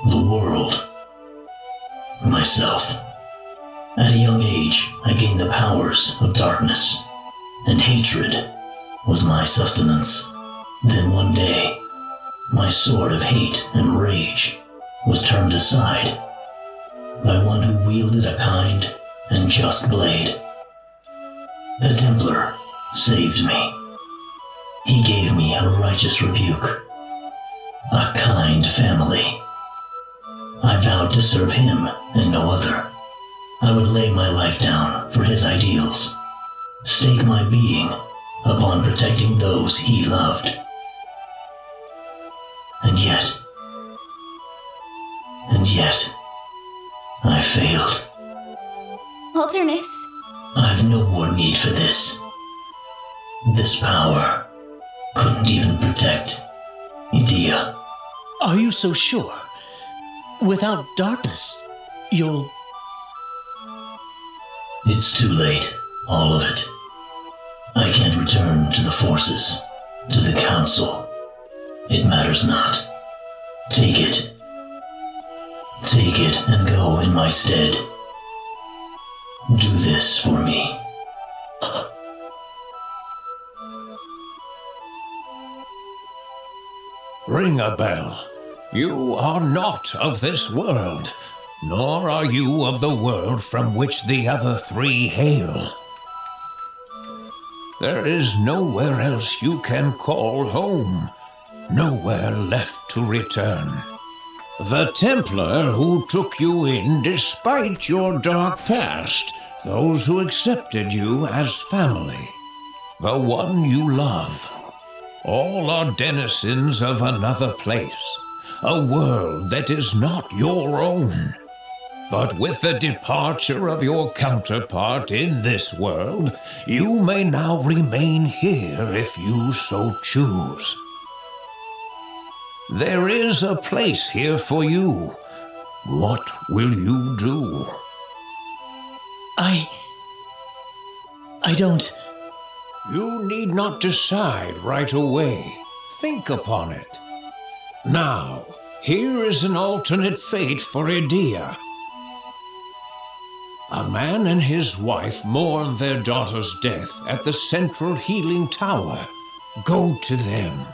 the world, myself. At a young age, I gained the powers of darkness, and hatred was my sustenance. Then one day, my sword of hate and rage was turned aside by one who wielded a kind and just blade. The Templar saved me. He gave me a righteous rebuke, a kind family. I vowed to serve him and no other. I would lay my life down for his ideals, stake my being upon protecting those he loved. And yet, I failed. Alternus. I've no more need for this. This power couldn't even protect Idea. Are you so sure? Without darkness, you'll... It's too late, all of it. I can't return to the forces, to the council. It matters not. Take it. Take it and go in my stead. Do this for me. ring a bell. You are not of this world, nor are you of the world from which the other three hail. There is nowhere else you can call home, nowhere left to return. The Templar who took you in despite your dark past, those who accepted you as family, the one you love, all are denizens of another place, a world that is not your own. But with the departure of your counterpart in this world, you may now remain here if you so choose. There is a place here for you. What will you do? I don't... You need not decide right away. Think upon it. Now, here is an alternate fate for Idea. A man and his wife mourn their daughter's death at the central healing tower. Go to them.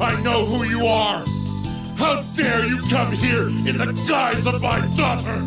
I know who you are! How dare you come here in the guise of my daughter!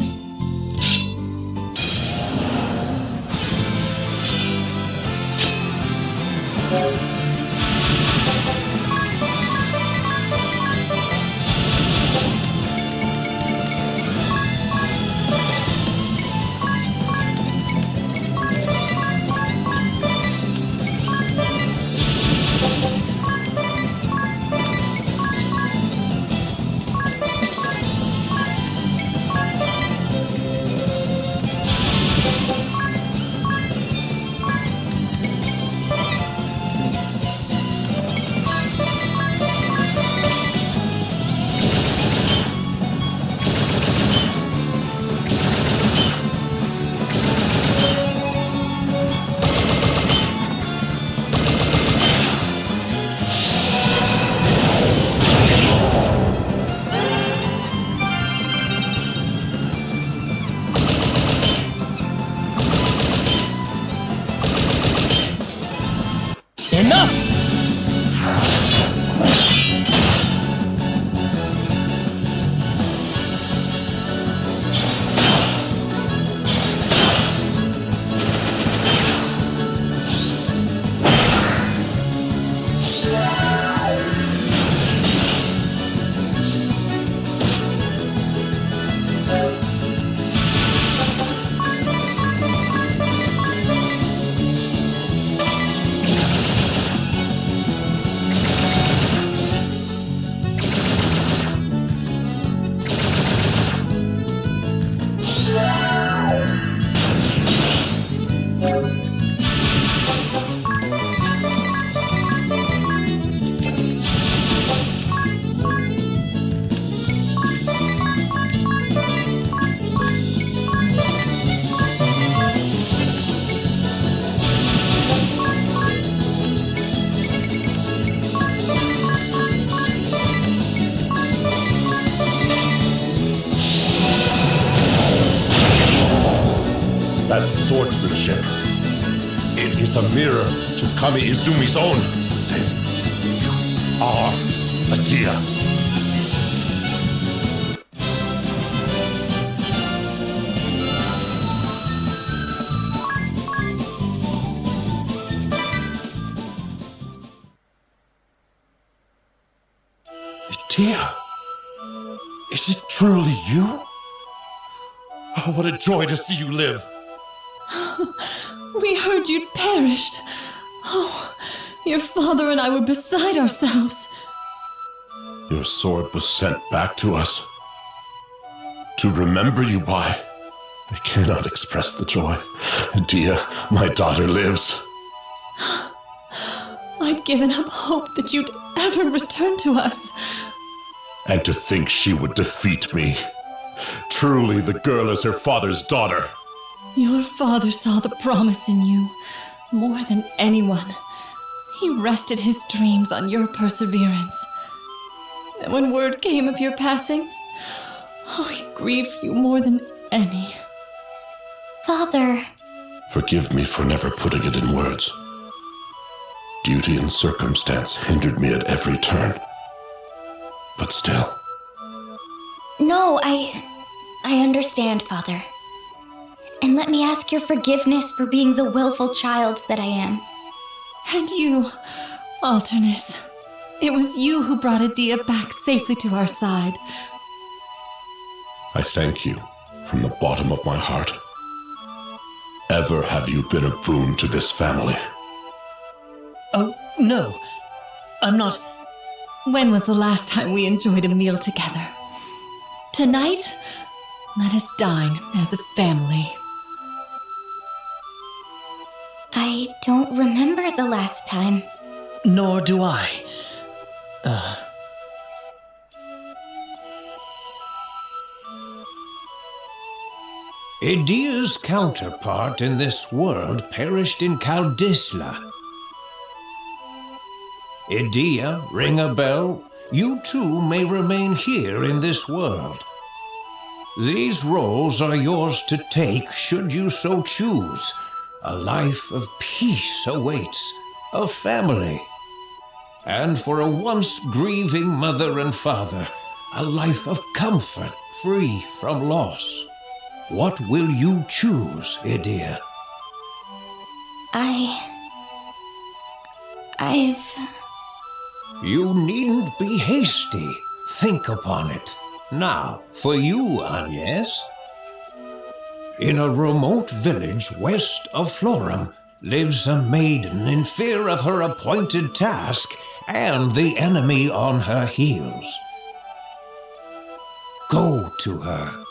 That swordsmanship, it is a mirror to Kami Izumi's own. Then you are Adia. Adia, is it truly you? Oh, what a joy to see you live. We heard you'd perished. Oh, your father and I were beside ourselves. Your sword was sent back to us. To remember you by. I cannot express the joy. Adia, my daughter lives. I'd given up hope that you'd ever return to us. And to think she would defeat me. Truly, the girl is her father's daughter. Your father saw the promise in you, more than anyone. He rested his dreams on your perseverance. And when word came of your passing, oh, he grieved you more than any. Father. Forgive me for never putting it in words. Duty and circumstance hindered me at every turn. But still. No, I understand, Father. And let me ask your forgiveness for being the willful child that I am. And you, Alternus. It was you who brought Adia back safely to our side. I thank you from the bottom of my heart. Ever have you been a boon to this family? Oh, no. I'm not. When was the last time we enjoyed a meal together? Tonight, let us dine as a family. I don't remember the last time. Nor do I. Adia's counterpart in this world perished in Kaldisla. Adia, ring a bell. You too may remain here in this world. These roles are yours to take should you so choose. A life of peace awaits, a family. and for a once grieving mother and father, a life of comfort free from loss. What will you choose, Idir? You needn't be hasty. Think upon it. Now, for you, Agnes. In a remote village west of Florum lives a maiden in fear of her appointed task and the enemy on her heels. Go to her.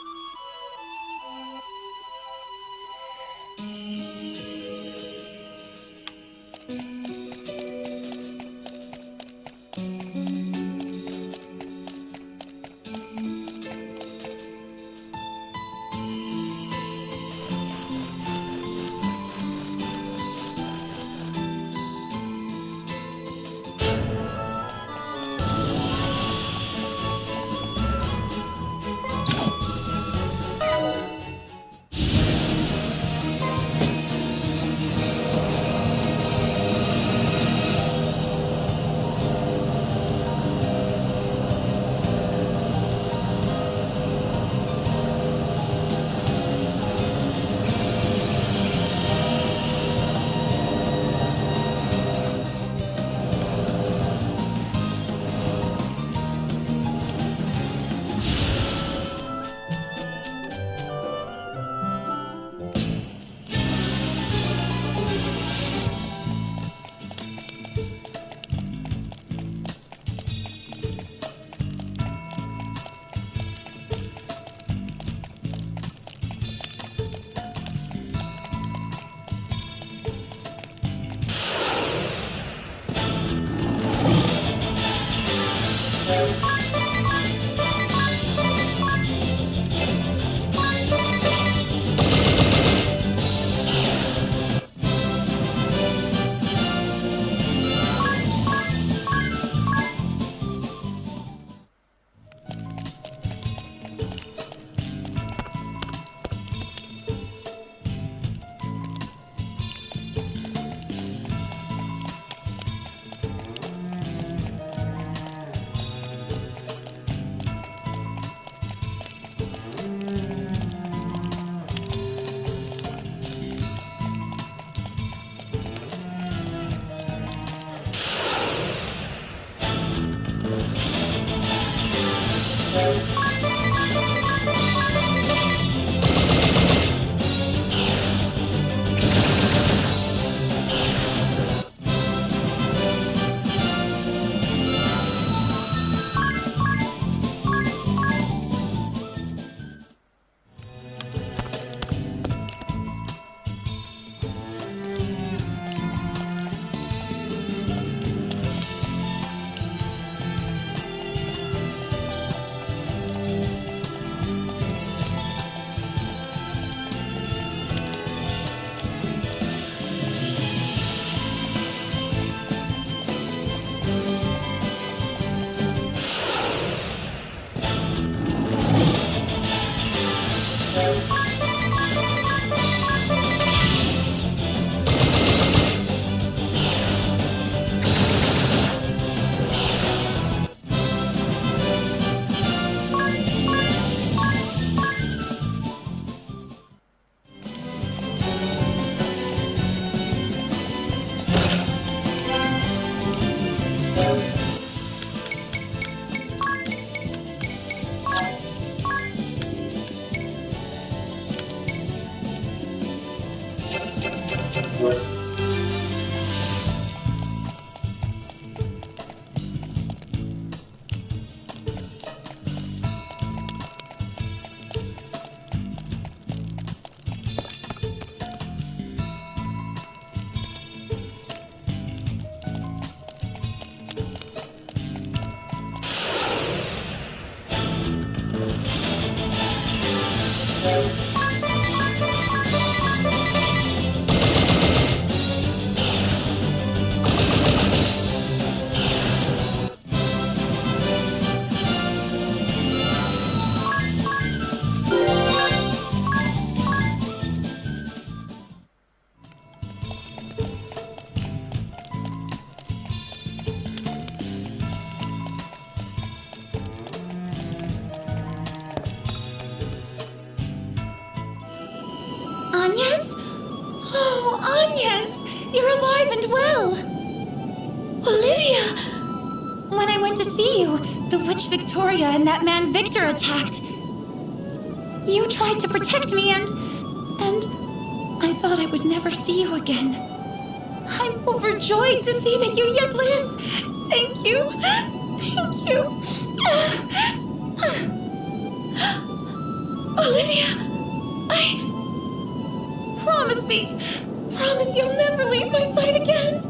Agnes? Oh, Agnes! You're alive and well! Olivia! When I went to see you, the witch Victoria and that man Victor attacked. You tried to protect me and I thought I would never see you again. I'm overjoyed to see that you yet live. Thank you. Thank you. Olivia, promise me. Promise you'll never leave my side again.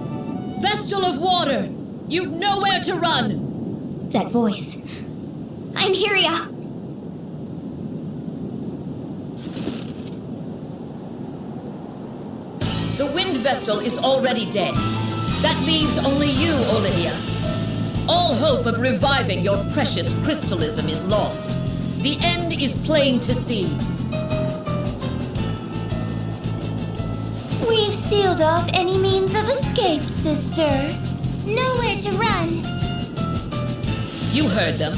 Vestal of Water, you've nowhere to run. That voice. I'm Hyria. The Wind Vestal is already dead. That leaves only you, Olivia. All hope of reviving your precious crystalism is lost. The end is plain to see. We've sealed off any means of escape, sister. Nowhere to run. You heard them.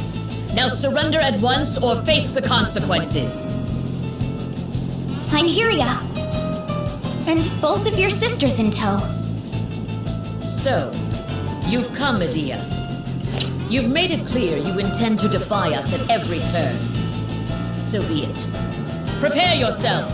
Now surrender at once or face the consequences. I'm Hyria. And both of your sisters in tow. So, you've come, Medea. You've made it clear you intend to defy us at every turn. So be it. Prepare yourself.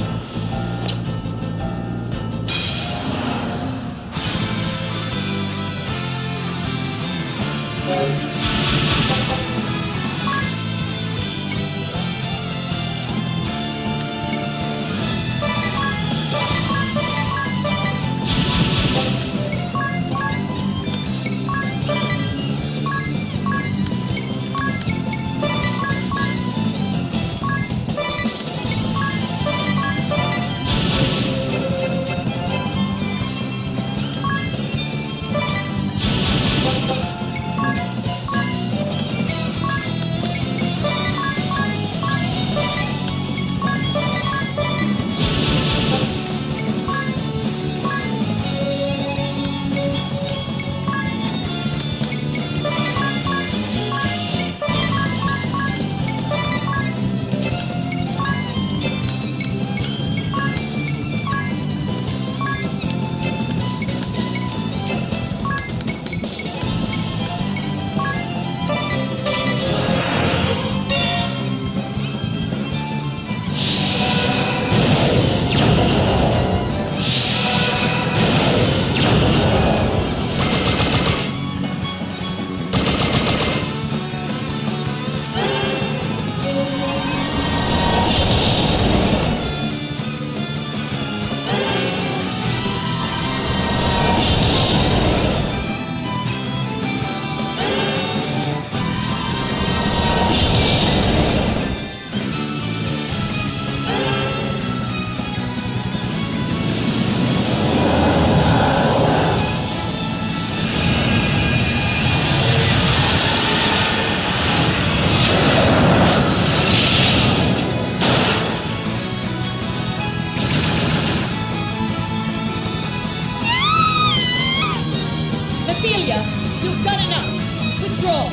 You've done enough. Withdraw.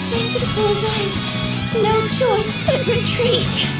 I suppose I've no choice but retreat.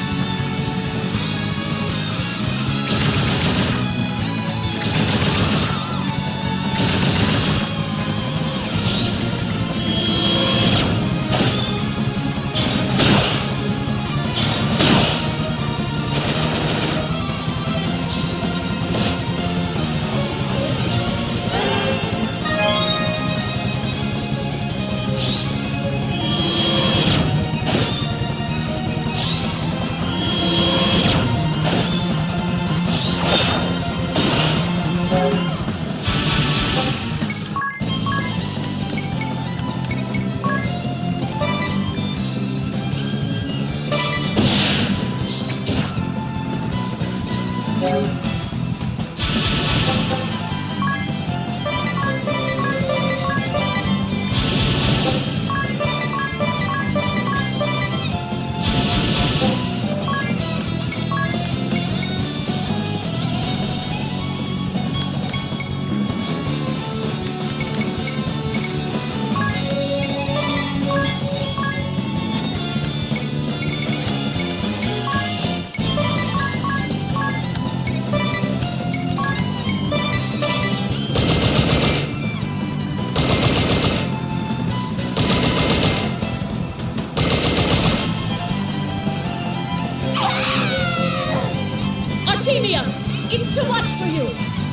for you!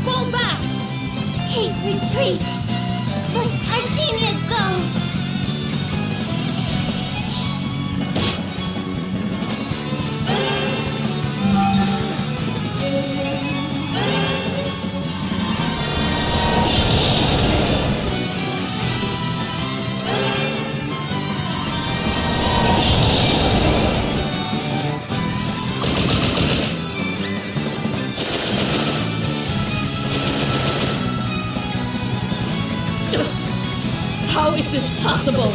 Fall back! Hey, retreat! Let Artemia go! How is this possible?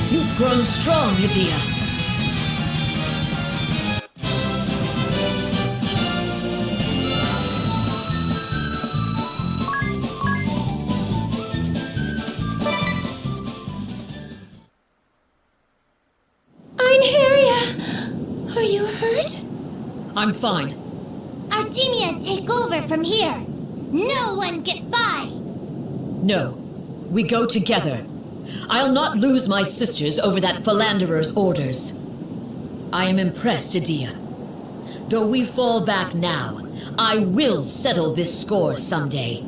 You've grown strong, Medea. Einherja! Are you hurt? I'm fine. Artemia, take over from here! No one get by! No, we go together. I'll not lose my sisters over that philanderer's orders. I am impressed, Edea. Though we fall back now, I will settle this score someday.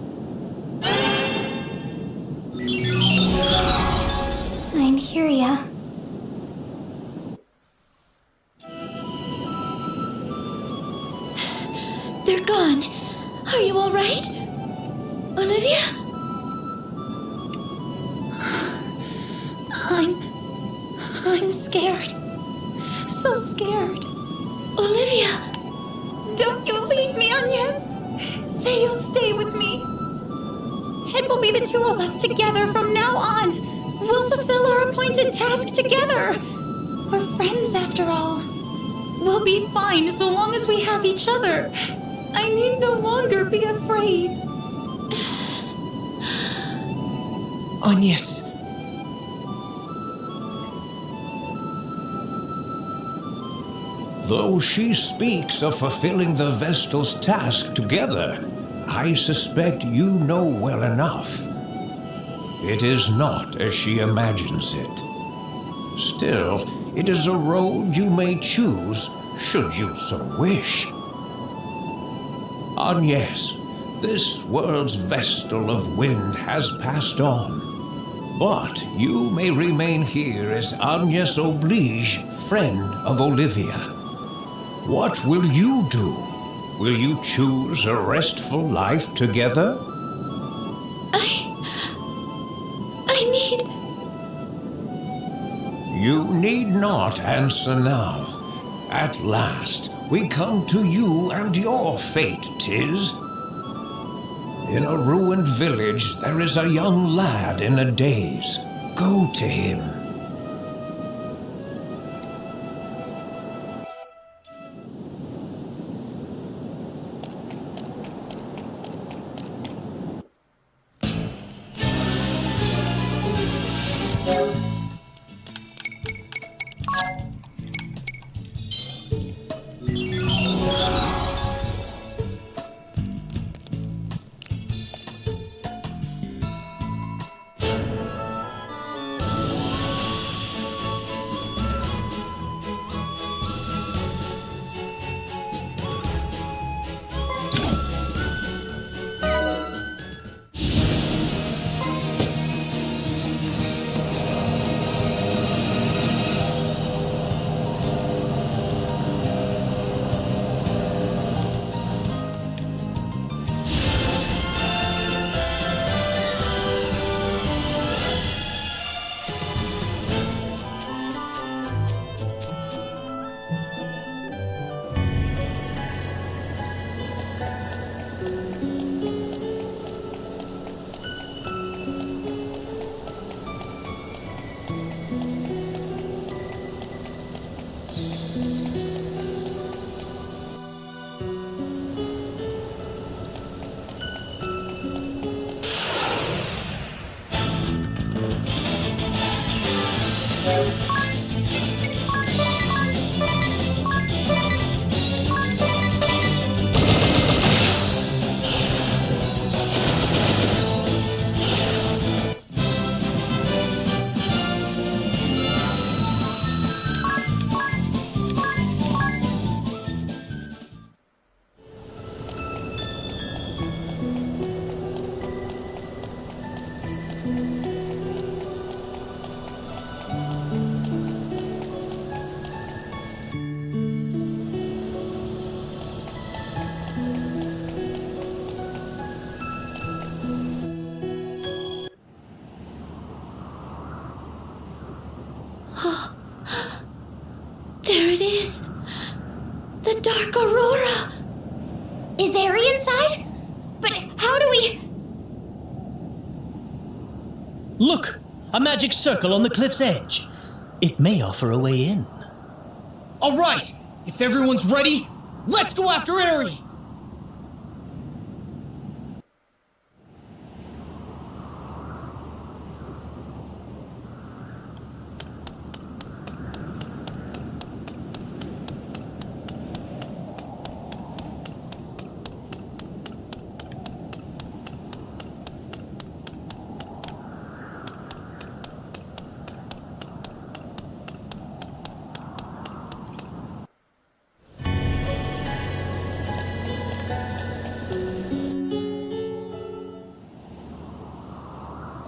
Einherja. They're gone. Are you all right? Olivia? I'm scared. So scared. Olivia! Don't you leave me, Agnes! Say you'll stay with me. It will be the two of us together from now on. We'll fulfill our appointed task together. We're friends after all. We'll be fine so long as we have each other. I need no longer be afraid. Agnes. Though she speaks of fulfilling the Vestal's task together, I suspect you know well enough. It is not as she imagines it. Still, it is a road you may choose, should you so wish. Agnes, this world's Vestal of Wind has passed on. But you may remain here as Agnes Oblige, friend of Olivia. What will you do? Will you choose a restful life together? I need... You need not answer now. At last, we come to you and your fate, 'tis. In a ruined village, there is a young lad in a daze. Go to him. dark aurora. Is Aerie inside? But how do we... Look! A magic circle on the cliff's edge. It may offer a way in. All right, if everyone's ready, let's go after Aerie!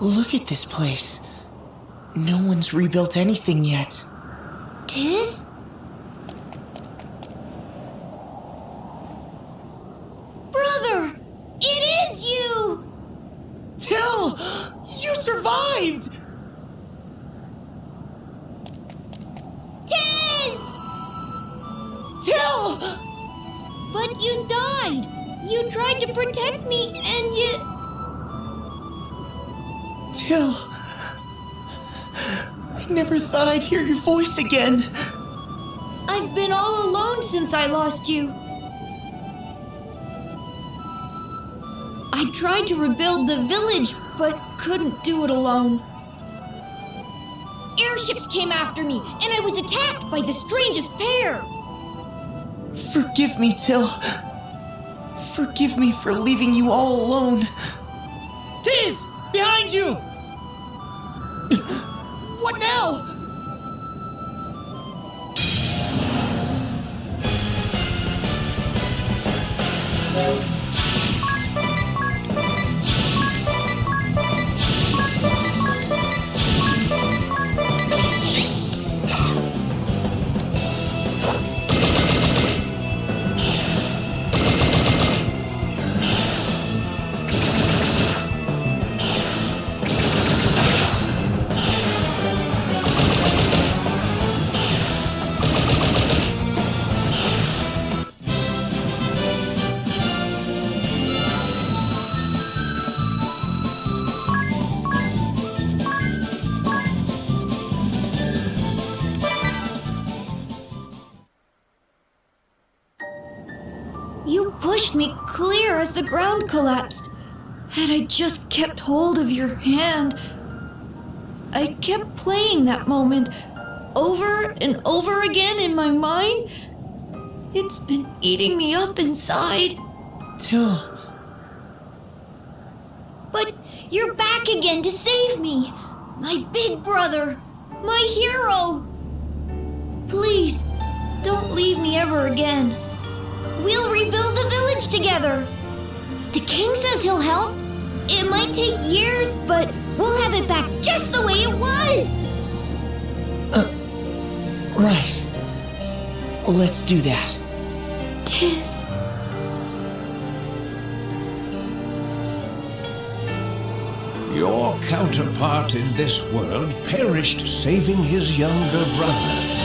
Look at this place. No one's rebuilt anything yet. Tiz? Brother! It is you! Till! You survived! Tiz! Till! But you died! You tried to protect me, and you... Till... I never thought I'd hear your voice again. I've been all alone since I lost you. I tried to rebuild the village, but couldn't do it alone. Airships came after me, and I was attacked by the strangest pair. Forgive me, Till. Forgive me for leaving you all alone. Tiz! Behind you! What now? You pushed me clear as the ground collapsed. Had I just kept hold of your hand, I kept playing that moment over and over again in my mind. It's been eating me up inside. Till... But you're back again to save me. My big brother. My hero. Please, don't leave me ever again. We'll rebuild the village together. The king says he'll help. It might take years, but we'll have it back just the way it was. Right. Let's do that. Tiz. Your counterpart in this world perished saving his younger brother.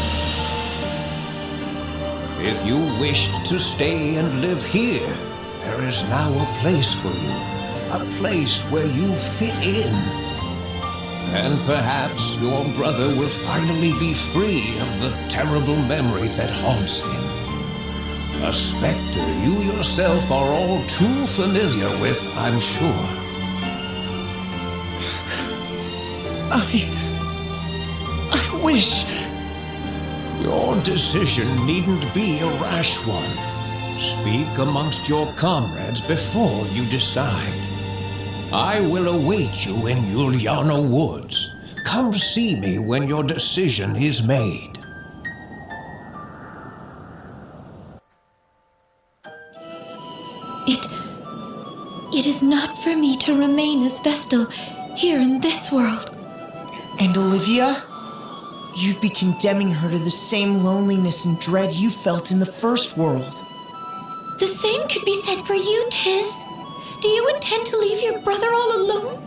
If you wished to stay and live here, there is now a place for you. A place where you fit in. And perhaps your brother will finally be free of the terrible memory that haunts him. A specter you yourself are all too familiar with, I'm sure. I wish... Your decision needn't be a rash one. Speak amongst your comrades before you decide. I will await you in Juliana Woods. Come see me when your decision is made. It is not for me to remain as Vestal here in this world. And Olivia? You'd be condemning her to the same loneliness and dread you felt in the first world. The same could be said for you, Tiz. Do you intend to leave your brother all alone?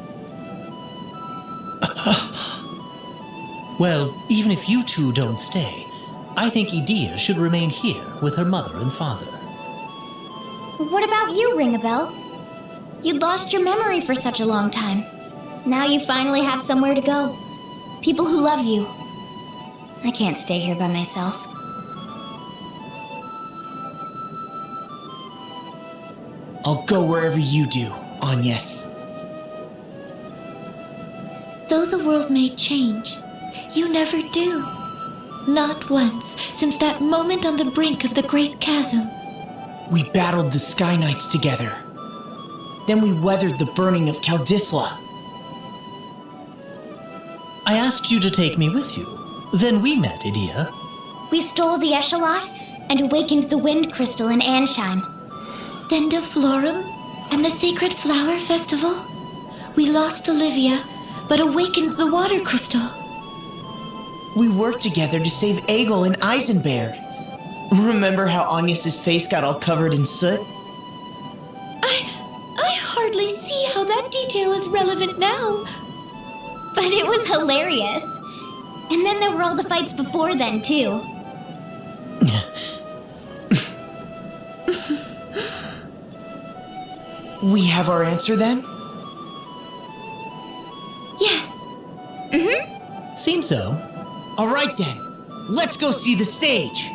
Well, even if you two don't stay, I think Edea should remain here with her mother and father. What about you, Ring-a-Bell? You'd lost your memory for such a long time. Now you finally have somewhere to go. People who love you. I can't stay here by myself. I'll go wherever you do, Agnes. Though the world may change, you never do. Not once since that moment on the brink of the Great Chasm. We battled the Sky Knights together. Then we weathered the burning of Kaldisla. I asked you to take me with you. Then we met, Edea. We stole the Echelot and awakened the Wind Crystal in Ansheim. Then to Florum and the Sacred Flower Festival. We lost Olivia, but awakened the Water Crystal. We worked together to save Egil and Eisenberg. Remember how Agnes's face got all covered in soot? I hardly see how that detail is relevant now. But it was hilarious. And then there were all the fights before then, too. We have our answer then? Yes. Mm-hmm. Seems so. All right then. Let's go see the stage.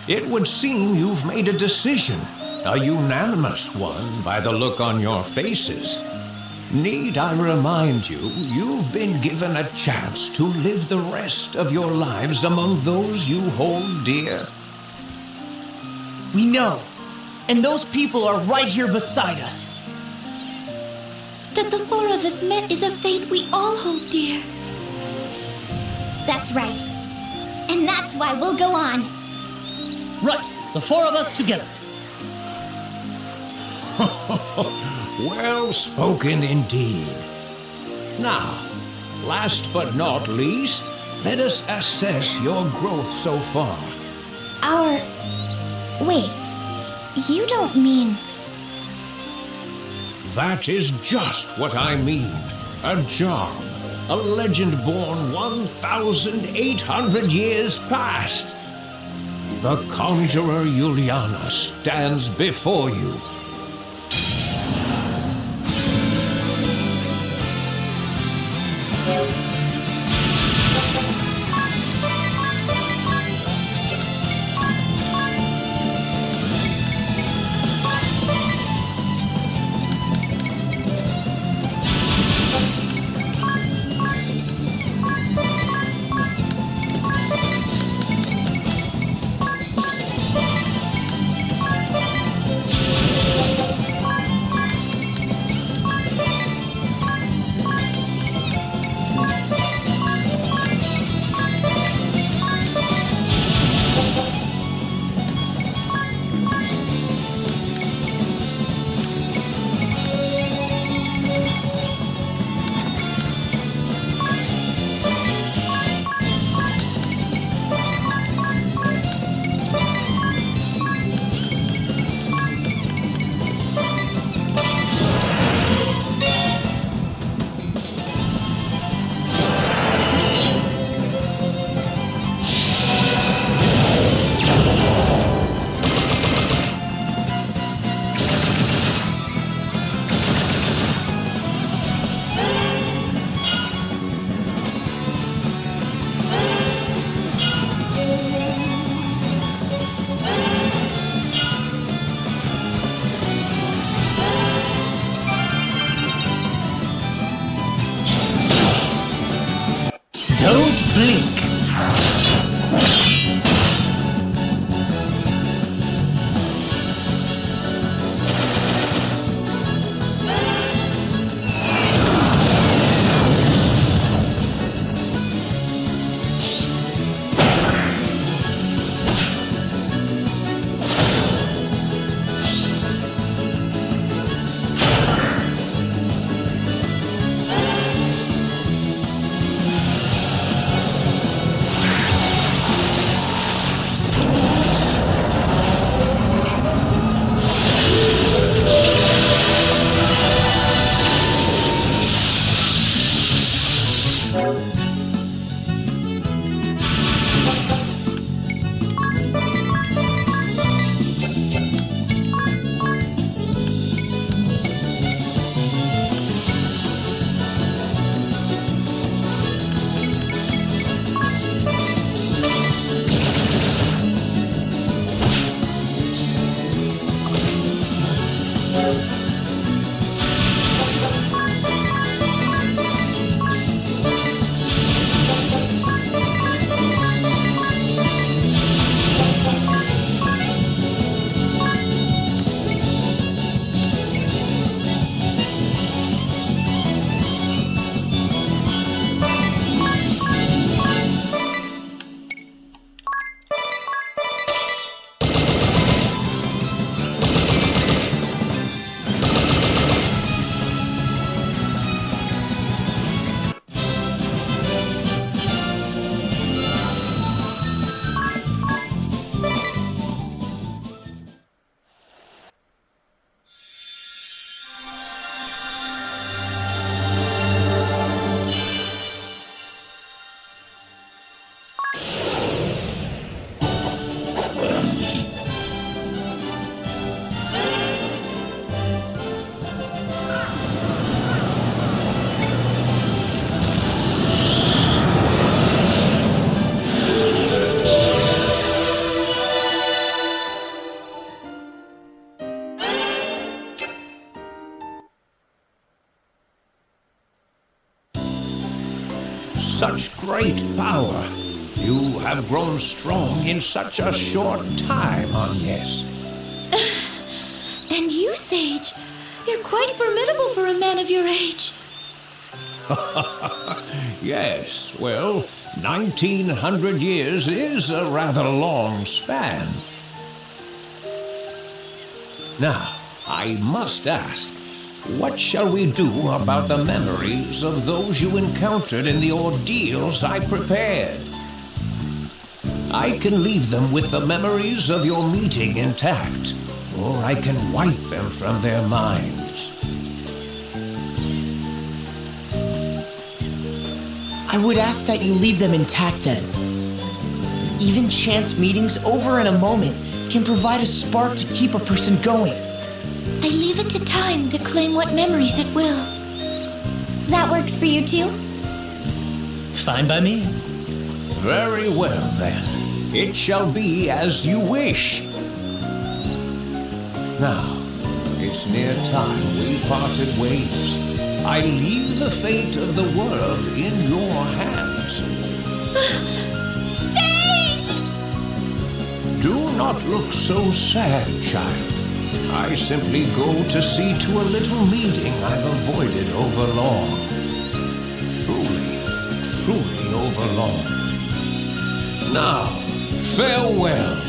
It would seem you've made a decision, a unanimous one by the look on your faces. Need I remind you, you've been given a chance to live the rest of your lives among those you hold dear. We know. And those people are right here beside us. That the four of us met is a fate we all hold dear. That's right. And that's why we'll go on. Right, the four of us together. Well spoken indeed. Now, last but not least, let us assess your growth so far. Wait, you don't mean... That is just what I mean. A job. A legend born 1,800 years past. The conjurer Juliana stands before you. great power. You have grown strong in such a short time, Agnes. And you, Sage, you're quite formidable for a man of your age. Yes, well, 1900 years is a rather long span. Now, I must ask, what shall we do about the memories of those you encountered in the ordeals I prepared? I can leave them with the memories of your meeting intact, or I can wipe them from their minds. I would ask that you leave them intact then. Even chance meetings over in a moment can provide a spark to keep a person going. I leave it to time to claim what memories it will. That works for you too? Fine by me. Very well, then. It shall be as you wish. Now, it's near time we parted ways. I leave the fate of the world in your hands. Sage! Do not look so sad, child. I simply go to see to a little meeting I've avoided overlong. Truly overlong. Now, farewell.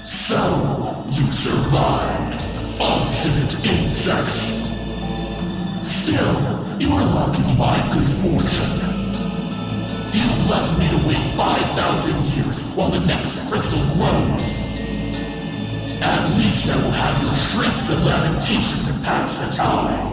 So, you survived, obstinate insects. Still, your luck is my good fortune. You've left me to wait 5,000 years while the next crystal grows. At least I will have your shrieks of lamentation to pass the time.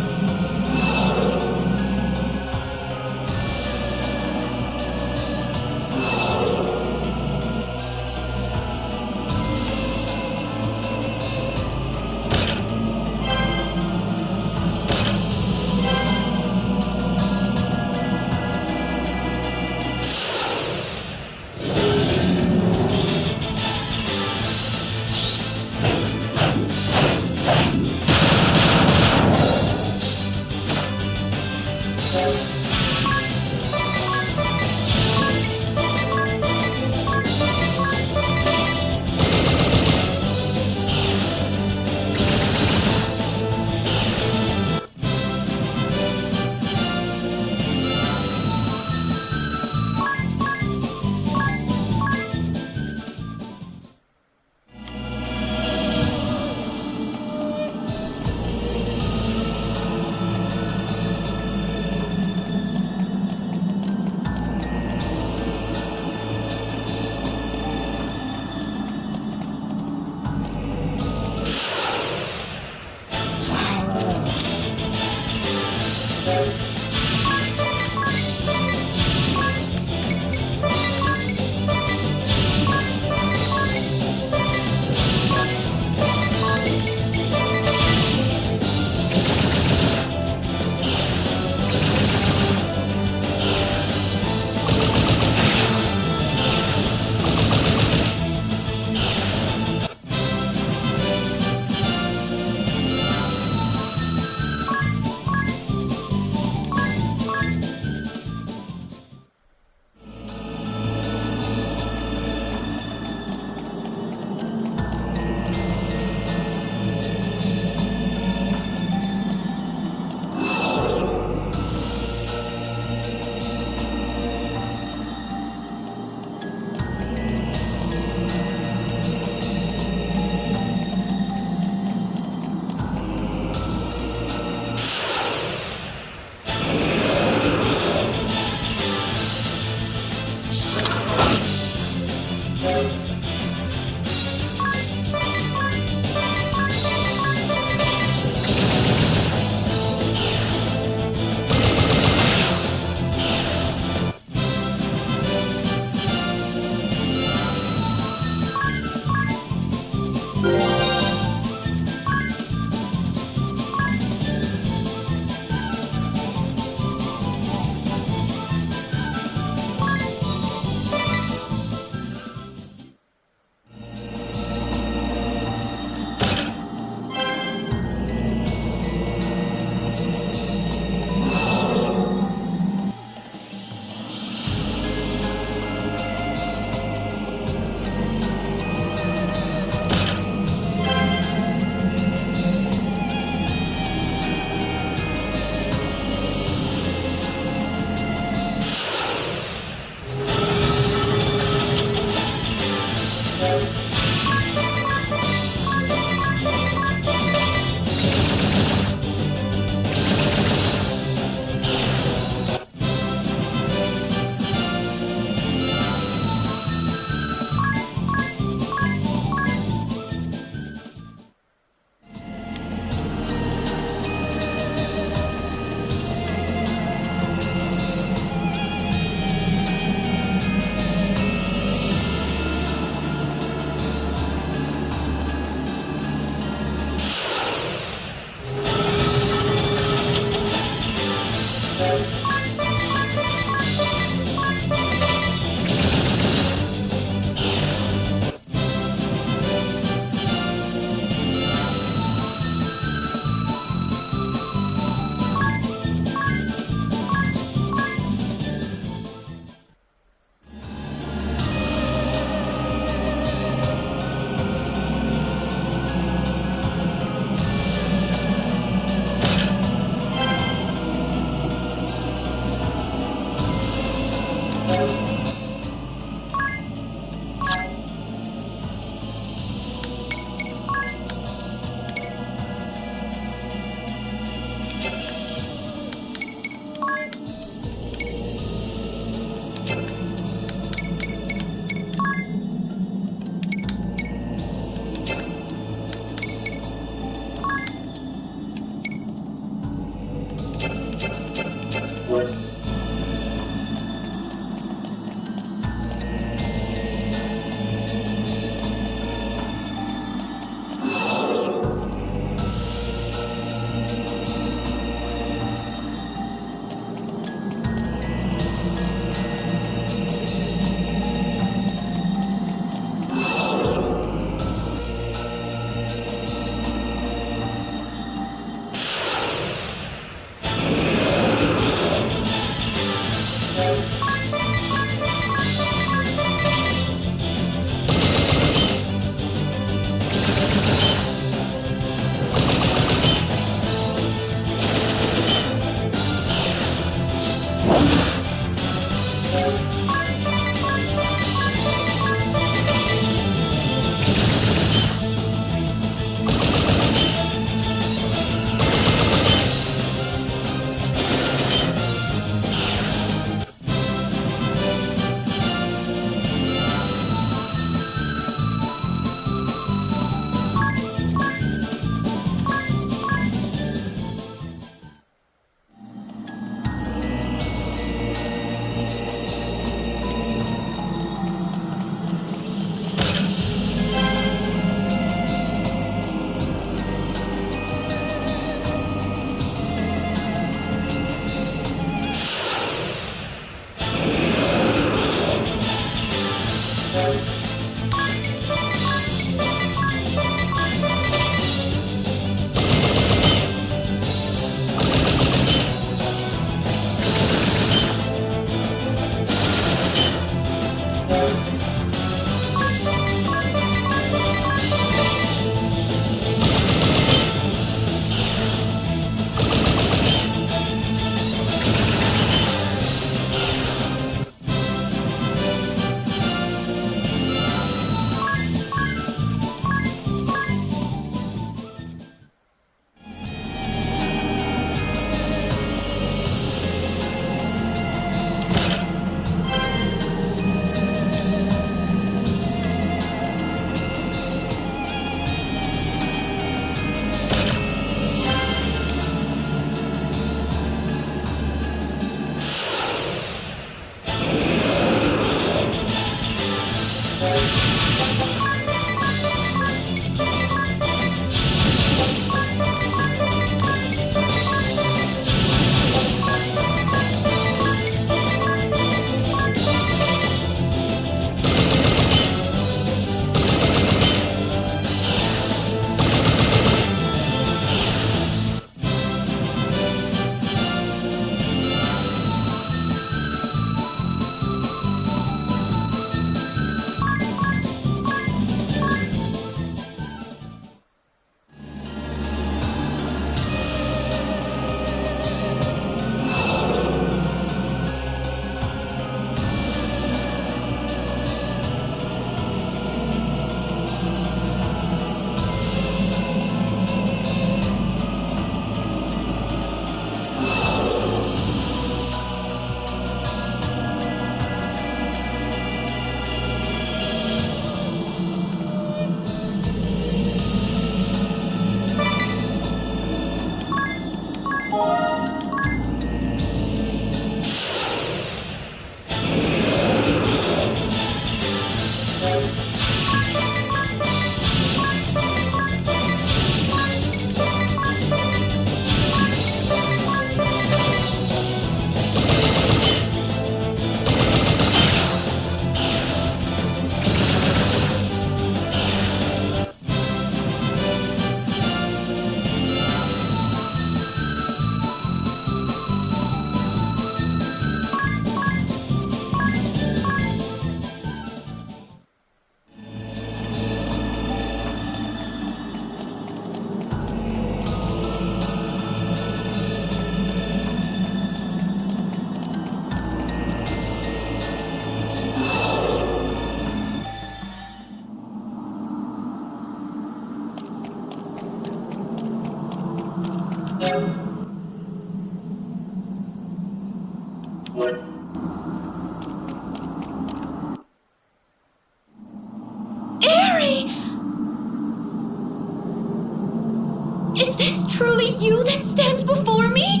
you that stands before me?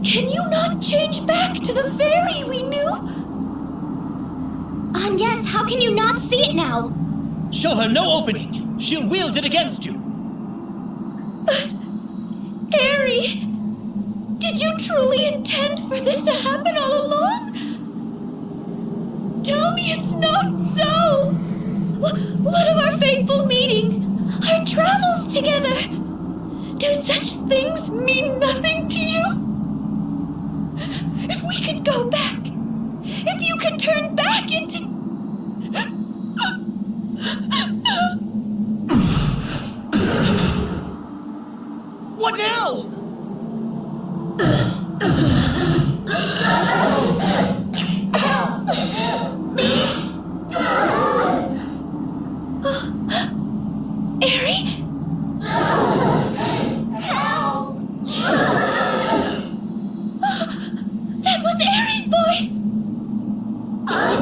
Can you not change back to the fairy we knew? Yes, how can you not see it now? Show her no opening. She'll wield it against you. But, Airy, did you truly intend for this to happen all along? Tell me it's not so! What of our fateful meeting? Our travels together? Do such things mean nothing to you? If we could go back, if you could turn back into... What now? Airy? That was Airy's voice!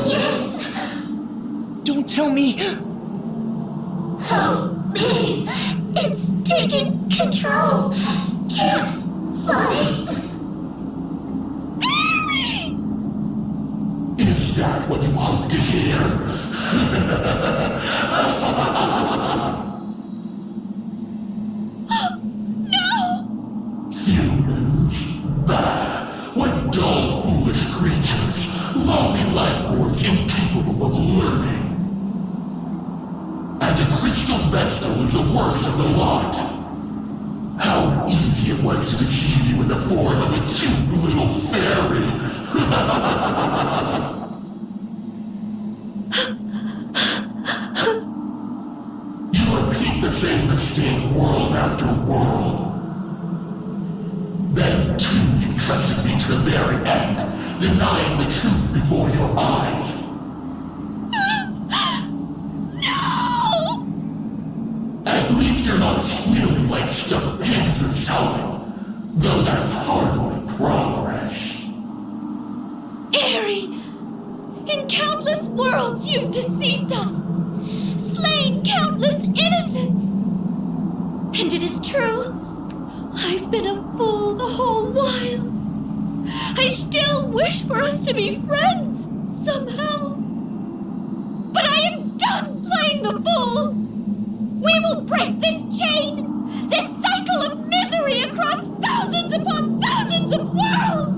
Yes! Don't tell me! Help me! It's taking control! Can't fight! Is that what you hope to hear? No! Humans. What dull, foolish creatures. Lowly life forms incapable of learning. And the crystal vestal is the worst of the lot. How easy it was to deceive you in the form of a cute little fairy. You repeat the same mistake world after world. Then too you trusted me to the very end, denying the truth before your eyes. No! At least you're not squealing like stuck pigs this time. Though that's hardly progress. Airy! In countless worlds you've deceived us! Slain countless innocents! And it is true, I've been a fool the whole while. I still wish for us to be friends, somehow. But I am done playing the fool! We will break this chain! This cycle of misery across thousands upon thousands of worlds!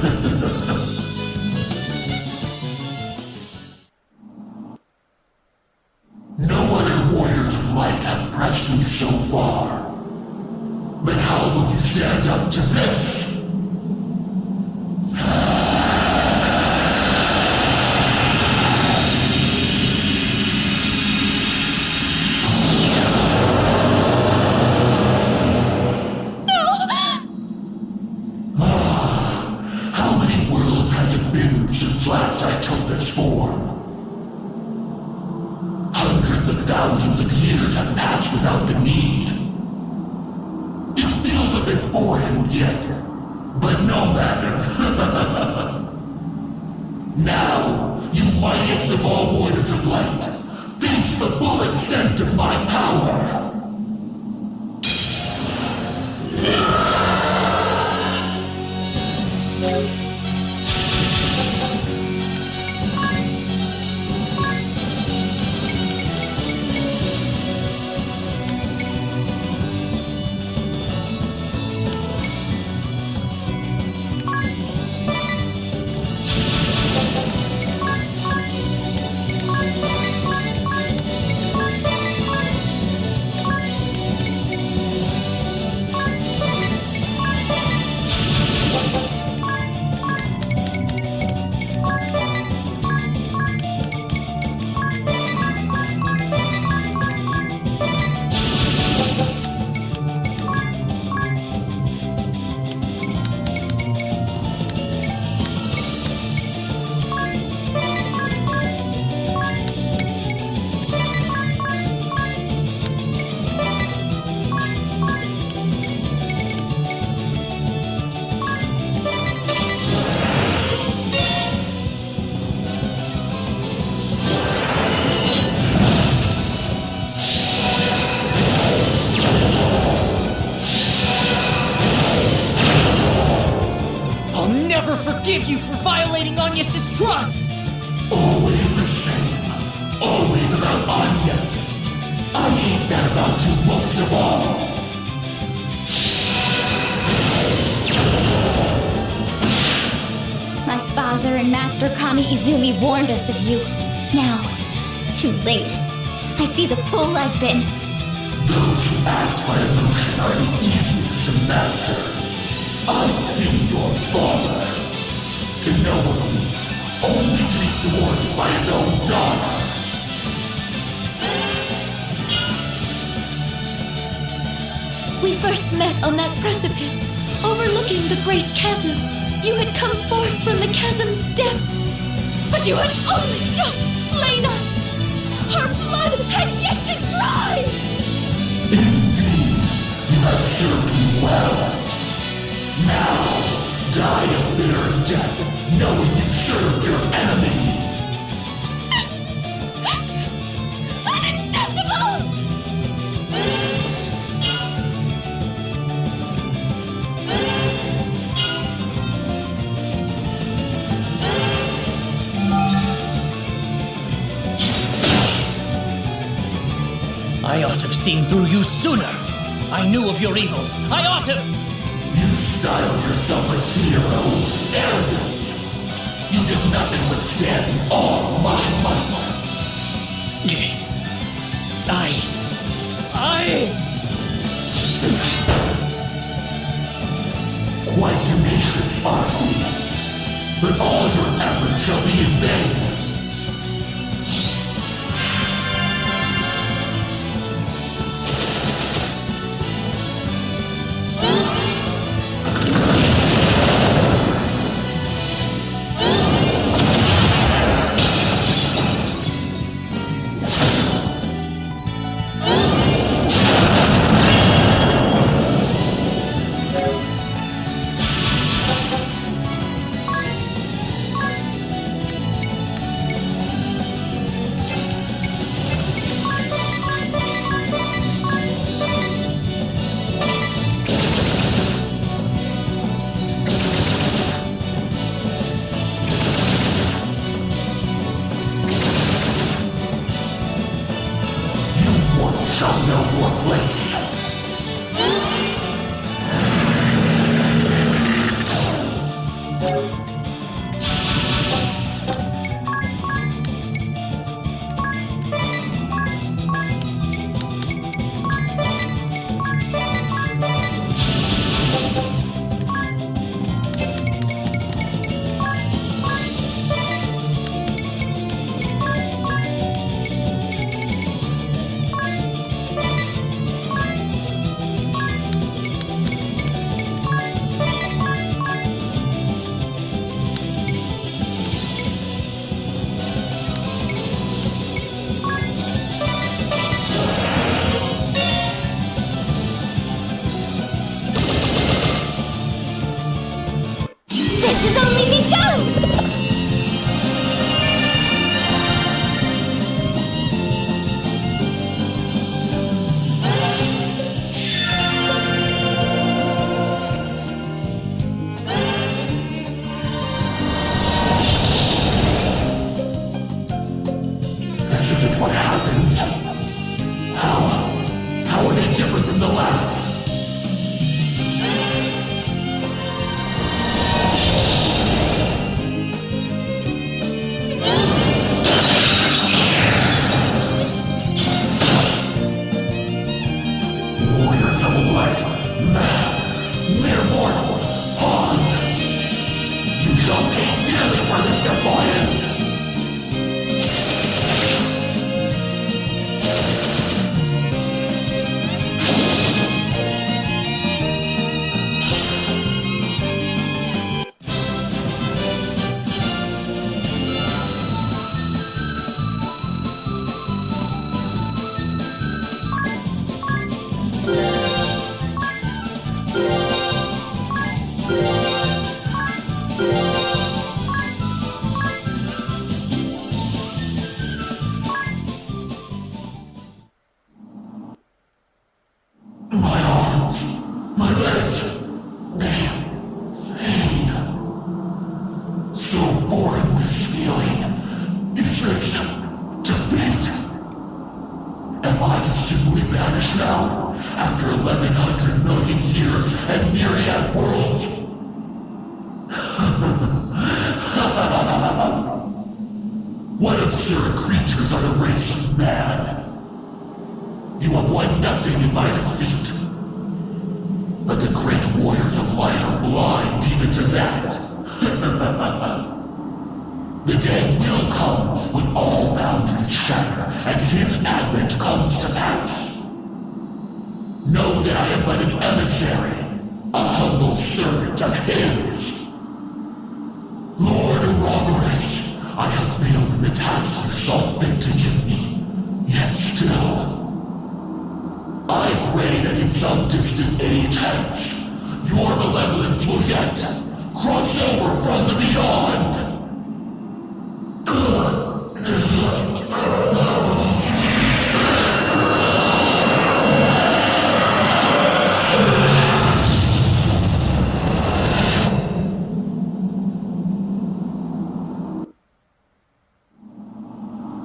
No other warriors of light have pressed me so far. But how will you stand up to this? How many worlds has it been since last I took this form? Hundreds of thousands of years have passed without the need. It feels a bit foreign yet, but no matter. Now, you mightiest of all warriors of light, face the full extent of my power. Forgive you for violating Agnes' trust! Always the same. Always about Agnes. I hate that about you most of all. My father and Master Kami Izumi warned us of you. Now, too late. I see the fool I've been. Those who act by illusion are the easiest to master. I've been your father. To know him, only to be thwarted by his own daughter. We first met on that precipice, overlooking the great chasm. You had come forth from the chasm's depths, but you had only just slain us. Our blood had yet to dry. Indeed, you have served me well. Now, die a bitter death, knowing you served your enemy. Unacceptable! I ought to have seen through you sooner. I knew of your evils. I ought to... You styled yourself a hero. Arrogant. You did nothing but stand in awe of my might. Quite tenacious, aren't we? But all your efforts shall be in vain. This has only begun! This isn't what happens. How are they different from the last? Warriors of light, mere mortals, pawns. You shall pay dearly for this defiance. My arms, my legs, they fade. So boring this feeling. Is this defeat? Am I to simply vanish now, after 1100 million years and myriad worlds? What absurd creatures are the race of man? You have won nothing in my defeat. But the great warriors of light are blind even to that. The day will come when all boundaries shatter and his advent comes to pass. Know that I am but an emissary, a humble servant of his. Lord Ouroboros, I have failed in the task you saw fit to give me. Yet still, I pray that in some distant age hence, your malevolence will yet cross over from the beyond.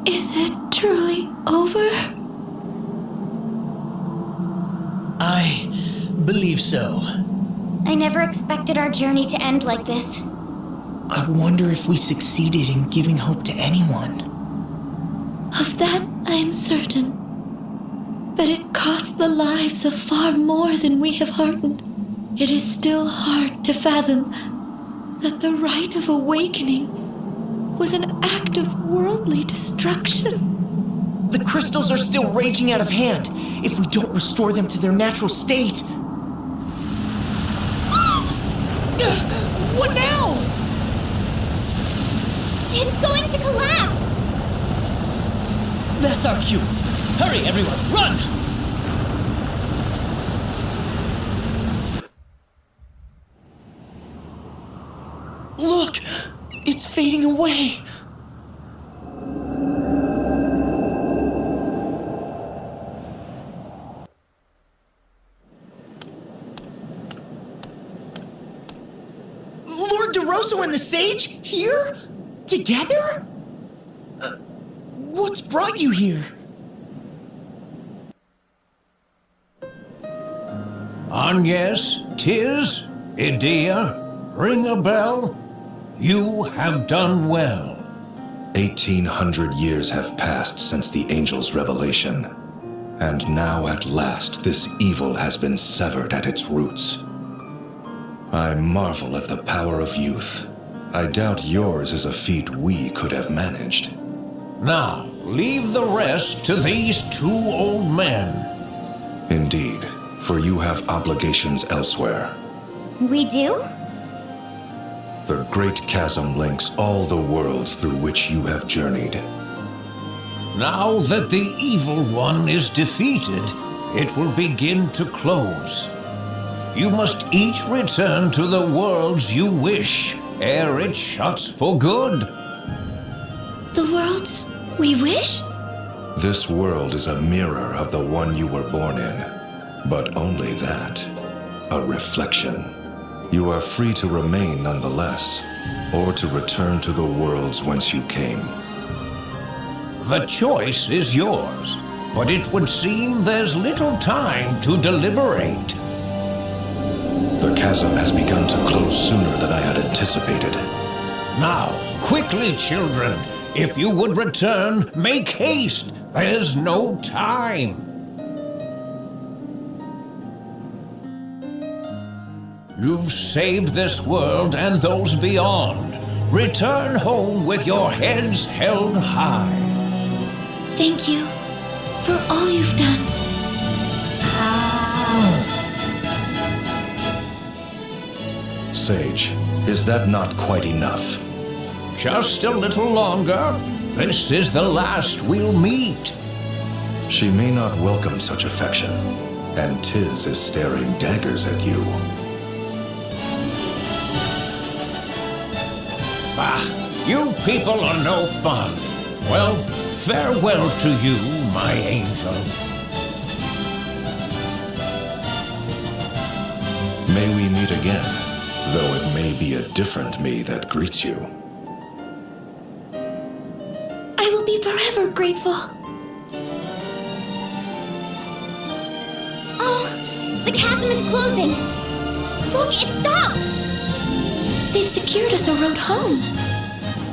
Is it truly over? I believe so. I never expected our journey to end like this. I wonder if we succeeded in giving hope to anyone. Of that I am certain. But it cost the lives of far more than we have heartened. It is still hard to fathom that the rite of awakening was an act of worldly destruction. The crystals are still raging out of hand. If we don't restore them to their natural state... What now? It's going to collapse! That's our cue. Hurry, everyone, run! Look! It's fading away! Lord DeRosso and the Sage? Here? Together? What's brought you here? Agnes, Tiz, Idea, ring a bell? You have done well. 1800 years have passed since the angel's revelation, and now at last this evil has been severed at its roots. I marvel at the power of youth. I doubt yours is a feat we could have managed. Now, leave the rest to these two old men. Indeed, for you have obligations elsewhere. We do? The great chasm links all the worlds through which you have journeyed. Now that the evil one is defeated, it will begin to close. You must each return to the worlds you wish, ere it shuts for good. The worlds we wish? This world is a mirror of the one you were born in, but only that, a reflection. You are free to remain nonetheless, or to return to the worlds whence you came. The choice is yours, but it would seem there's little time to deliberate. The chasm has begun to close sooner than I had anticipated. Now, quickly, children, if you would return, make haste. There's no time. You've saved this world and those beyond. Return home with your heads held high. Thank you for all you've done. Sage, is that not quite enough? Just a little longer. This is the last we'll meet. She may not welcome such affection, and Tiz is staring daggers at you. Ah, you people are no fun. Well, farewell to you, my angel. May we meet again, though it may be a different me that greets you. I will be forever grateful. Oh, the chasm is closing. Look, it stopped. They've secured us a road home.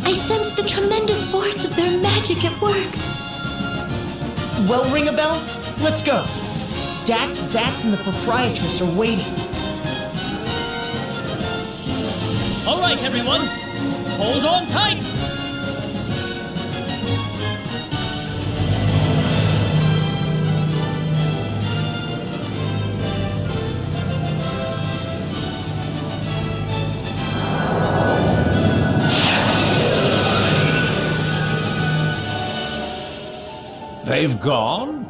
I sense the tremendous force of their magic at work. Well, ring a bell? Let's go. Dats, Zats, and the proprietress are waiting. All right, everyone. Hold on tight. They've gone?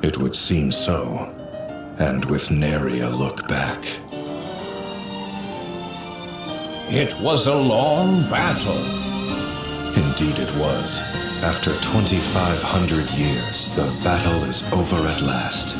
It would seem so, and with nary a look back. It was a long battle. Indeed it was. After 2,500 years, the battle is over at last.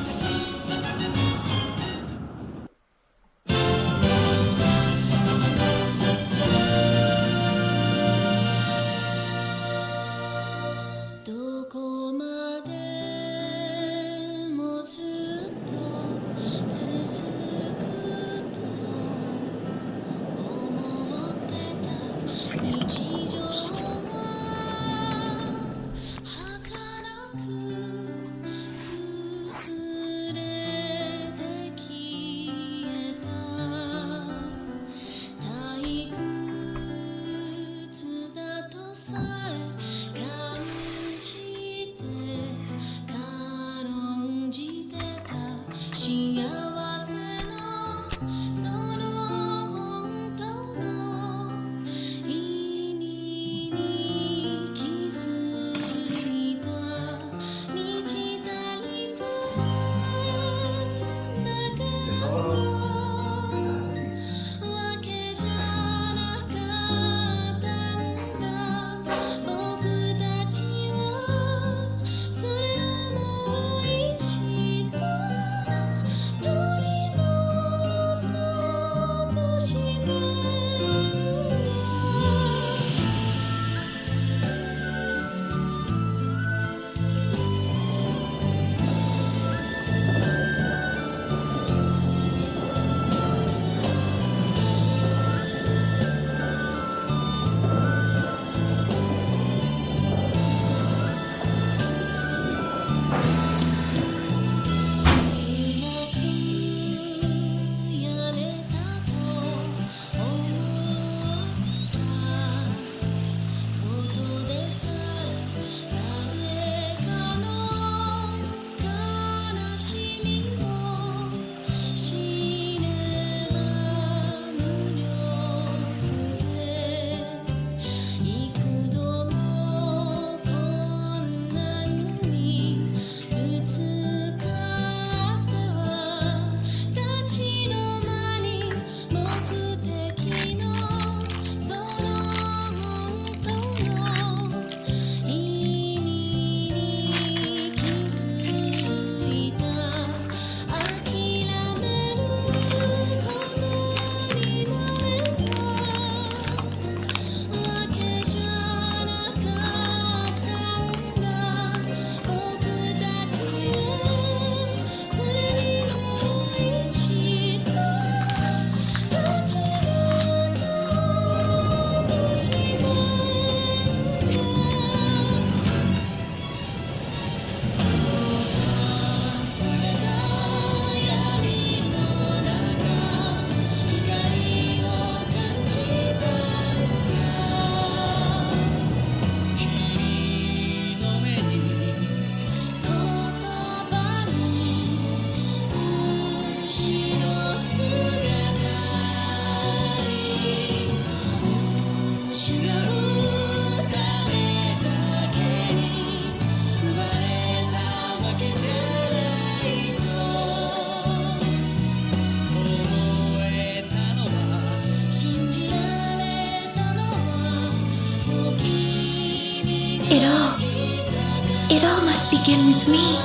It all must begin with me.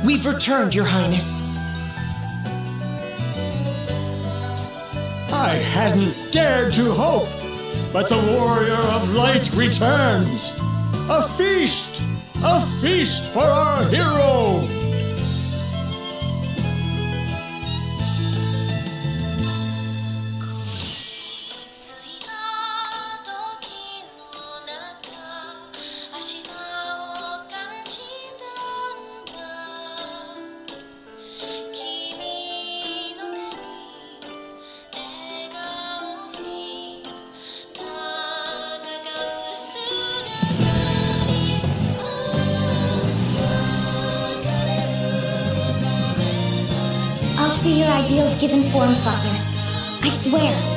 We've returned, Your Highness. I hadn't dared to hope, but the Warrior of Light returns. A feast! A feast for our hero! I'll see your ideals given form, Father. I swear.